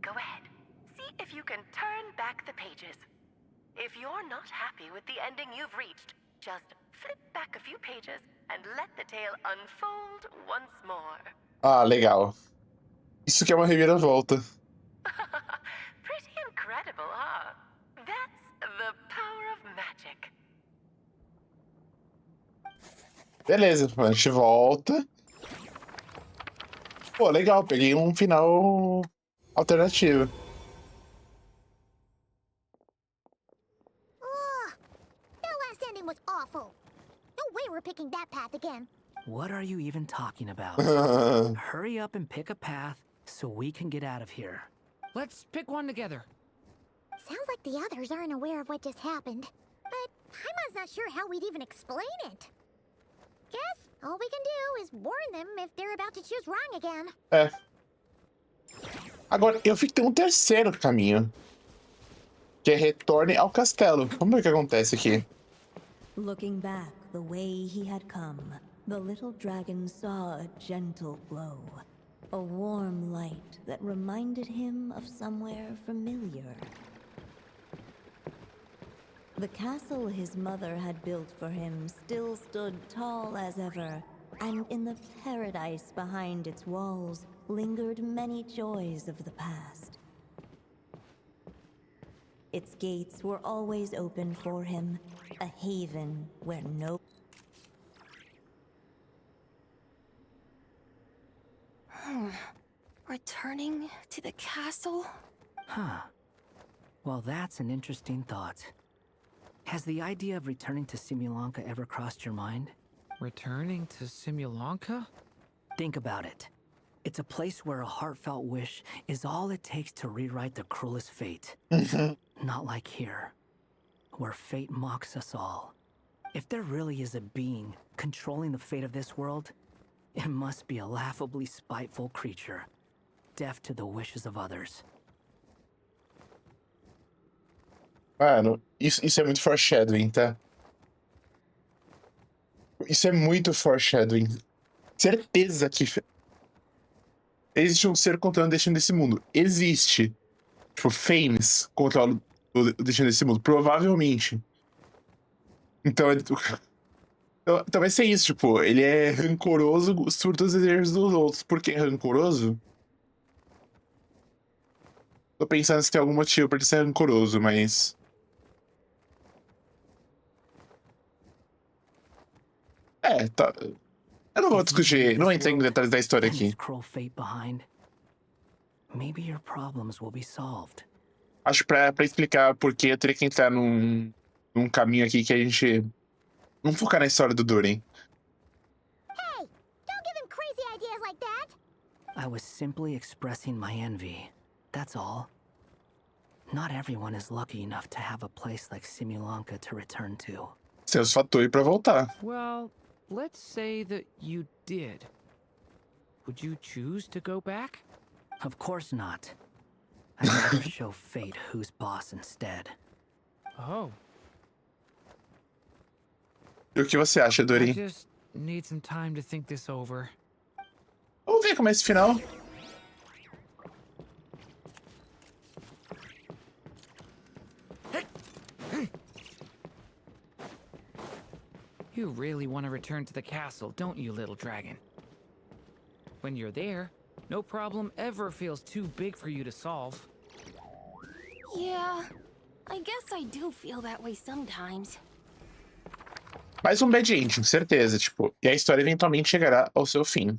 go ahead. See if you can turn back the pages. If you're not happy with the ending you've reached, just flip back a few pages and let the tale unfold once more. Ah, legal. Isso que é uma reviravolta. Pretty incredible, huh? That's the power of magic. Beleza, a gente volta. Pô, legal, peguei um final alternativo. That last ending was awful. No way we're picking that path again. What are you even talking about? Hurry up and pick a path so we can get out of here. Let's pick one together. Sounds like the others aren't aware of what just happened. But Paimon's not sure how we'd even explain it. Guess all we can do is warn them if they're about to choose wrong again. É. Agora, eu vi que tem um terceiro caminho. Que é retorne ao castelo. Vamos ver o que acontece aqui. Looking back the way he had come, the little dragon saw a gentle glow. A warm light that reminded him of somewhere familiar. The castle his mother had built for him still stood tall as ever, and in the paradise behind its walls lingered many joys of the past. Its gates were always open for him, a haven where no... Returning to the castle? Huh. Well, that's an interesting thought. Has the idea of returning to Simulanka ever crossed your mind? Returning to Simulanka? Think about it. It's a place where a heartfelt wish is all it takes to rewrite the cruelest fate. Not like here, where fate mocks us all. If there really is a being controlling the fate of this world, it must be a laughably spiteful creature, deaf to the wishes of others. Mano, isso é muito foreshadowing, tá? Isso é muito foreshadowing. Certeza que existe um ser controlando o destino desse mundo. Existe. Tipo, Fames controla o destino desse mundo. Provavelmente. Então, então vai ser isso, tipo, ele é rancoroso, surta os desejos dos outros. Por que rancoroso? Tô pensando se tem algum motivo pra ele ser rancoroso, mas... tá. Eu não vou discutir, não entrar em detalhes da história aqui. Acho pra explicar por que eu teria que entrar num caminho aqui que a gente... Vamos focar na história do Durin. Hey, don't give him crazy ideas like that. I was simply expressing my envy. That's all. Not everyone is lucky enough to have a place like Simulanka to return to. Seus fatores pra voltar. Well, let's say that you did. Would you choose to go back? Of course not. I'd rather show fate who's boss instead. Oh. E o que você acha, Durin? I just need some time to think this over. Vamos ver como é esse final. You really want to return to the castle, don't you, little dragon? When you're there, no problem ever feels too big for you to solve. Yeah, I guess I do feel that way sometimes. Mais um bad ending, certeza, tipo, e a história eventualmente chegará ao seu fim.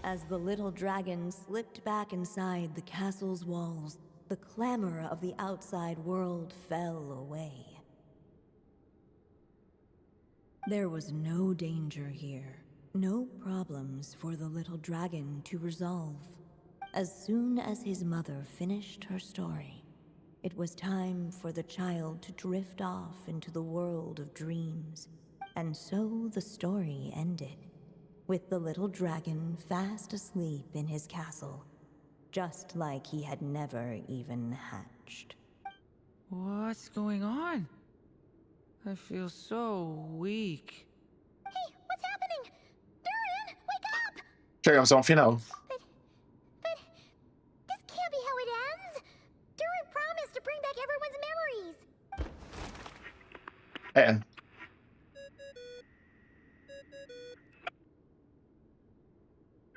As the little dragon slipped back inside the castle's walls, the clamor of the outside world fell away. There was no danger here, no problems for the little dragon to resolve. As soon as his mother finished her story, it was time for the child to drift off into the world of dreams. And so the story ended, with the little dragon fast asleep in his castle, just like he had never even hatched. What's going on? I feel so weak. Hey, what's happening? Durin, wake up! Chegamos ao final. But this can't be how it ends. Durin promised to bring back everyone's memories.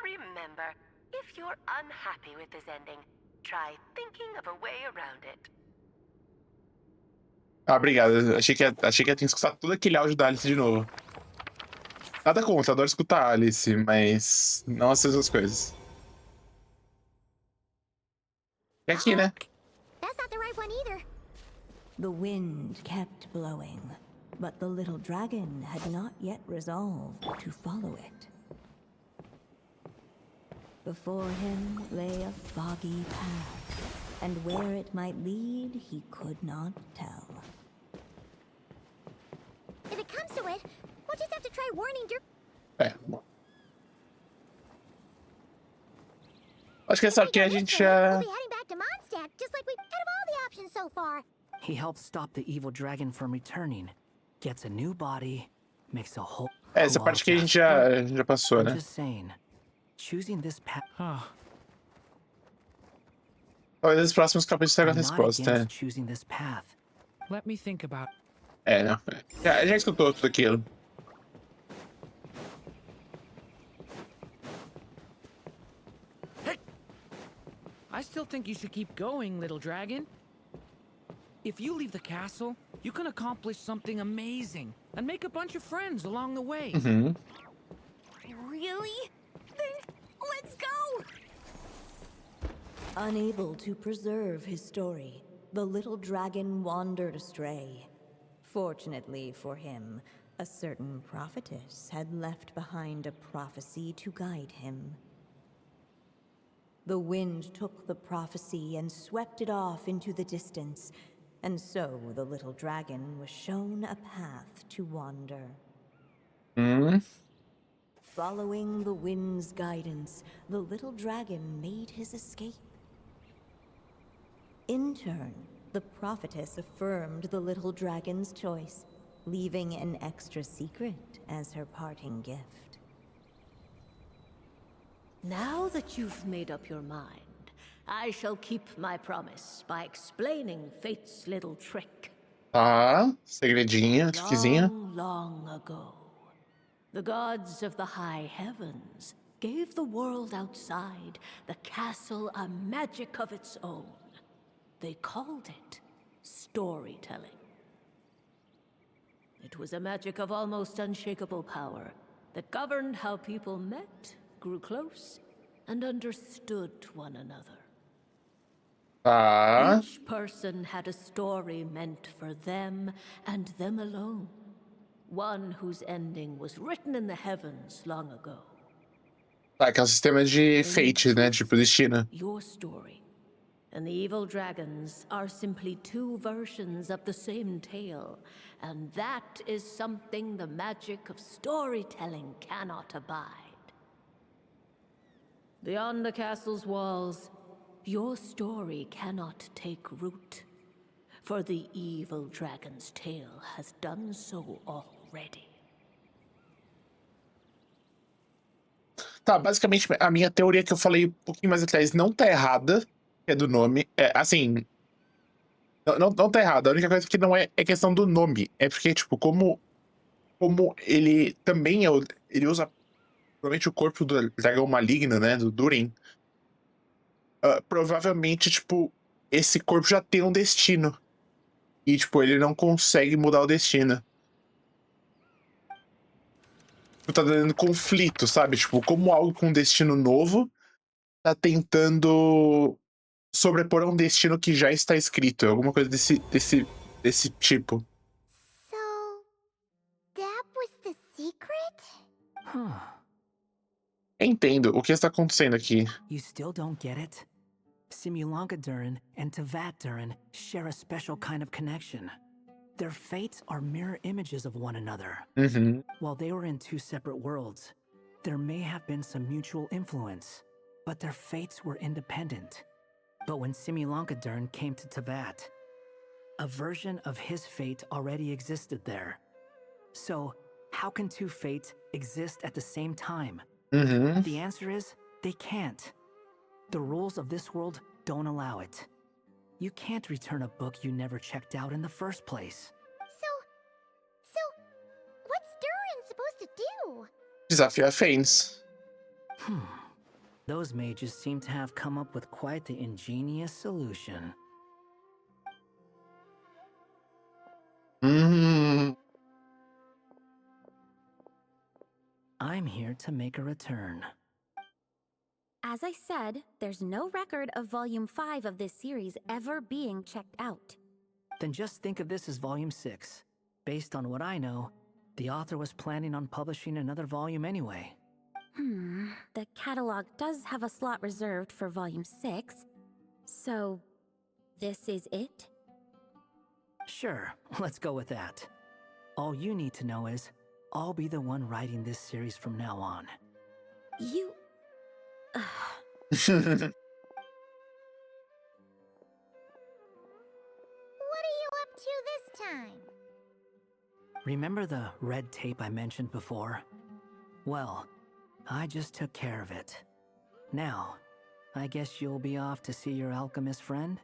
Remember, if you're unhappy with this ending, try thinking of a way around it. Ah, obrigado. Achei que ia ter que escutar todo aquele áudio da Alice de novo. Nada contra, adoro escutar a Alice, mas não essas coisas. E aqui, né? That's not the right one either. The wind kept blowing, but the little dragon had not yet resolved to follow it. Before him lay a foggy path, and where it might lead, he could not tell. If it comes to it, we'll just have to try warning Durin. Acho que essa aqui a gente já... We'll be heading back to Mondstadt, just like we out of all the options so far. He helps stop the evil dragon from returning, gets a new body, makes a whole... essa parte que a gente já passou, né? I'm just saying, choosing this path... Talvez nos próximos capítulos traga a resposta, né? Choosing this path. Let me think about... Não. Já escutou tudo aquilo. I still think you should keep going, little dragon. If you leave the castle, you can accomplish something amazing and make a bunch of friends along the way. Really? Then let's go! Unable to preserve his story, the little dragon wandered astray. Fortunately for him, a certain prophetess had left behind a prophecy to guide him. The wind took the prophecy and swept it off into the distance, and so the little dragon was shown a path to wander. Following the wind's guidance, the little dragon made his escape. In turn, the prophetess affirmed the little dragon's choice, leaving an extra secret as her parting gift. Now that you've made up your mind, I shall keep my promise by explaining Fate's little trick. Tá, segredinho, trickzinho. Long, long ago, the gods of the high heavens gave the world outside the castle a magic of its own. They called it storytelling. It was a magic of almost unshakable power that governed how people met, grew close, and understood one another. Tá. Each person had a story meant for them and them alone. One whose ending was written in the heavens long ago. Tá, que é um sistema de fate, né? Tipo, destino. Your story and the evil dragons are simply two versions of the same tale, and that is something the magic of storytelling cannot abide. Beyond the castle's walls, your story cannot take root, for the evil dragon's tale has done so already. Tá, basicamente, a minha teoria que eu falei um pouquinho mais atrás não tá errada, que é do nome. É, assim, não tá errada. A única coisa que não é questão do nome. É porque, tipo, como ele também ele usa provavelmente o corpo do dragão maligno, né, do Durin. Provavelmente, tipo, esse corpo já tem um destino. E, tipo, ele não consegue mudar o destino. Tá dando conflito, sabe? Tipo, como algo com destino novo tá tentando sobrepor um destino que já está escrito. Alguma coisa desse tipo. So, that was the secret? Entendo. O que está acontecendo aqui? You still don't get it? Simulanka Durin and Tevat Durin share a special kind of connection. Their fates are mirror images of one another. While they were in two separate worlds, there may have been some mutual influence, but their fates were independent. But when Simulanka Durin came to Tevat, a version of his fate already existed there. So, how can two fates exist at the same time? The answer is, they can't. The rules of this world don't allow it. You can't return a book you never checked out in the first place. So, what's Durin supposed to do? Desafio a Fanes. Those mages seem to have come up with quite the ingenious solution. I'm here to make a return. As I said, there's no record of Volume 5 of this series ever being checked out. Then just think of this as Volume 6. Based on what I know, the author was planning on publishing another volume anyway. The catalog does have a slot reserved for Volume 6. So, this is it? Sure, let's go with that. All you need to know is, I'll be the one writing this series from now on. You... What are you up to this time? Remember the red tape I mentioned before? Well, I just took care of it. Now, I guess you'll be off to see your alchemist friend?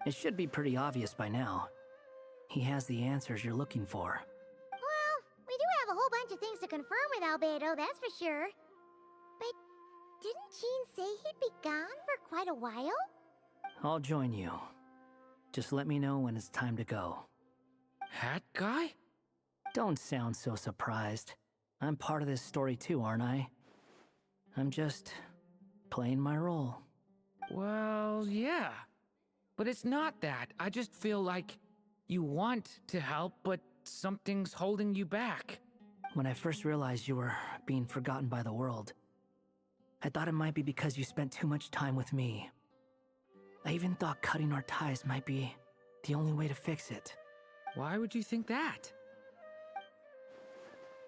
It should be pretty obvious by now. He has the answers you're looking for. Well, we do have a whole bunch of things to confirm with Albedo, that's for sure. But didn't Jean say he'd be gone for quite a while? I'll join you. Just let me know when it's time to go. Hat guy? Don't sound so surprised. I'm part of this story too, aren't I? I'm just playing my role. Well, yeah. But it's not that. I just feel like you want to help, but something's holding you back. When I first realized you were being forgotten by the world, I thought it might be because you spent too much time with me. I even thought cutting our ties might be the only way to fix it. Why would you think that?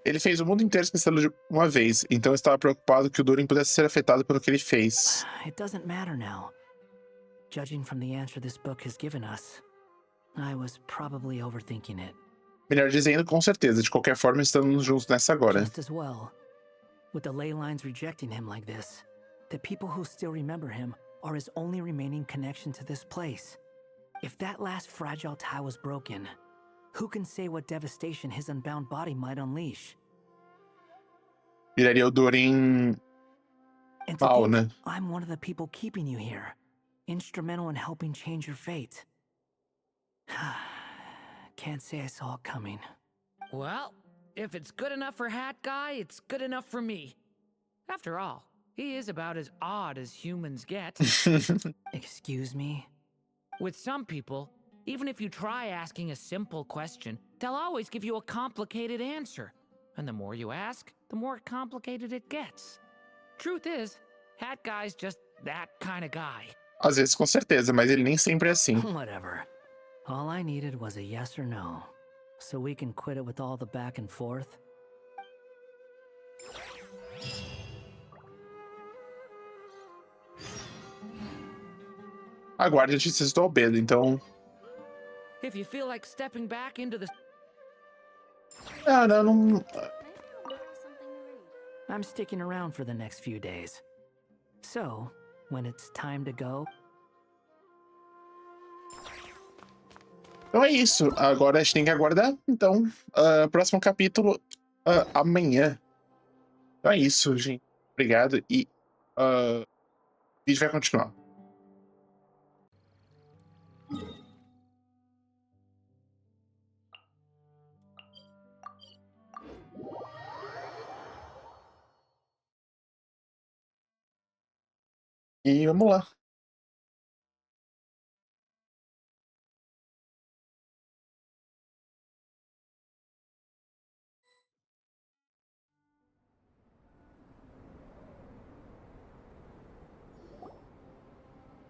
Ele fez o mundo inteiro esquecê-lo de uma vez, então estava preocupado que o Durin pudesse ser afetado pelo que ele fez. It doesn't matter now. Judging from the answer this book has given us, I was probably overthinking it. Melhor dizendo, com certeza. De qualquer forma, estamos juntos nessa agora. Just as well. With the ley lines rejecting him like this, the people who still remember him are his only remaining connection to this place. If that last fragile tie was broken, who can say what devastation his unbound body might unleash? Viraria o Durin And to mal, think né? I'm one of the people keeping you here, instrumental in helping change your fate. Can't say I saw it coming. Well, if it's good enough for Hat Guy, it's good enough for me. After all, he is about as odd as humans get. Excuse me? With some people, even if you try asking a simple question, they'll always give you a complicated answer. And the more you ask, the more complicated it gets. Truth is, Hat Guy's just that kind of guy. Às vezes, com certeza, mas ele nem sempre é assim. Whatever. All I needed was a yes or no, so we can quit it with all the back and forth. Aguarde notícias do Albedo, então... If you feel like stepping back into the... Não... I'm sticking around for the next few days. So, when it's time to go... Então é isso. Agora a gente tem que aguardar. Então, próximo capítulo amanhã. Então é isso, gente. Obrigado e o vídeo vai continuar. E vamos lá.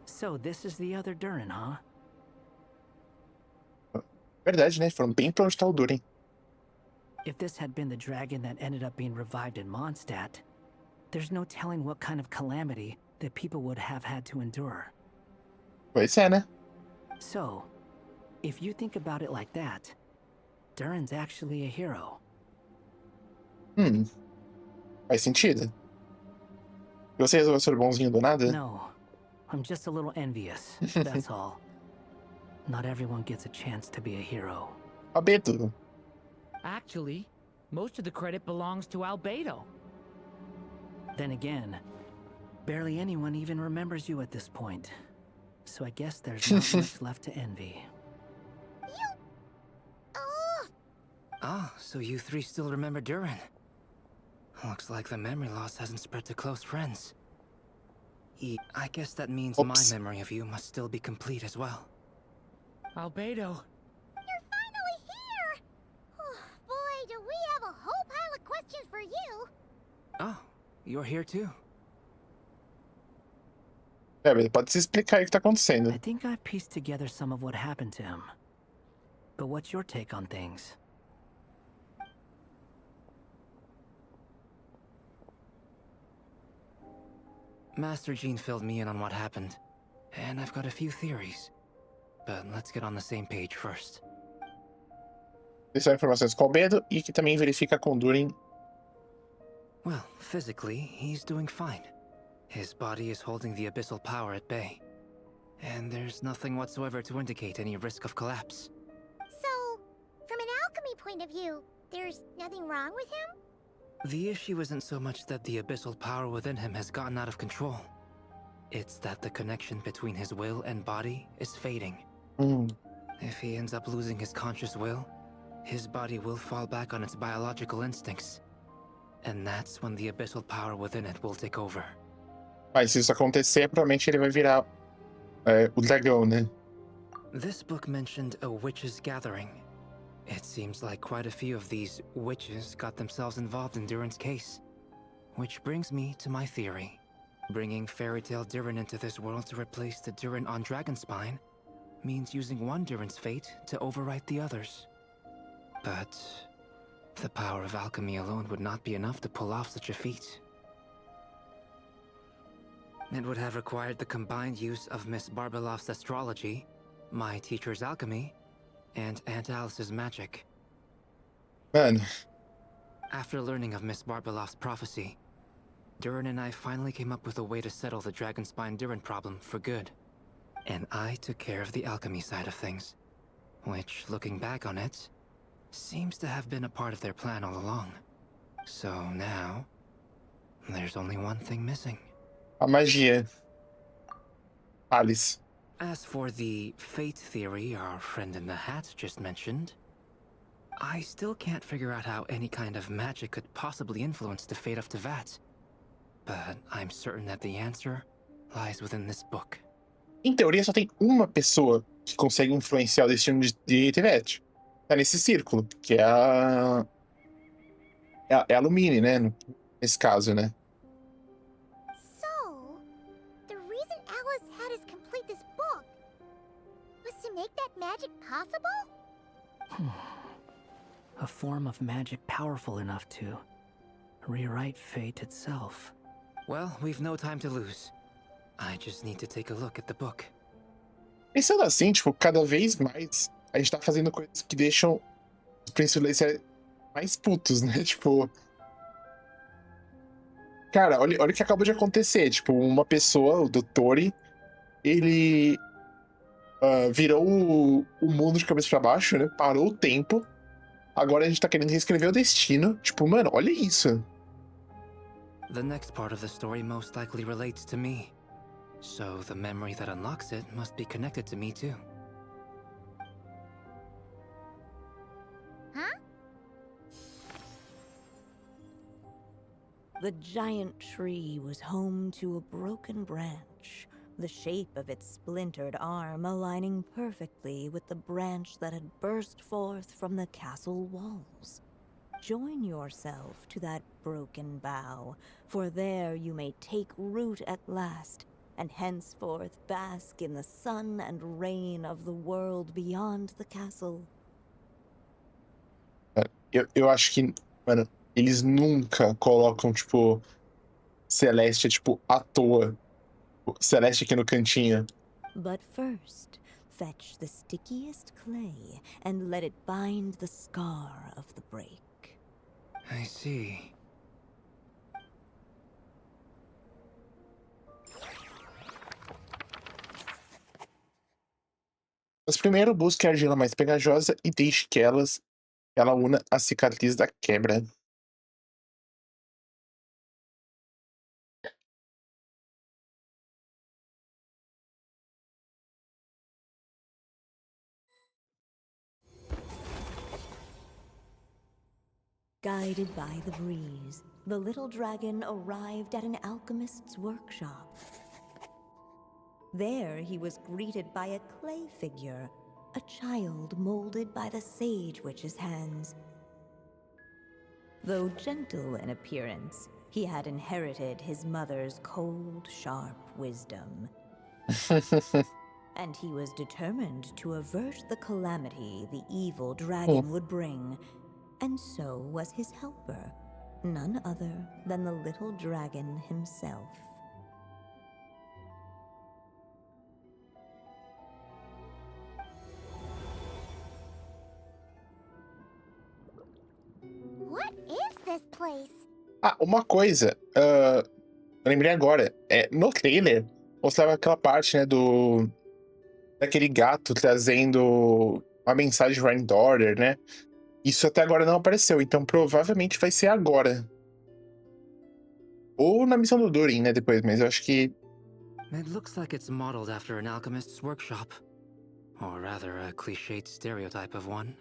So, this is the other Durin, huh? Verdade, né? Foram bem pra onde tá o Durin. If this had been the dragon that ended up being revived in Mondstadt, there's no telling what kind of calamity that people would have had to endure. Pois é, né? So, if you think about it like that, Durin's actually a hero. Faz sentido. Você resolveu ser bonzinho do nada? No, I'm just a little envious, that's all. Not everyone gets a chance to be a hero. Albedo. Actually, most of the credit belongs to Albedo. Then again, barely anyone even remembers you at this point. So I guess there's not much left to envy. Ah, so you three still remember Durin. Looks like the memory loss hasn't spread to close friends. I guess that means my memory of you must still be complete as well. Albedo. You're finally here! Oh, boy, do we have a whole pile of questions for you! Oh, you're here too? Albedo, pode se explicar aí o que tá acontecendo. I think I've pieced together some of what happened to him. But what's your take on things? Master Jean filled me in on what happened, and I've got a few theories. But let's get on the same page first. Essas são informações com o Albedo e que também verifica com o Durin. Well, physically, he's doing fine. His body is holding the abyssal power at bay. And there's nothing whatsoever to indicate any risk of collapse. So, from an alchemy point of view, there's nothing wrong with him? The issue isn't so much that the abyssal power within him has gotten out of control. It's that the connection between his will and body is fading. If he ends up losing his conscious will, his body will fall back on its biological instincts. And that's when the abyssal power within it will take over. Mas se isso acontecer, provavelmente ele vai virar o dragão, né? This book mentioned a witches' gathering. It seems like quite a few of these witches got themselves involved in Durin's case. Which brings me to my theory. Bringing fairy tale Durin into this world to replace the Durin on Dragonspine means using one Durin's fate to overwrite the others. But the power of alchemy alone would not be enough to pull off such a feat. It would have required the combined use of Miss Barbeloff's astrology, my teacher's alchemy, and Aunt Alice's magic. Mano. After learning of Miss Barbeloff's prophecy, Durin and I finally came up with a way to settle the Dragonspine Durin problem for good. And I took care of the alchemy side of things, which, looking back on it, seems to have been a part of their plan all along. So now, there's only one thing missing. A magia. Alice. As for the fate theory our friend in the hat just mentioned, I still can't figure out how any kind of magic could possibly influence the fate of Tevat. But I'm certain that the answer lies within this book. Em teoria, só tem uma pessoa que consegue influenciar o destino de Tevat. Tá nesse círculo, que é a Lumine, né? Nesse caso, né? So, the reason Alice had us complete this book was to make that magic possible? A form of magic powerful enough to rewrite fate itself. Well, we've no time to lose. I just need to take a look at the book. Pensando assim, tipo, cada vez mais a gente tá fazendo coisas que deixam os príncipes mais putos, né? Tipo. Cara, olha o que acabou de acontecer. Tipo, uma pessoa, o Dottori, ele virou o mundo de cabeça pra baixo, né? Parou o tempo. Agora a gente tá querendo reescrever o destino. Tipo, mano, olha isso. The next part of the story most likely relates to me. So the memory that unlocks it must be connected to me too. Huh? The giant tree was home to a broken branch, the shape of its splintered arm aligning perfectly with the branch that had burst forth from the castle walls. Join yourself to that broken bough, for there you may take root at last, and henceforth bask in the sun and rain of the world beyond the castle. Eu acho que, mano, eles nunca colocam, tipo, Celeste, tipo, à toa. Celeste aqui no cantinho. But first, fetch the stickiest clay and let it bind the scar of the break. I see. Mas primeiro busque a argila mais pegajosa e deixe que ela una a cicatriz da quebra. Guided by the breeze, the little dragon arrived at an alchemist's workshop. There he was greeted by a clay figure, a child molded by the sage witch's hands. Though gentle in appearance, he had inherited his mother's cold, sharp wisdom. And he was determined to avert the calamity the evil dragon would bring. And so was his helper, none other than the little dragon himself. What is this place? Ah, uma coisa, eu lembrei agora, no trailer mostrava aquela parte, né, daquele gato trazendo uma mensagem de Granddaughter, né? Isso até agora não apareceu, então provavelmente vai ser agora. Ou na missão do Durin, né, depois, mas eu acho que... It looks like it's modeled after an alchemist's workshop. Or rather, a cliched stereotype of one.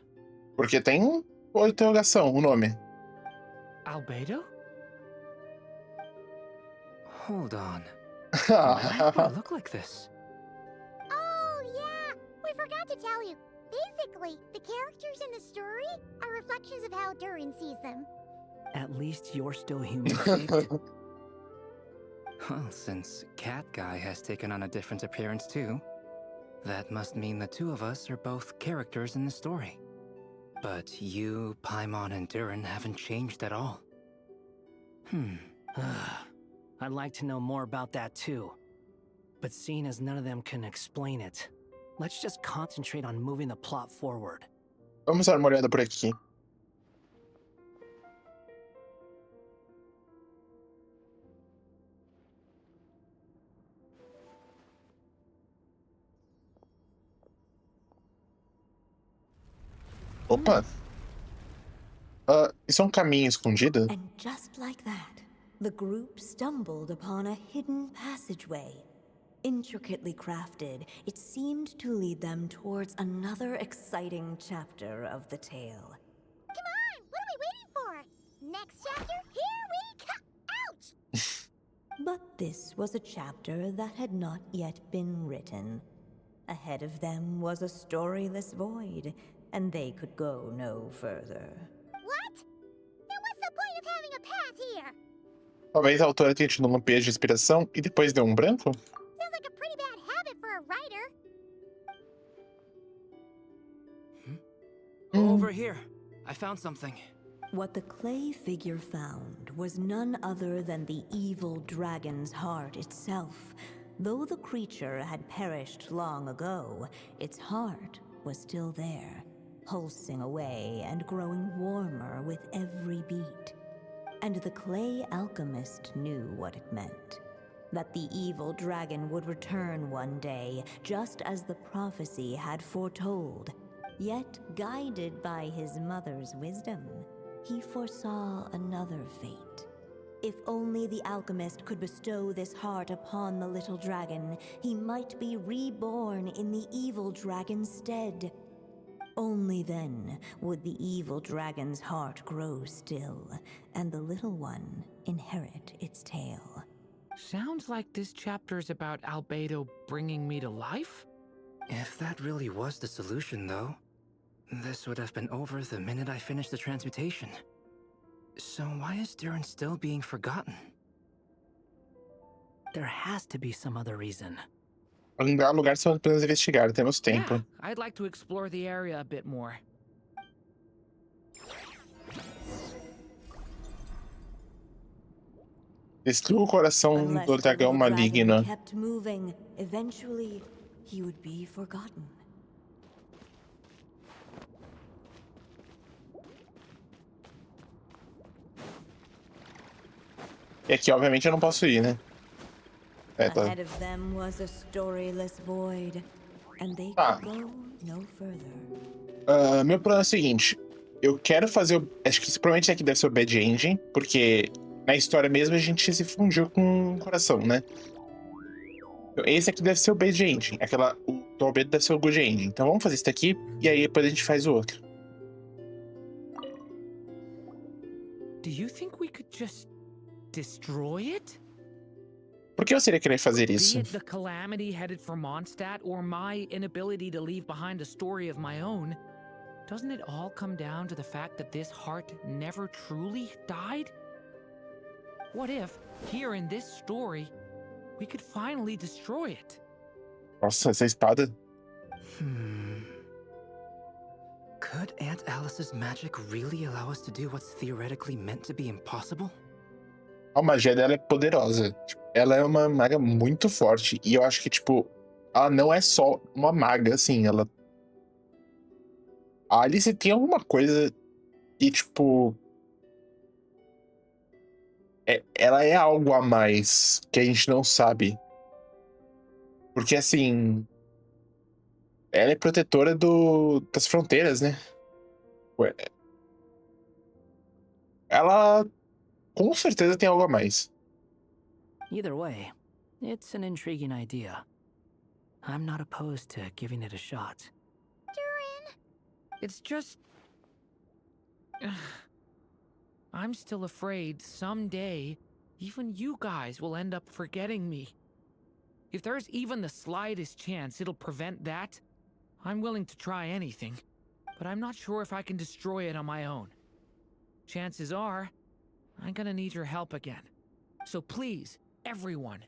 Porque tem interrogação, o nome. Albedo? Hold on. Why do I look like this? Oh, yeah! We forgot to tell you. Basically, the characters in the story are reflections of how Durin sees them. At least you're still human-shaped. Well, since Cat Guy has taken on a different appearance too, that must mean the two of us are both characters in the story. But you, Paimon, and Durin haven't changed at all. I'd like to know more about that too. But seeing as none of them can explain it, let's just concentrate on moving the plot forward. Vamos dar uma olhada por aqui. Opa! Isso é um caminho escondido? And just like that, the group stumbled upon a hidden passageway. Intricately crafted, it seemed to lead them towards another exciting chapter of the tale. Come on! What are we waiting for? Next chapter? Here we come! Ouch! But this was a chapter that had not yet been written. Ahead of them was a storyless void, and they could go no further. What? Then what's the point of having a path here? Talvez a autora tenha tido um lampejo de inspiração e depois deu um branco? Sounds like a pretty bad habit for a writer. Over here. I found something. What the clay figure found was none other than the evil dragon's heart itself. Though the creature had perished long ago, its heart was still there, pulsing away and growing warmer with every beat. And the clay alchemist knew what it meant. That the evil dragon would return one day, just as the prophecy had foretold. Yet, guided by his mother's wisdom, he foresaw another fate. If only the alchemist could bestow this heart upon the little dragon, he might be reborn in the evil dragon's stead. Only then would the evil dragon's heart grow still, and the little one inherit its tale. Sounds like this chapter's about Albedo bringing me to life? If that really was the solution, though, this would have been over the minute I finished the transmutation. So why is Durin still being forgotten? There has to be some other reason. Há lugares que podemos investigar, temos tempo. Yeah, I'd like to explore the area a bit more. Destrua o coração do dragão maligno. Kept moving, eventually he would be forgotten. E aqui, obviamente, eu não posso ir, né? Tá. Ahead of them was a storyless void, and they Tá. could go no further. Meu plano é o seguinte. Eu quero fazer o... Acho que provavelmente aqui deve ser o Bad Ending, porque na história mesmo a gente se fundiu com o coração, né? Então, esse aqui deve ser o Bad Ending. O do Albedo deve ser o Good Ending. Então vamos fazer isso daqui, e aí depois a gente faz o outro. Do you think we could just destroy it? Por que eu seria querer fazer isso? Be it the calamity headed for Mondstadt or my inability to leave behind a story of my own, doesn't it all come down to the fact that this heart never truly died? What if, here in this story, we could finally destroy it? Nossa, essa espada. Could Aunt Alice's magic really allow us to do what's theoretically meant to be impossible? A magia dela é poderosa. Ela é uma maga muito forte. E eu acho que, ela não é só uma maga, assim. A Alice tem alguma coisa que, ela é algo a mais que a gente não sabe. Porque, assim, ela é protetora das fronteiras, né? Ela com certeza tem algo a mais. Either way, it's an intriguing idea. I'm not opposed to giving it a shot. Durin! It's just... I'm still afraid someday even you guys will end up forgetting me. If there's even the slightest chance it'll prevent that, I'm willing to try anything. But I'm not sure if I can destroy it on my own. Chances are, I'm gonna need your help again. So please, everyone,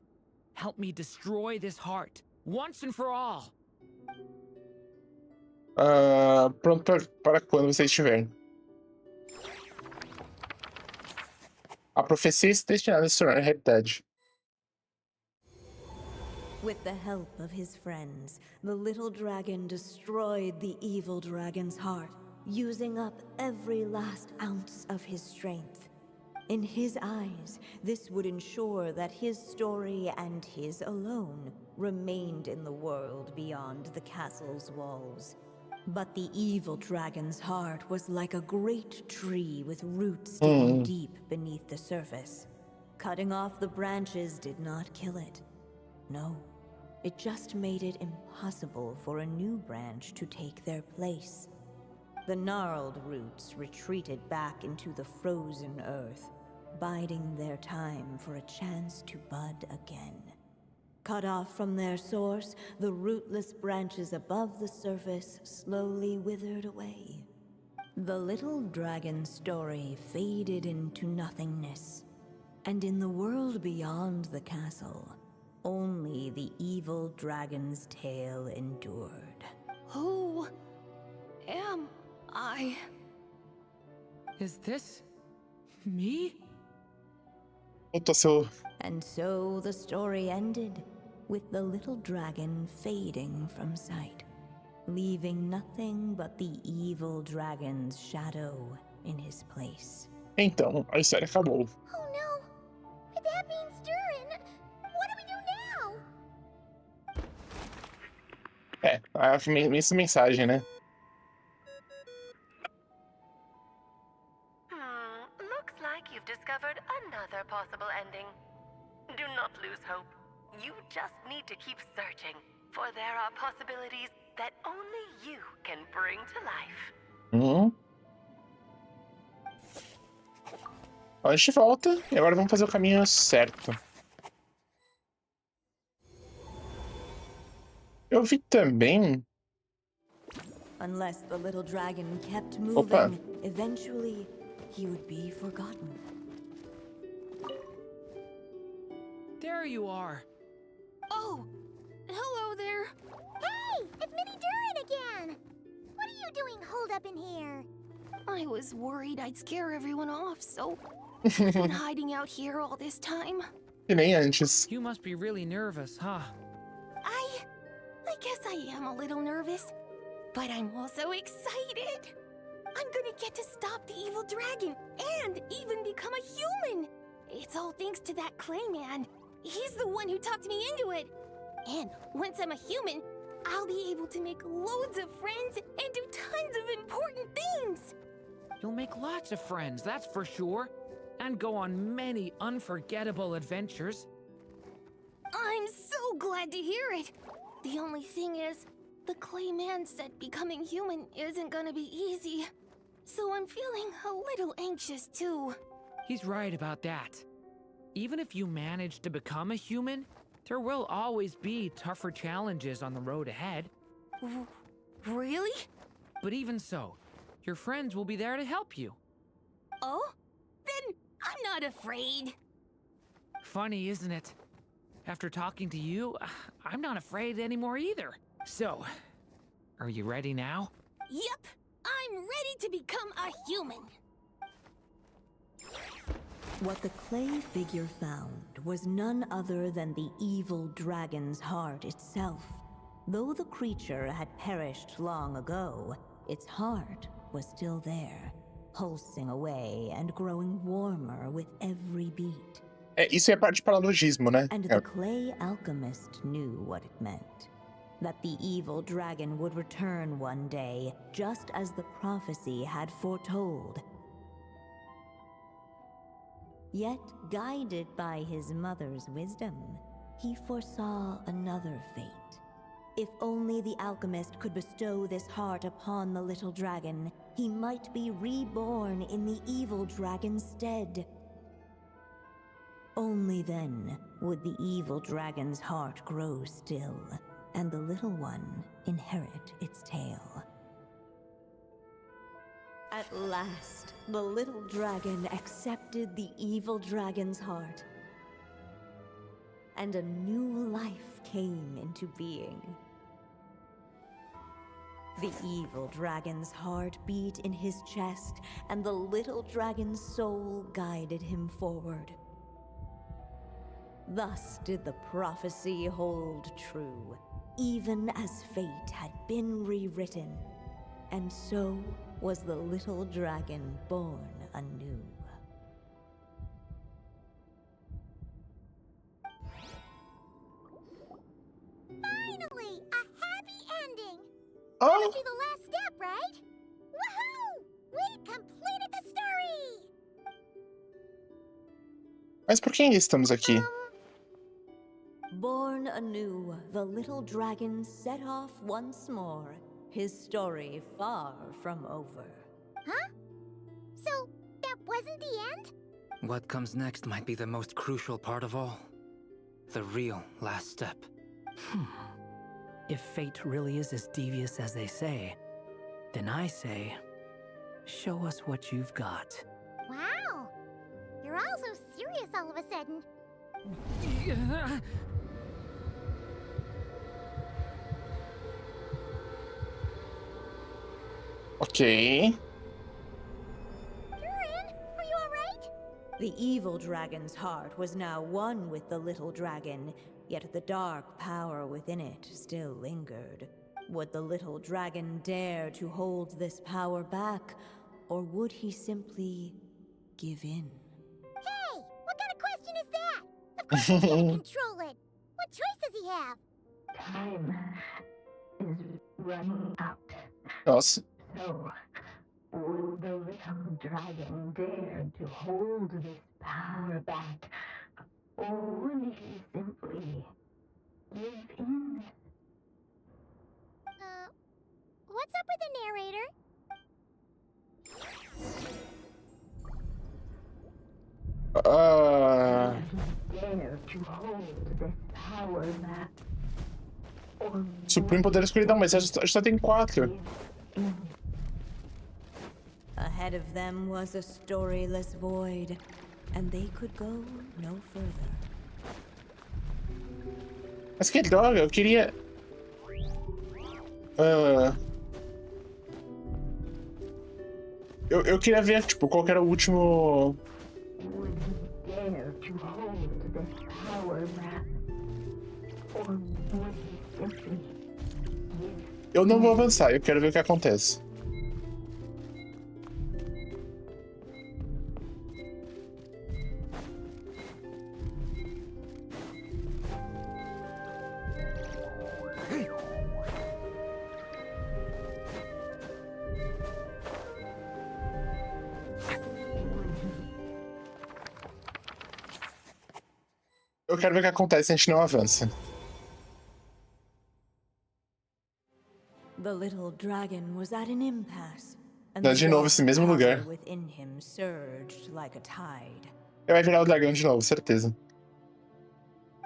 help me destroy this heart, once and for all. Pronto para quando você estiver. A profecia está destinada a se tornar realidade. With the help of his friends, the little dragon destroyed the evil dragon's heart, using up every last ounce of his strength. In his eyes, this would ensure that his story and his alone remained in the world beyond the castle's walls. But the evil dragon's heart was like a great tree with roots digging deep beneath the surface. Cutting off the branches did not kill it. No, it just made it impossible for a new branch to take their place. The gnarled roots retreated back into the frozen earth, biding their time for a chance to bud again. Cut off from their source, the rootless branches above the surface slowly withered away. The little dragon's story faded into nothingness, and in the world beyond the castle, only the evil dragon's tale endured. Who am I? Is this me? And so the story ended, with the little dragon fading from sight, leaving nothing but the evil dragon's shadow in his place. Então, a história acabou. Oh no! That means Durin! What do we do now? A mesma mensagem, né? Looks like you've discovered another possible ending. Do not lose hope. You just need to keep searching, for there are possibilities that only you can bring to life. A gente volta e agora vamos fazer o caminho certo. Eu vi também. Unless the little dragon kept moving, eventually he would be forgotten. There you are. Oh, hello there. Hey, it's Mini Durin again! What are you doing holed up in here? I was worried I'd scare everyone off, so I've been hiding out here all this time. Que nem antes. You must be really nervous, huh? I guess I am a little nervous, but I'm also excited. I'm gonna get to stop the evil dragon and even become a human. It's all thanks to that clay man. He's the one who talked me into it. And once I'm a human, I'll be able to make loads of friends and do tons of important things. You'll make lots of friends, that's for sure. And go on many unforgettable adventures. I'm so glad to hear it. The only thing is, the clay man said becoming human isn't gonna be easy. So I'm feeling a little anxious too. He's right about that. Even if you manage to become a human, there will always be tougher challenges on the road ahead. Really? But even so, your friends will be there to help you. Oh? Then I'm not afraid. Funny, isn't it? After talking to you, I'm not afraid anymore either. So, are you ready now? Yep, I'm ready to become a human. What the clay figure found was none other than the evil dragon's heart itself. Though the creature had perished long ago, its heart was still there, pulsing away and growing warmer with every beat. Isso é parte de paralogismo, né? And the clay alchemist knew what it meant. That the evil dragon would return one day, just as the prophecy had foretold. Yet, guided by his mother's wisdom, he foresaw another fate. If only the alchemist could bestow this heart upon the little dragon, he might be reborn in the evil dragon's stead. Only then would the evil dragon's heart grow still, and the little one inherit its tale. At last, the little dragon accepted the evil dragon's heart, and a new life came into being. The evil dragon's heart beat in his chest, and the little dragon's soul guided him forward. Thus did the prophecy hold true, even as fate had been rewritten, and so was the little dragon born anew. Finally, a happy ending! Oh. That must be the last step, right? Woohoo! We completed the story! Mas por que estamos aqui? Born anew, the little dragon set off once more, his story far from over. Huh? So, that wasn't the end? What comes next might be the most crucial part of all. The real last step. If fate really is as devious as they say, then I say, show us what you've got. Wow! You're all so serious all of a sudden. Ok. Durin, are you alright? The evil dragon's heart was now one with the little dragon, yet the dark power within it still lingered. Would the little dragon dare to hold this power back, or would he simply give in? Hey! What kind of question is that? Of course he's gonna control it! What choice does he have? Time is running out. Nossa. So, will the little dragon dare to hold this power back? Or will he simply give in? What's up with the narrator? Dare to hold this power back? Supremo poder escuridão, mas a gente só tem 4. Ahead of them was a storyless void, and they could go no further. Mas que droga, eu queria... Eu queria ver, tipo, qual que era o último... Eu não vou avançar, eu quero ver o que acontece. Eu quero ver o que acontece se a gente não avança. The little dragon was at an impasse, and Dá de novo esse mesmo lugar. within him surged like a tide. Ele vai virar o dragão de novo, certeza.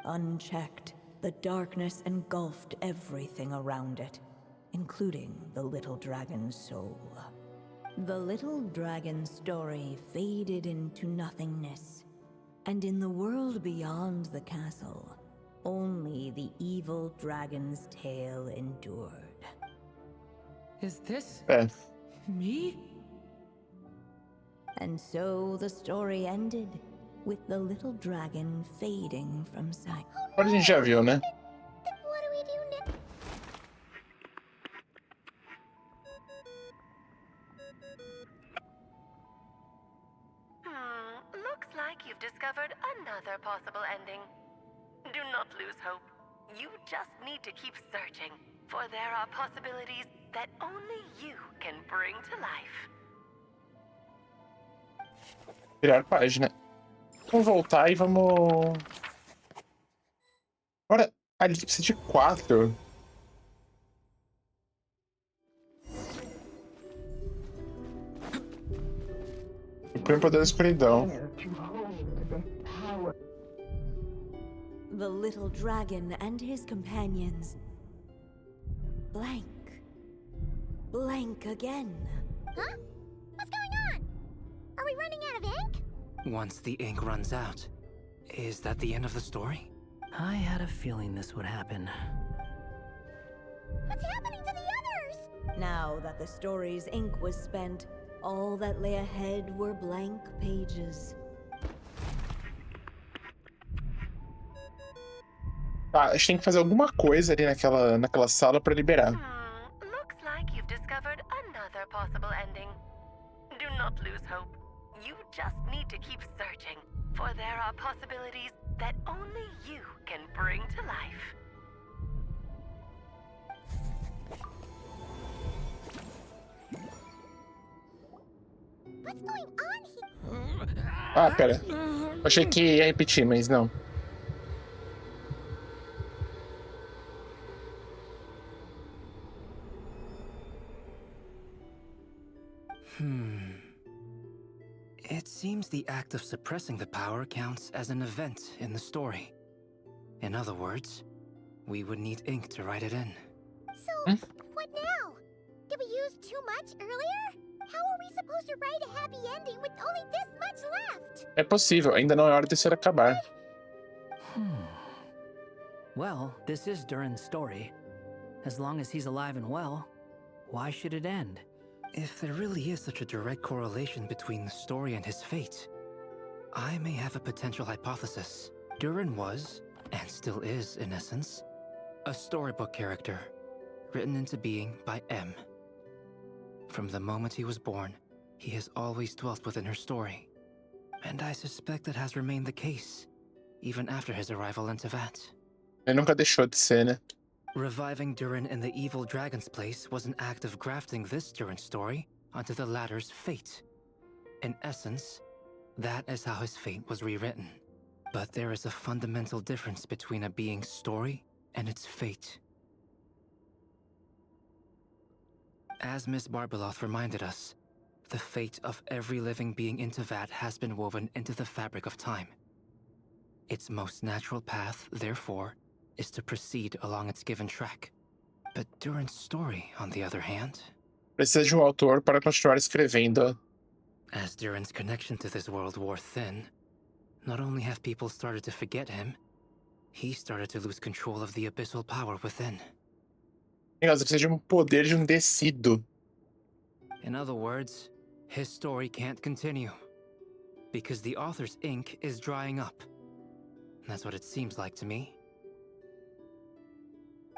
Unchecked, the darkness engulfed everything around it, including the little dragon's soul. The little dragon's story faded into nothingness, and in the world beyond the castle, only the evil dragon's tale endured. Is this É. me? And so the story ended, with the little dragon fading from sight. Agora a gente já viu, né? What do we do now? Looks like you've discovered another possible ending. Do not lose hope. You just need to keep searching, for there are possibilities that only you can bring to life. Virar página. Vamos voltar e vamos... Agora, ali precisa de 4. O primo poder da escuridão. the little dragon and his companions. Blank. Blank again. Huh? What's going on? Are we running out of ink? Once the ink runs out, is that the end of the story? I had a feeling this would happen. What's happening to the others? Now that the story's ink was spent, all that lay ahead were blank pages. Tá, a gente tem que fazer alguma coisa ali naquela sala pra liberar. Looks like you've discovered another possible ending. Do not lose hope. You just need to keep searching, for there are possibilities that only you can bring to life. What's going on here? Ah, pera. Eu achei que ia repetir, mas não. It seems the act of suppressing the power counts as an event in the story. In other words, we would need ink to write it in. So, what now? Did we use too much earlier? How are we supposed to write a happy ending with only this much left? É possível, ainda não é hora de ser acabar. Well, this is Durin's story. As long as he's alive and well, why should it end? If there really is such a direct correlation between the story and his fate, I may have a potential hypothesis. Durin was, and still is in essence, a storybook character, written into being by M. From the moment he was born, he has always dwelt within her story. And I suspect that has remained the case, even after his arrival in Tevat. Ele nunca deixou de ser, né? Reviving Durin in the evil dragon's place was an act of grafting this Durin story onto the latter's fate. In essence, that is how his fate was rewritten. But there is a fundamental difference between a being's story and its fate. As Miss Barbeloth reminded us, the fate of every living being in Tevat has been woven into the fabric of time. Its most natural path, therefore, is to proceed along its given track. But Durin's story, on the other hand... Precisa de autor para continuar escrevendo. As Durin's connection to this world wore thin, not only have people started to forget him, he started to lose control of the abyssal power within. Você precisa de poder de descido. In other words, his story can't continue. Because the author's ink is drying up. That's what it seems like to me.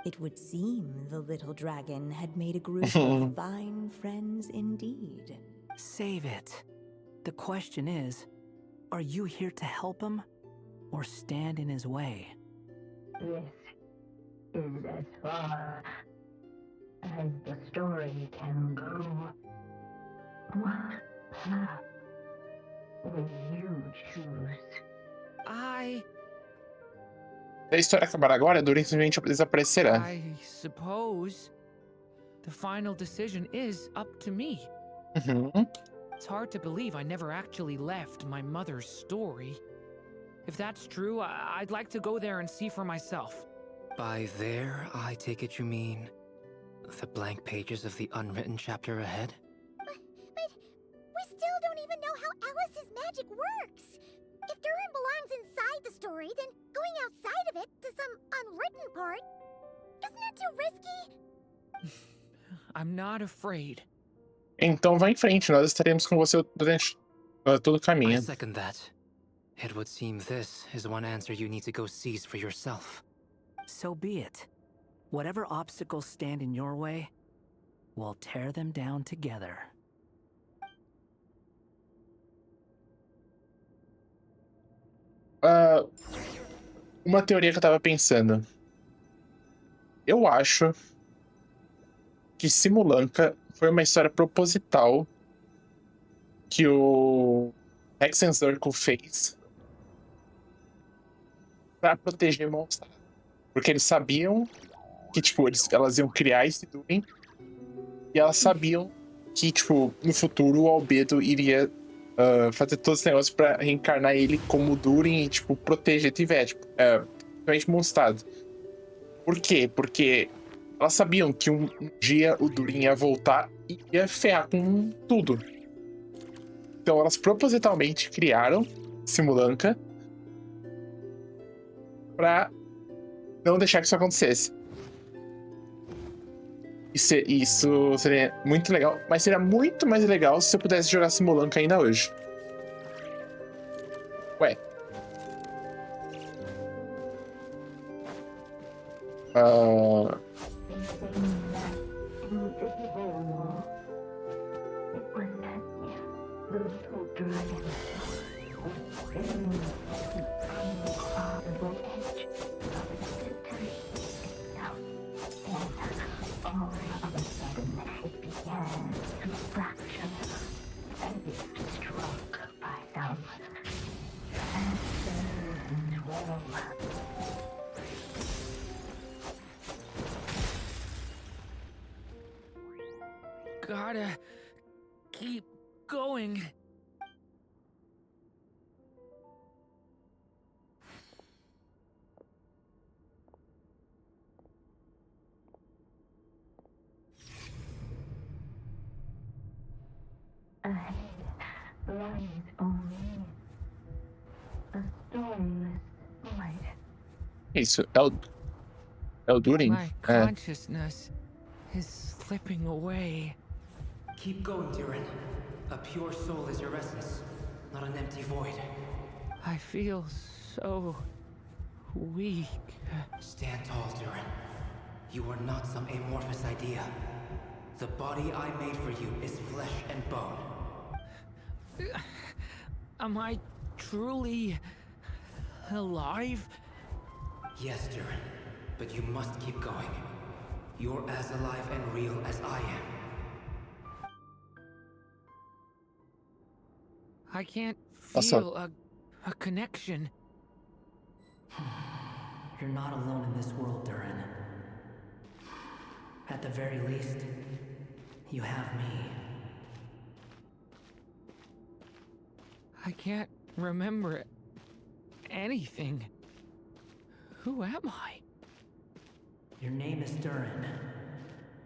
It would seem the little dragon had made a group of fine friends indeed. Save it. The question is, are you here to help him, or stand in his way? This is as far as the story can go. What path will you choose? Se a história acabar agora, Durin simplesmente desaparecerá. I suppose the final decision is up to me. It's hard to believe I never actually left my mother's story. If that's true, I'd like to go there and see for myself. By there, I take it you mean the blank pages of the unwritten chapter ahead? But we still don't even know how Alice's magic works. If Durin belongs inside the story, then going outside of it to some unwritten part, isn't that too risky? I'm not afraid. Então vá em frente, nós estaremos com você durante todo o caminho. I second that. It would seem this is one answer you need to go seize for yourself. So be it. Whatever obstacles stand in your way, we'll tear them down together. Uma teoria que eu tava pensando. Eu acho que Simulanka foi uma história proposital que o Hexen Circle fez pra proteger Mondstadt. Porque eles sabiam que, tipo, elas iam criar esse Durin e elas sabiam que, tipo, no futuro o Albedo iria fazer todos os negócios pra reencarnar ele como Durin e, tipo, proteger Tevat. Tipo, principalmente Mondstadt. Por quê? Porque elas sabiam que um dia o Durin ia voltar e ia ferrar com tudo. Então elas propositalmente criaram Simulanka pra não deixar que isso acontecesse. Isso seria muito legal, mas seria muito mais legal se eu pudesse jogar Simulanka ainda hoje. Ué. Gotta keep going. Ahead lies only a storyless void. Isso, é o Durin? My consciousness is slipping away. Keep going, Durin. A pure soul is your essence, not an empty void. I feel so weak. Stand tall, Durin. You are not some amorphous idea. The body I made for you is flesh and bone. Am I truly alive? Yes, Durin, but you must keep going. You're as alive and real as I am. I can't feel a connection. You're not alone in this world, Durin. At the very least, you have me. I can't remember anything. Who am I? Your name is Durin,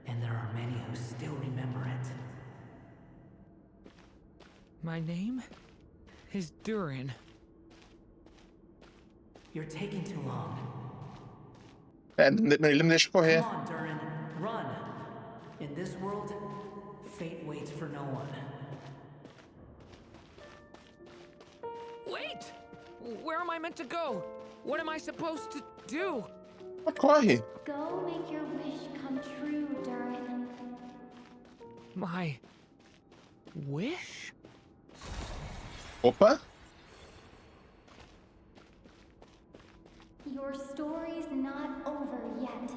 and there are many who still remember it. My name is Durin. You're taking too long. Ele não deixa correr. Come on, Durin, run. In this world, fate waits for no one. Wait! Where am I meant to go? What am I supposed to do? Corre. Go make your wish come true, Durin. My wish? Opa. Your story's not over yet.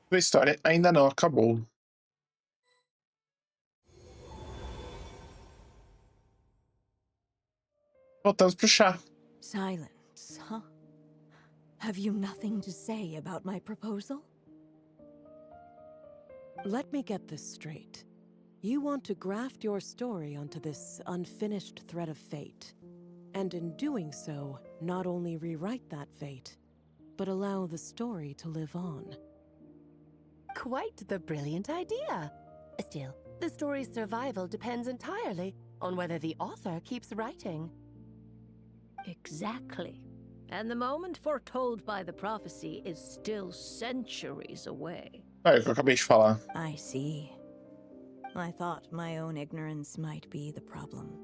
Sua história ainda não acabou. Voltamos pro chá. Silence, huh? Have you nothing to say about my proposal? Let me get this straight. You want to graft your story onto this unfinished thread of fate, and in doing so, not only rewrite that fate, but allow the story to live on. Quite the brilliant idea. Still, the story's survival depends entirely on whether the author keeps writing. Exactly. And the moment foretold by the prophecy is still centuries away. É o que eu acabei de falar. I see. I thought my own ignorance might be the problem.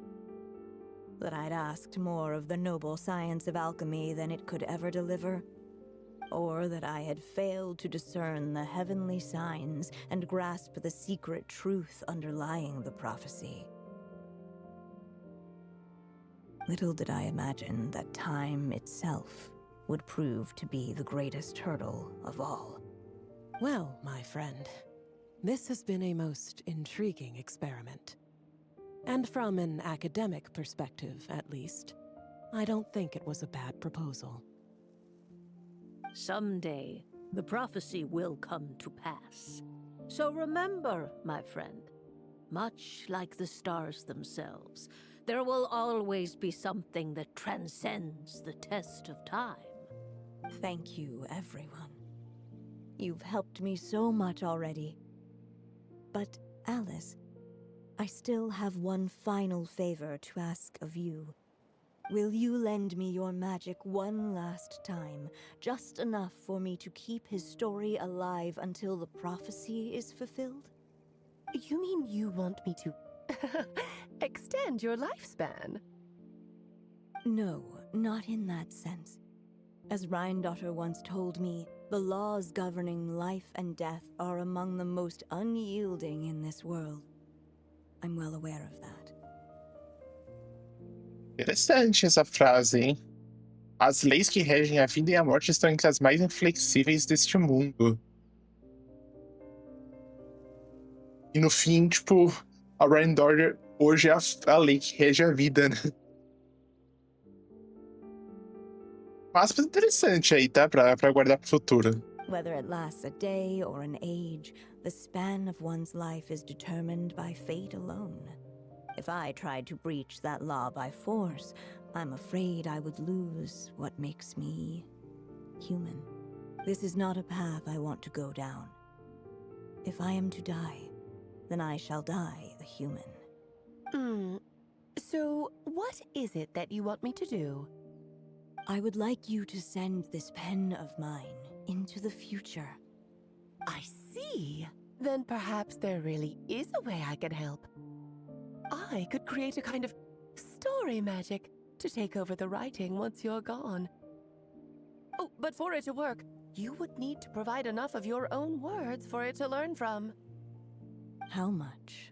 That I'd asked more of the noble science of alchemy than it could ever deliver. Or that I had failed to discern the heavenly signs and grasp the secret truth underlying the prophecy. Little did I imagine that time itself would prove to be the greatest hurdle of all. Well, my friend, this has been a most intriguing experiment. And from an academic perspective, at least, I don't think it was a bad proposal. Someday, the prophecy will come to pass. So remember, my friend, much like the stars themselves, there will always be something that transcends the test of time. Thank you, everyone. You've helped me so much already. But, Alice, I still have one final favor to ask of you. Will you lend me your magic one last time, just enough for me to keep his story alive until the prophecy is fulfilled? You mean you want me to extend your lifespan? No, not in that sense. As Rhindaughter once told me, the laws governing life and death are among the most unyielding in this world. I'm well aware of that. Interessante essa frase, hein? As leis que regem a vida e a morte estão entre as mais inflexíveis deste mundo. E no fim, tipo, a Rhindaughter hoje é a lei que rege a vida, né? Aspas interessante aí, tá? Pra guardar pro futuro. Whether it lasts a day or an age, the span of one's life is determined by fate alone. If I tried to breach that law by force, I'm afraid I would lose what makes me human. This is not a path I want to go down. If I am to die, then I shall die a human. So, what is it that you want me to do? I would like you to send this pen of mine into the future. I see. Then perhaps there really is a way I can help. I could create a kind of story magic to take over the writing once you're gone. Oh, but for it to work, you would need to provide enough of your own words for it to learn from. How much?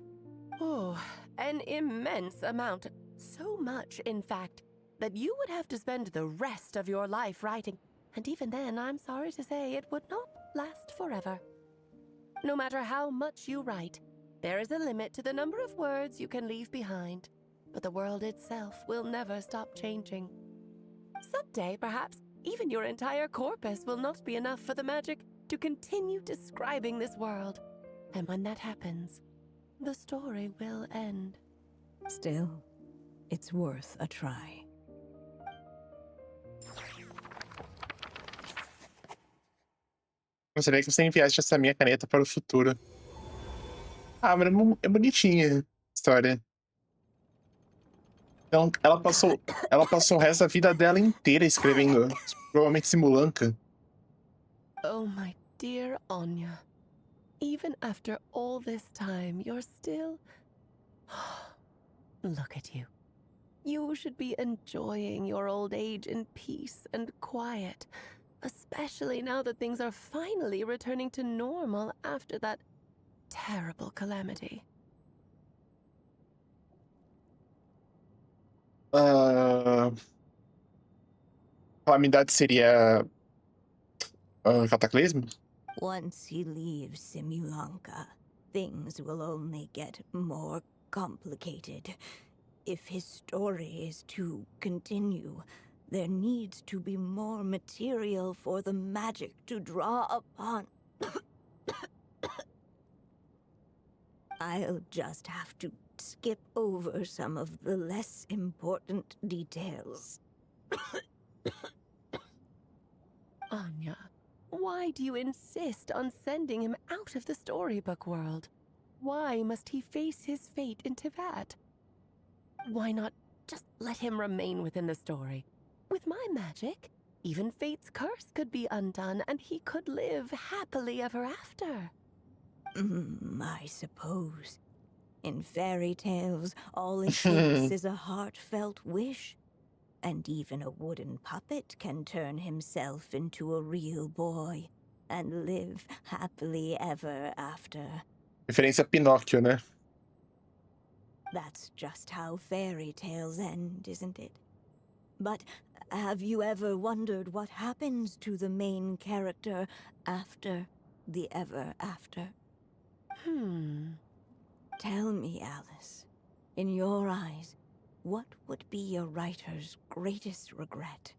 Oh, an immense amount. So much, in fact, that you would have to spend the rest of your life writing. And even then, I'm sorry to say, it would not last forever. No matter how much you write, there is a limit to the number of words you can leave behind. But the world itself will never stop changing. Someday, perhaps, even your entire corpus will not be enough for the magic to continue describing this world. And when that happens, the story will end. Still, it's worth a try. Gostaria que você enviasse essa minha caneta para o futuro. Ah, mas é bonitinha a história. Então, ela passou o resto da vida dela inteira escrevendo, provavelmente Simulanca. Oh, my dear Anya. Even after all this time, you're still... Look at you. You should be enjoying your old age in peace and quiet, especially now that things are finally returning to normal after that terrible calamity. Calamidade seria cataclismo? Once he leaves Simulanka, things will only get more complicated. If his story is to continue, there needs to be more material for the magic to draw upon. I'll just have to skip over some of the less important details. Anya, why do you insist on sending him out of the storybook world? Why must he face his fate into that? Why not just let him remain within the story? With my magic, even fate's curse could be undone and he could live happily ever after. I suppose. In fairy tales, all it takes is a heartfelt wish. And even a wooden puppet can turn himself into a real boy and live happily ever after. Referência a Pinóquio, né? That's just how fairy tales end, isn't it? But have you ever wondered what happens to the main character after the ever after? Tell me, Alice, in your eyes, what would be a writer's greatest regret?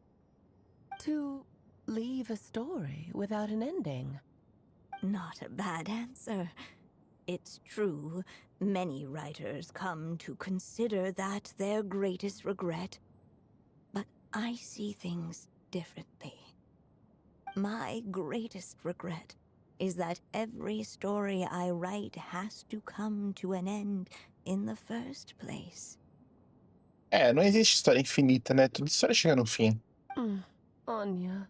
To leave a story without an ending. Not a bad answer. It's true, many writers come to consider that their greatest regret. But I see things differently. My greatest regret is that every story I write has to come to an end in the first place. Não existe história infinita, né? Toda história chega no fim. Anya.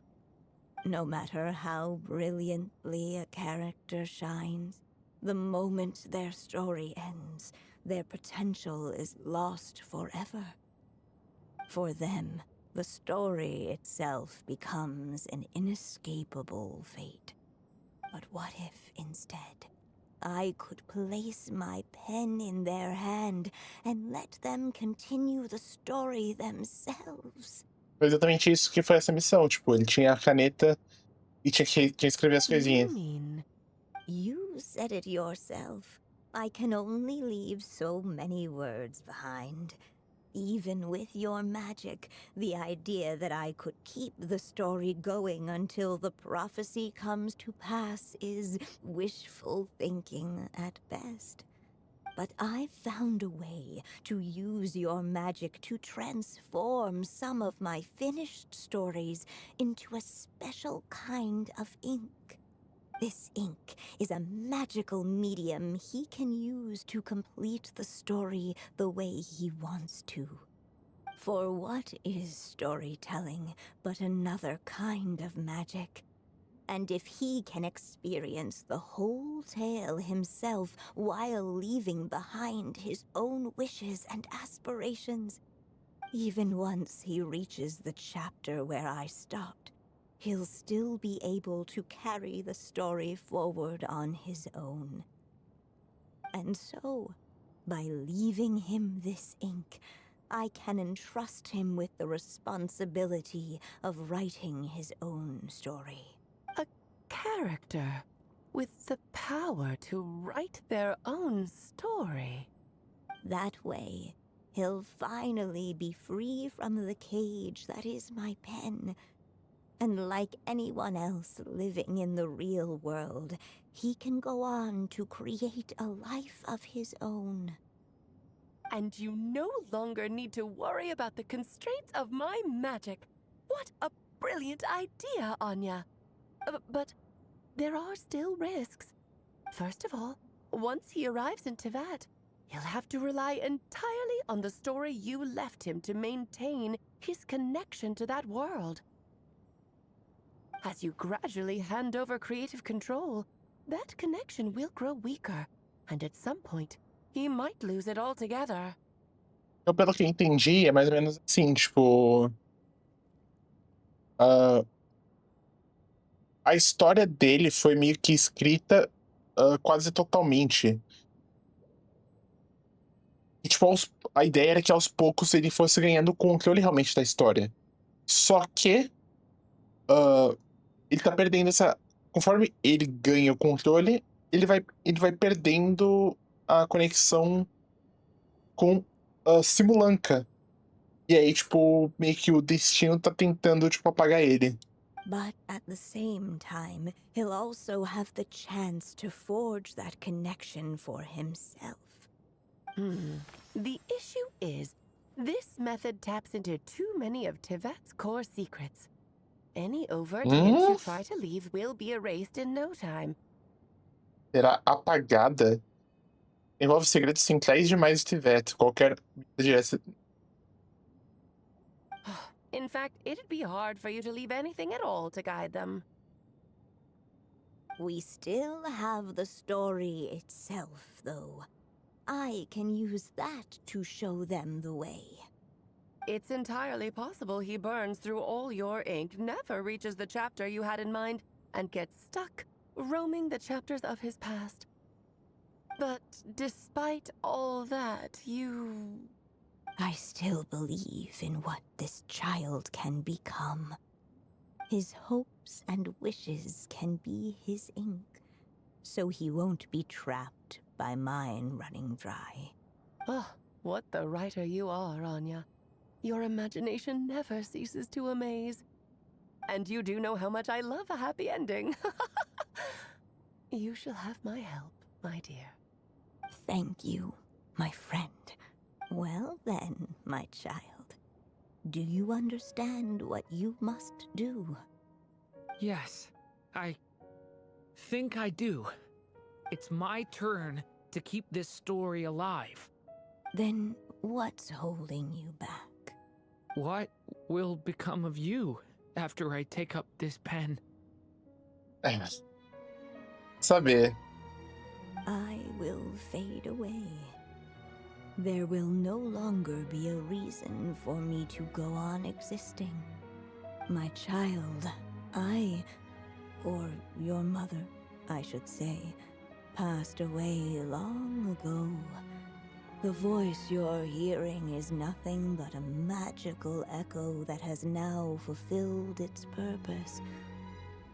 No matter how brilliantly a character shines, the moment their story ends, their potential is lost forever. For them, the story itself becomes an inescapable fate. But what if, instead, I could place my pen in their hand and let them continue the story themselves? Foi exatamente isso que foi essa missão. Tipo, ele tinha a caneta e tinha que escrever as coisinhas. You said it yourself. I can only leave so many words behind. Even with your magic, the idea that I could keep the story going until the prophecy comes to pass is wishful thinking at best. But I've found a way to use your magic to transform some of my finished stories into a special kind of ink. This ink is a magical medium he can use to complete the story the way he wants to. For what is storytelling but another kind of magic? And if he can experience the whole tale himself while leaving behind his own wishes and aspirations, even once he reaches the chapter where I stopped, he'll still be able to carry the story forward on his own. And so, by leaving him this ink, I can entrust him with the responsibility of writing his own story. A character with the power to write their own story. That way, he'll finally be free from the cage that is my pen. And like anyone else living in the real world, he can go on to create a life of his own. And you no longer need to worry about the constraints of my magic. What a brilliant idea, Anya. But there are still risks. First of all, once he arrives in Teyvat, he'll have to rely entirely on the story you left him to maintain his connection to that world. As you gradually hand over creative control, that connection will grow weaker, and at some point, he might lose it altogether. Então, pelo que eu entendi, é mais ou menos assim, tipo... a história dele foi meio que escrita quase totalmente. E, tipo, a ideia era que aos poucos ele fosse ganhando o controle realmente da história. Só que ele tá perdendo essa... Conforme ele ganha o controle, ele vai perdendo a conexão com Simulanka. E aí, tipo, meio que o destino tá tentando, tipo, apagar ele. But at the same time, he'll also have the chance to forge that connection for himself. The issue is, this method taps into too many of Teyvat's core secrets. Any overt hint you try to leave will be erased in no time. Será apagada? Envolve segredos centrais demais de Teyvat. Qualquer direção... In fact, it'd be hard for you to leave anything at all to guide them. We still have the story itself, though. I can use that to show them the way. It's entirely possible he burns through all your ink, never reaches the chapter you had in mind, and gets stuck, roaming the chapters of his past. But despite all that, I still believe in what this child can become. His hopes and wishes can be his ink, so he won't be trapped by mine running dry. Oh, what the writer you are, Anya. Your imagination never ceases to amaze. And you do know how much I love a happy ending. You shall have my help, my dear. Thank you, my friend. Well then, my child, do you understand what you must do? Yes, I think I do. It's my turn to keep this story alive. Then what's holding you back? What will become of you after I take up this pen? Saber. I will fade away. There will no longer be a reason for me to go on existing. My child, or your mother, I should say, passed away long ago. The voice you're hearing is nothing but a magical echo that has now fulfilled its purpose.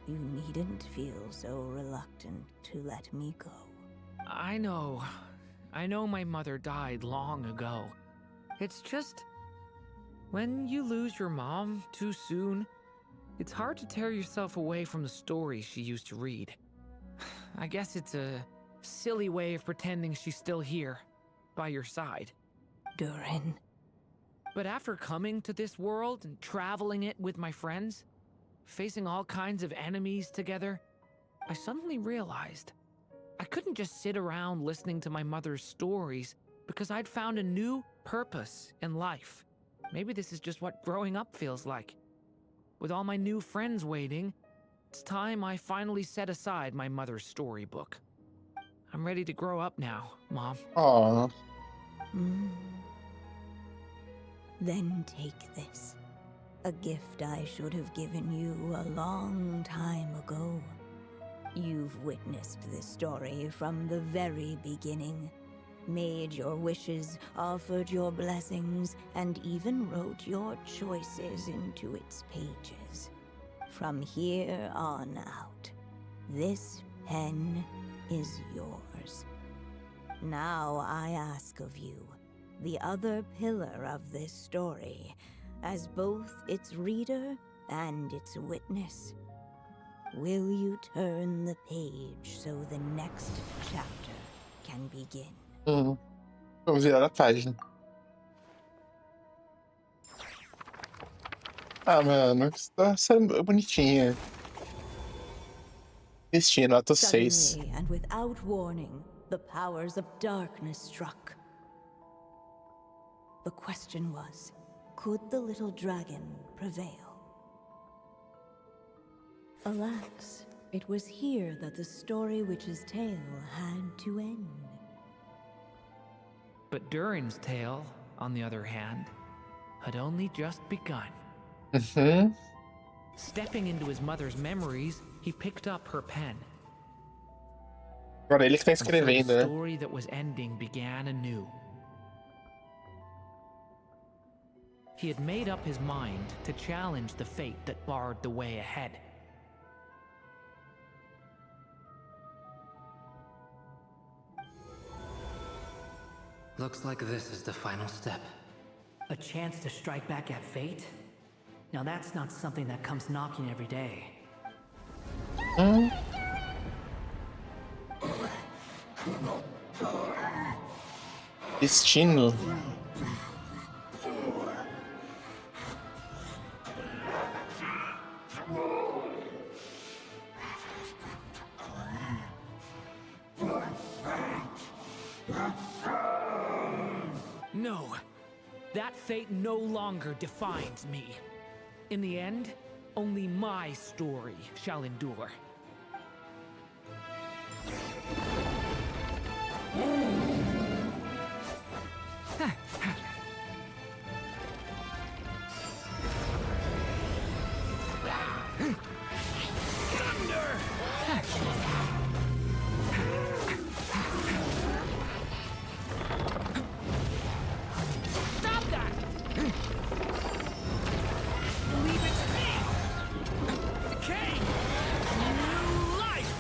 You needn't feel so reluctant to let me go. I know my mother died long ago. It's just, when you lose your mom too soon, it's hard to tear yourself away from the stories she used to read. I guess it's a silly way of pretending she's still here, by your side. Durin. But after coming to this world and traveling it with my friends, facing all kinds of enemies together, I suddenly realized I couldn't just sit around listening to my mother's stories because I'd found a new purpose in life. Maybe this is just what growing up feels like. With all my new friends waiting, it's time I finally set aside my mother's storybook. I'm ready to grow up now, Mom. Aww. Then take this. A gift I should have given you a long time ago. You've witnessed this story from the very beginning. Made your wishes, offered your blessings, and even wrote your choices into its pages. From here on out, this pen is yours. Now I ask of you, the other pillar of this story, as both its reader and its witness, will you turn the page so the next chapter can begin? Vamos virar a página. Ah, mano, essa é bonitinha. Destino, ato 6. Suddenly, and without warning, the powers of darkness struck. The question was, could the little dragon prevail? Alas, it was here that the story witch's tale had to end. But Durin's tale, on the other hand, had only just begun. Stepping into his mother's memories, he picked up her pen. Agora ele que tá And so escrevendo, the né? story that was ending began anew. He had made up his mind to challenge the fate that barred the way ahead. Looks like this is the final step. A chance to strike back at fate? Now that's not something that comes knocking every day. Destino. No, that fate no longer defines me. In the end, only my story shall endure. Stop that! Leave it to me! Decay! New life!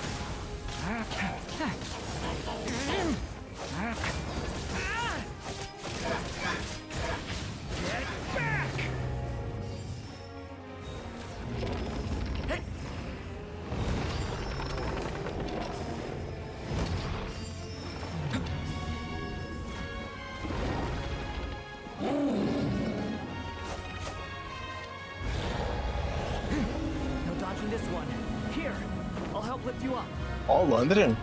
you up. Ó, o André.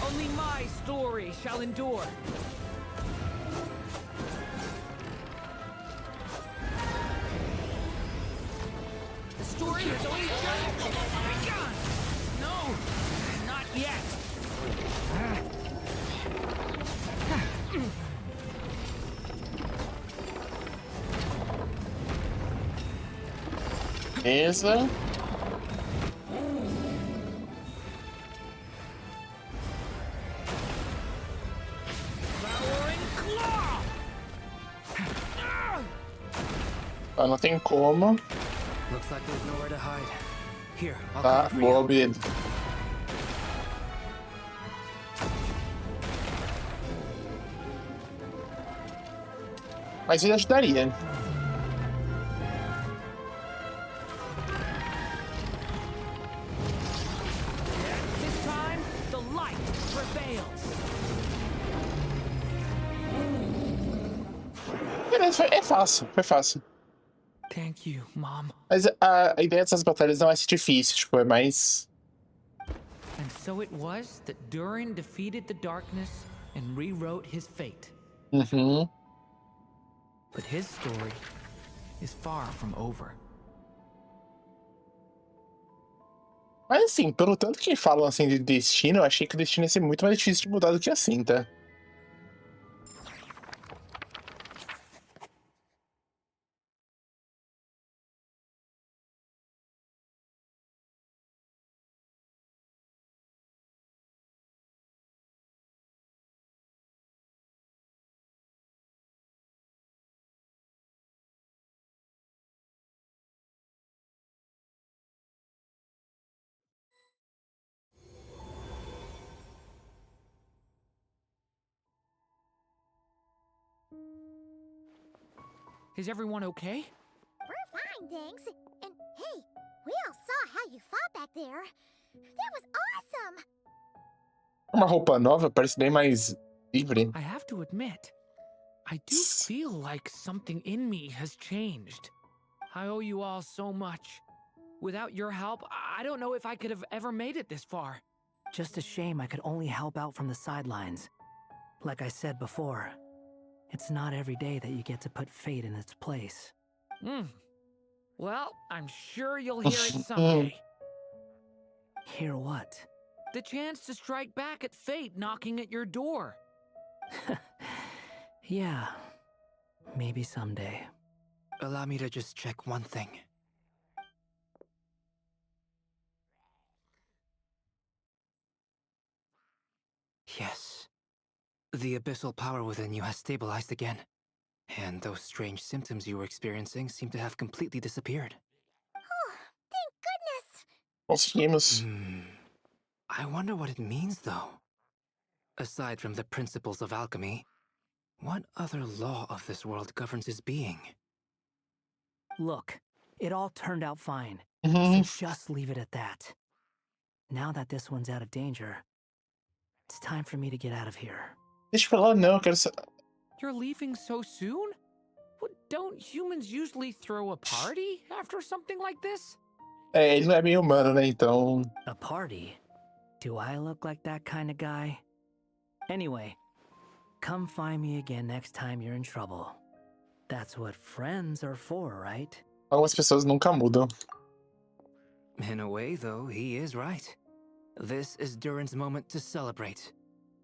Only my story shall endure. The story has only just begun. No, not yet. Beleza. Ah, não tem como. Looks like there's nowhere to hide. Here, I'll Tá, cover for boa, you. Bid. Mas ele ajudaria. This time, the light prevails. Beleza, é fácil, foi fácil. Thank you, Mom. Mas a ideia dessas batalhas não é ser difícil, tipo, é mais... And so it was that Durin defeated the darkness and rewrote his fate. Uhum. But his story is far from over. Mas assim, pelo tanto que falam assim de destino, eu achei que o destino ia ser muito mais difícil de mudar do que assim, tá? Is everyone okay? We're fine, thanks. And hey, we all saw how you fought back there. That was awesome! Uma roupa nova parece bem mais livre. I have to admit, I do feel like something in me has changed. I owe you all so much. Without your help, I don't know if I could have ever made it this far. Just a shame I could only help out from the sidelines. Like I said before, it's not every day that you get to put fate in its place. Well, I'm sure you'll hear it someday. Hear what? The chance to strike back at fate knocking at your door. Yeah, maybe someday. Allow me to just check one thing. Yes. The abyssal power within you has stabilized again. And those strange symptoms you were experiencing seem to have completely disappeared. Oh, thank goodness! Conseguimos. I wonder what it means, though. Aside from the principles of alchemy, what other law of this world governs his being? Look, it all turned out fine. Mhm. So just leave it at that. Now that this one's out of danger, it's time for me to get out of here. Deixa eu falar, não, eu quero... You're leaving so soon? What, don't humans usually throw a party after something like this? É, ele não é meio humano, né, então... A party? Do I look like that kind of guy? Anyway, come find me again next time you're in trouble. That's what friends are for, right? Algumas pessoas nunca mudam. In a way, though, he is right. This is Durin's moment to celebrate.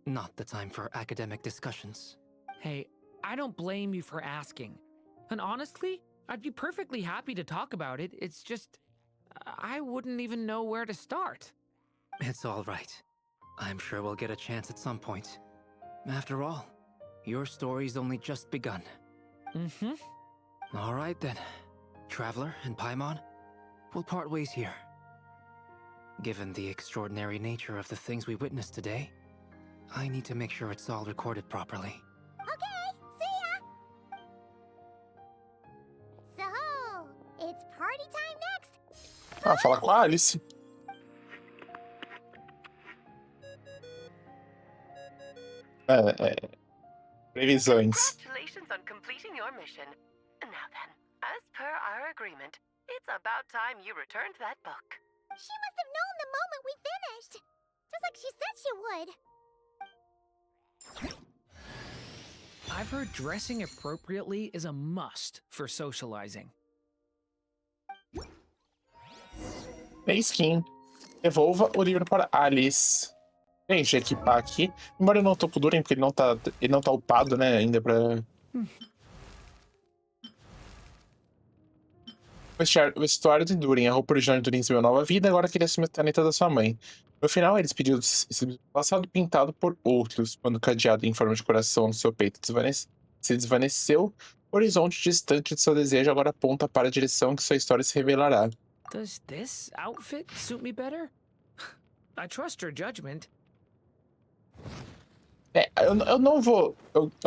Not the time for academic discussions. Hey, I don't blame you for asking. And honestly, I'd be perfectly happy to talk about it. It's just, I wouldn't even know where to start. It's all right. I'm sure we'll get a chance at some point. After all, your story's only just begun. All right then. Traveler and Paimon, we'll part ways here. Given the extraordinary nature of the things we witnessed today, I need to make sure it's all recorded properly. Okay, see ya! So, it's party time next? Ah, falar com a Alice. Previsões. Congratulations on completing your mission. Now then, as per our agreement, it's about time you returned that book. She must have known the moment we finished. Just like she said she would. I've heard dressing appropriately is a must for socializing. Skin. Devolva o livro para Alice. Gente, equipar aqui. Embora eu não tô com o Durin, porque ele não tá upado, né, ainda pra... O vestuário de Durin, a roupa original de Durin recebeu nova vida, agora queria assumir a caneta da sua mãe. No final, eles pediram esse passado pintado por outros, quando o cadeado em forma de coração no seu peito se desvaneceu, o horizonte distante de seu desejo agora aponta para a direção que sua história se revelará. Does this outfit suit me better? I trust your judgment. Eu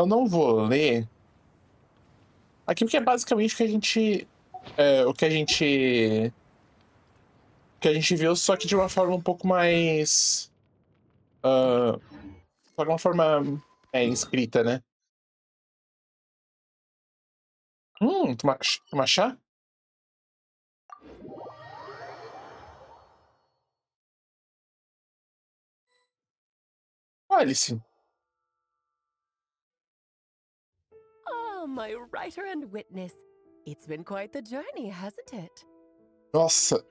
não vou ler aqui, porque é basicamente o que a gente viu, só que de uma forma um pouco mais de uma forma escrita, né? Tomar chá? Alice. Oh, my writer and witness. It's been quite the journey, hasn't it? Nossa.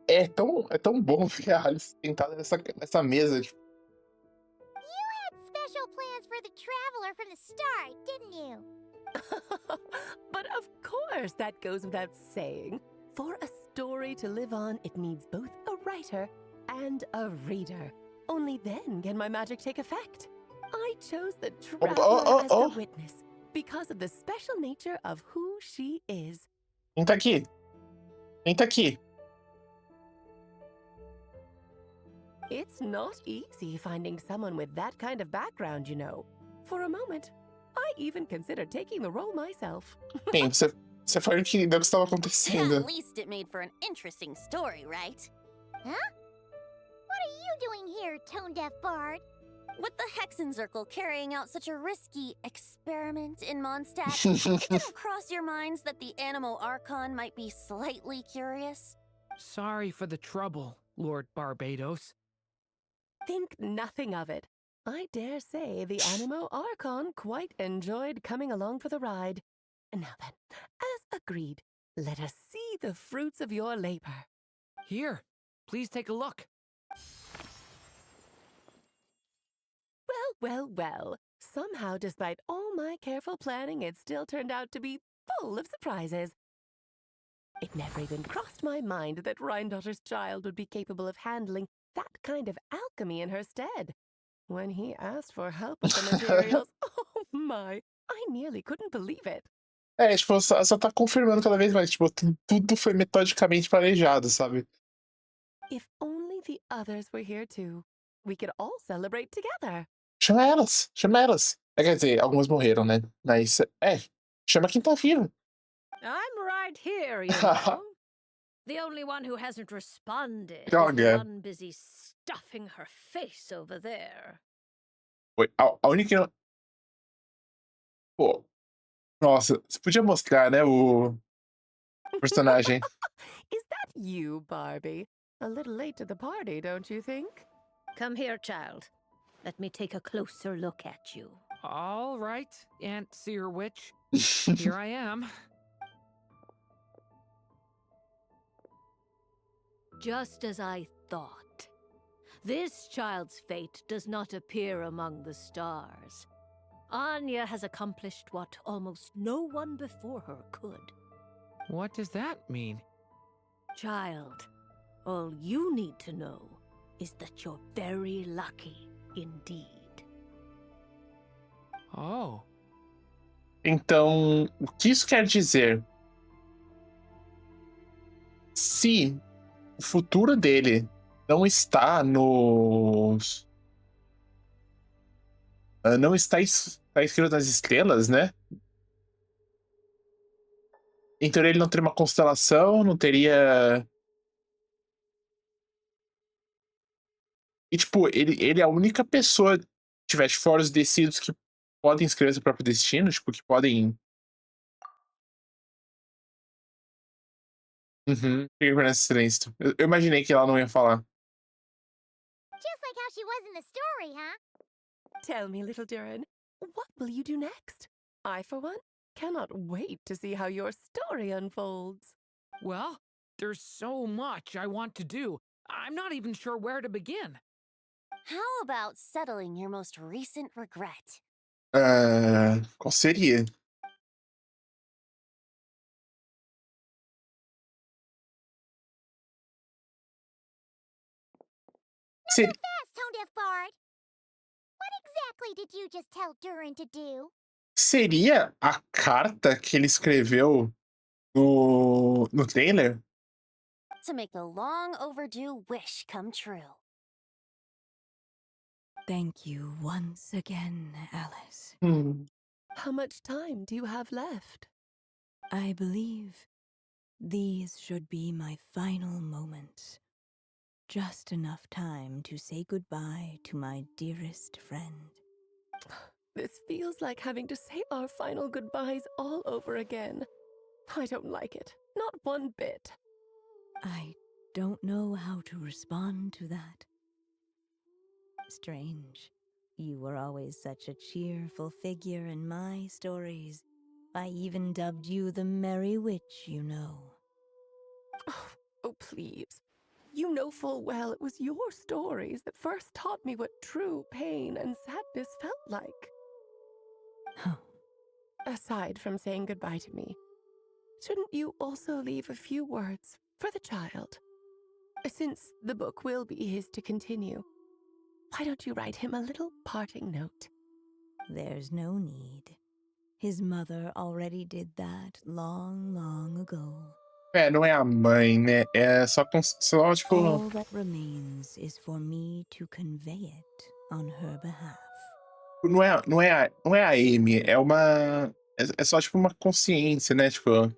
É tão bom ver a Alice sentada nessa mesa. Tipo. You had special plans for the traveler from the start, didn't you? But of course, that goes without saying. For a story to live on, it needs both a writer and a reader. Only then can my magic take effect. I chose the traveler as the witness because of the special nature of who she is. Quem tá aqui? Quem tá aqui? It's not easy finding someone with that kind of background, you know. For a moment, I even considered taking the role myself. Bem, você foi o que entendeu o que estava acontecendo. At least it made for an interesting story, right? Huh? What are you doing here, tone-deaf bard? With the Hexenzirkel carrying out such a risky experiment in Mondstadt, it didn't cross your minds that the Animo Archon might be slightly curious? Sorry for the trouble, Lord Barbados. Think nothing of it. I dare say the Animo Archon quite enjoyed coming along for the ride. Now then, as agreed, let us see the fruits of your labor. Here, please take a look. Well. Somehow, despite all my careful planning, it still turned out to be full of surprises. It never even crossed my mind that Rhindotter's child would be capable of handling that kind of alchemy in her stead. When he asked for help with the materials, oh my, I nearly couldn't believe it. Tipo, só tá confirmando cada vez mais, tipo, tudo foi metodicamente planejado, sabe? If only the others were here too, we could all celebrate together. Chama elas. Quer dizer, algumas morreram, né? Mas, chama quem tá vivo. I'm right here, you know. The only one who hasn't responded is Droga. the one busy stuffing her face over there. A única que não... Pô, nossa, você podia mostrar, né, o personagem. Is that you, Barbie? A little late to the party, don't you think? Come here, child. Let me take a closer look at you. All right, Aunt Seer Witch. Here I am. Just as I thought. This child's fate does not appear among the stars. Anya has accomplished what almost no one before her could. What does that mean? Child, all you need to know is that you're very lucky indeed. Oh. Então, o que isso quer dizer? Se o futuro dele não está nos... Não está escrito nas estrelas, né? Então ele não teria uma constelação, não teria. E, tipo, ele é a única pessoa que tivesse fora os descidos que podem escrever seu próprio destino, tipo, que podem. Uhum. Fiquei com esse silêncio. Eu imaginei que ela não ia falar. Just like how she was in the story, huh? Tell me, little Durin, what will you do next? I, for one, cannot wait to see how your story unfolds. Well, there's so much I want to do. I'm not even sure where to begin. How about settling your most recent regret? Qual seria? Not so fast, Tone Deaf Bard. What exactly did you just tell Durin to do? Seria a carta que ele escreveu no trailer? To make the long overdue wish come true. Thank you once again, Alice. How much time do you have left? I believe these should be my final moments. Just enough time to say goodbye to my dearest friend. This feels like having to say our final goodbyes all over again. I don't like it. Not one bit. I don't know how to respond to that. Strange. You were always such a cheerful figure in my stories. I even dubbed you the Merry Witch, you know. Oh, please. You know full well it was your stories that first taught me what true pain and sadness felt like. Aside from saying goodbye to me, shouldn't you also leave a few words for the child? Since the book will be his to continue, why don't you write him a little parting note? There's no need. His mother already did that long, long ago. Não é a mãe, né? É só tipo. All that remains is for me to convey it on her behalf. Não é a Amy, é uma. É só tipo uma consciência, né? Tipo.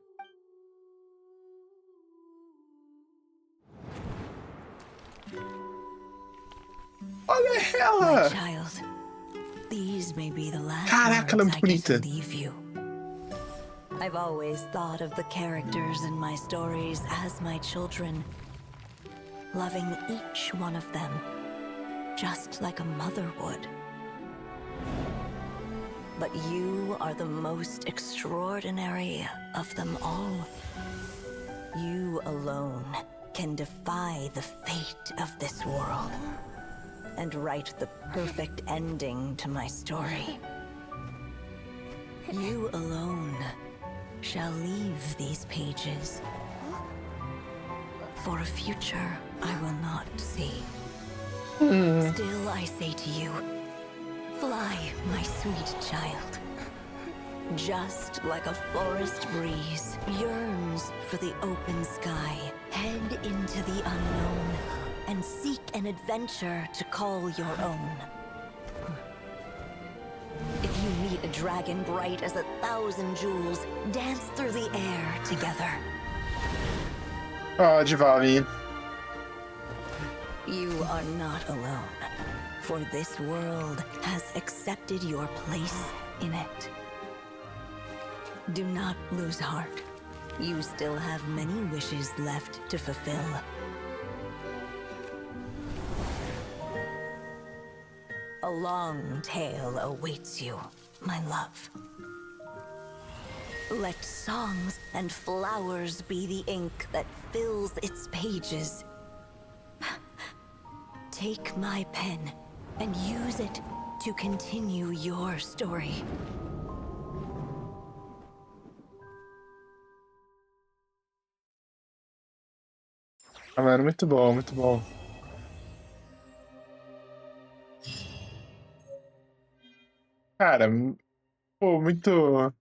Olha ela! My child, these may be the last Caraca, ela é words muito I get to bonita. leave you. I've always thought of the characters in my stories as my children, loving each one of them, just like a mother would. But you are the most extraordinary of them all. You alone can defy the fate of this world and write the perfect ending to my story. You alone shall leave these pages for a future I will not see. Still I say to you, fly, my sweet child. Just like a forest breeze yearns for the open sky, head into the unknown and seek an adventure to call your own. If you meet a dragon bright as 1,000 jewels, dance through the air together. Oh, Divali. You are not alone, for this world has accepted your place in it. Do not lose heart. You still have many wishes left to fulfill. A long tale awaits you, my love. Let songs and flowers be the ink that fills its pages. Take my pen and use it to continue your story. Ah, mano, muito bom, muito bom. Cara, pô, muito.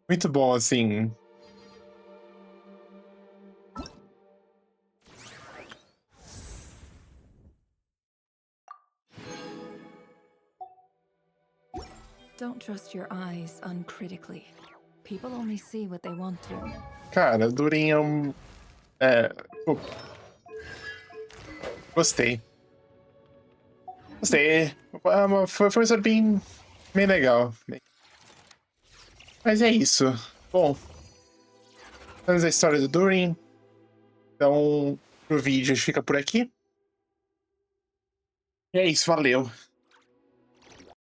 Muito bom, assim. Don't trust your eyes uncritically. People only see what they want to. Cara, Durin é um... pô, gostei. Gostei. Foi uma história bem legal. Mas é isso. Bom, temos a história do Durin. Então, o vídeo fica por aqui. E é isso, valeu.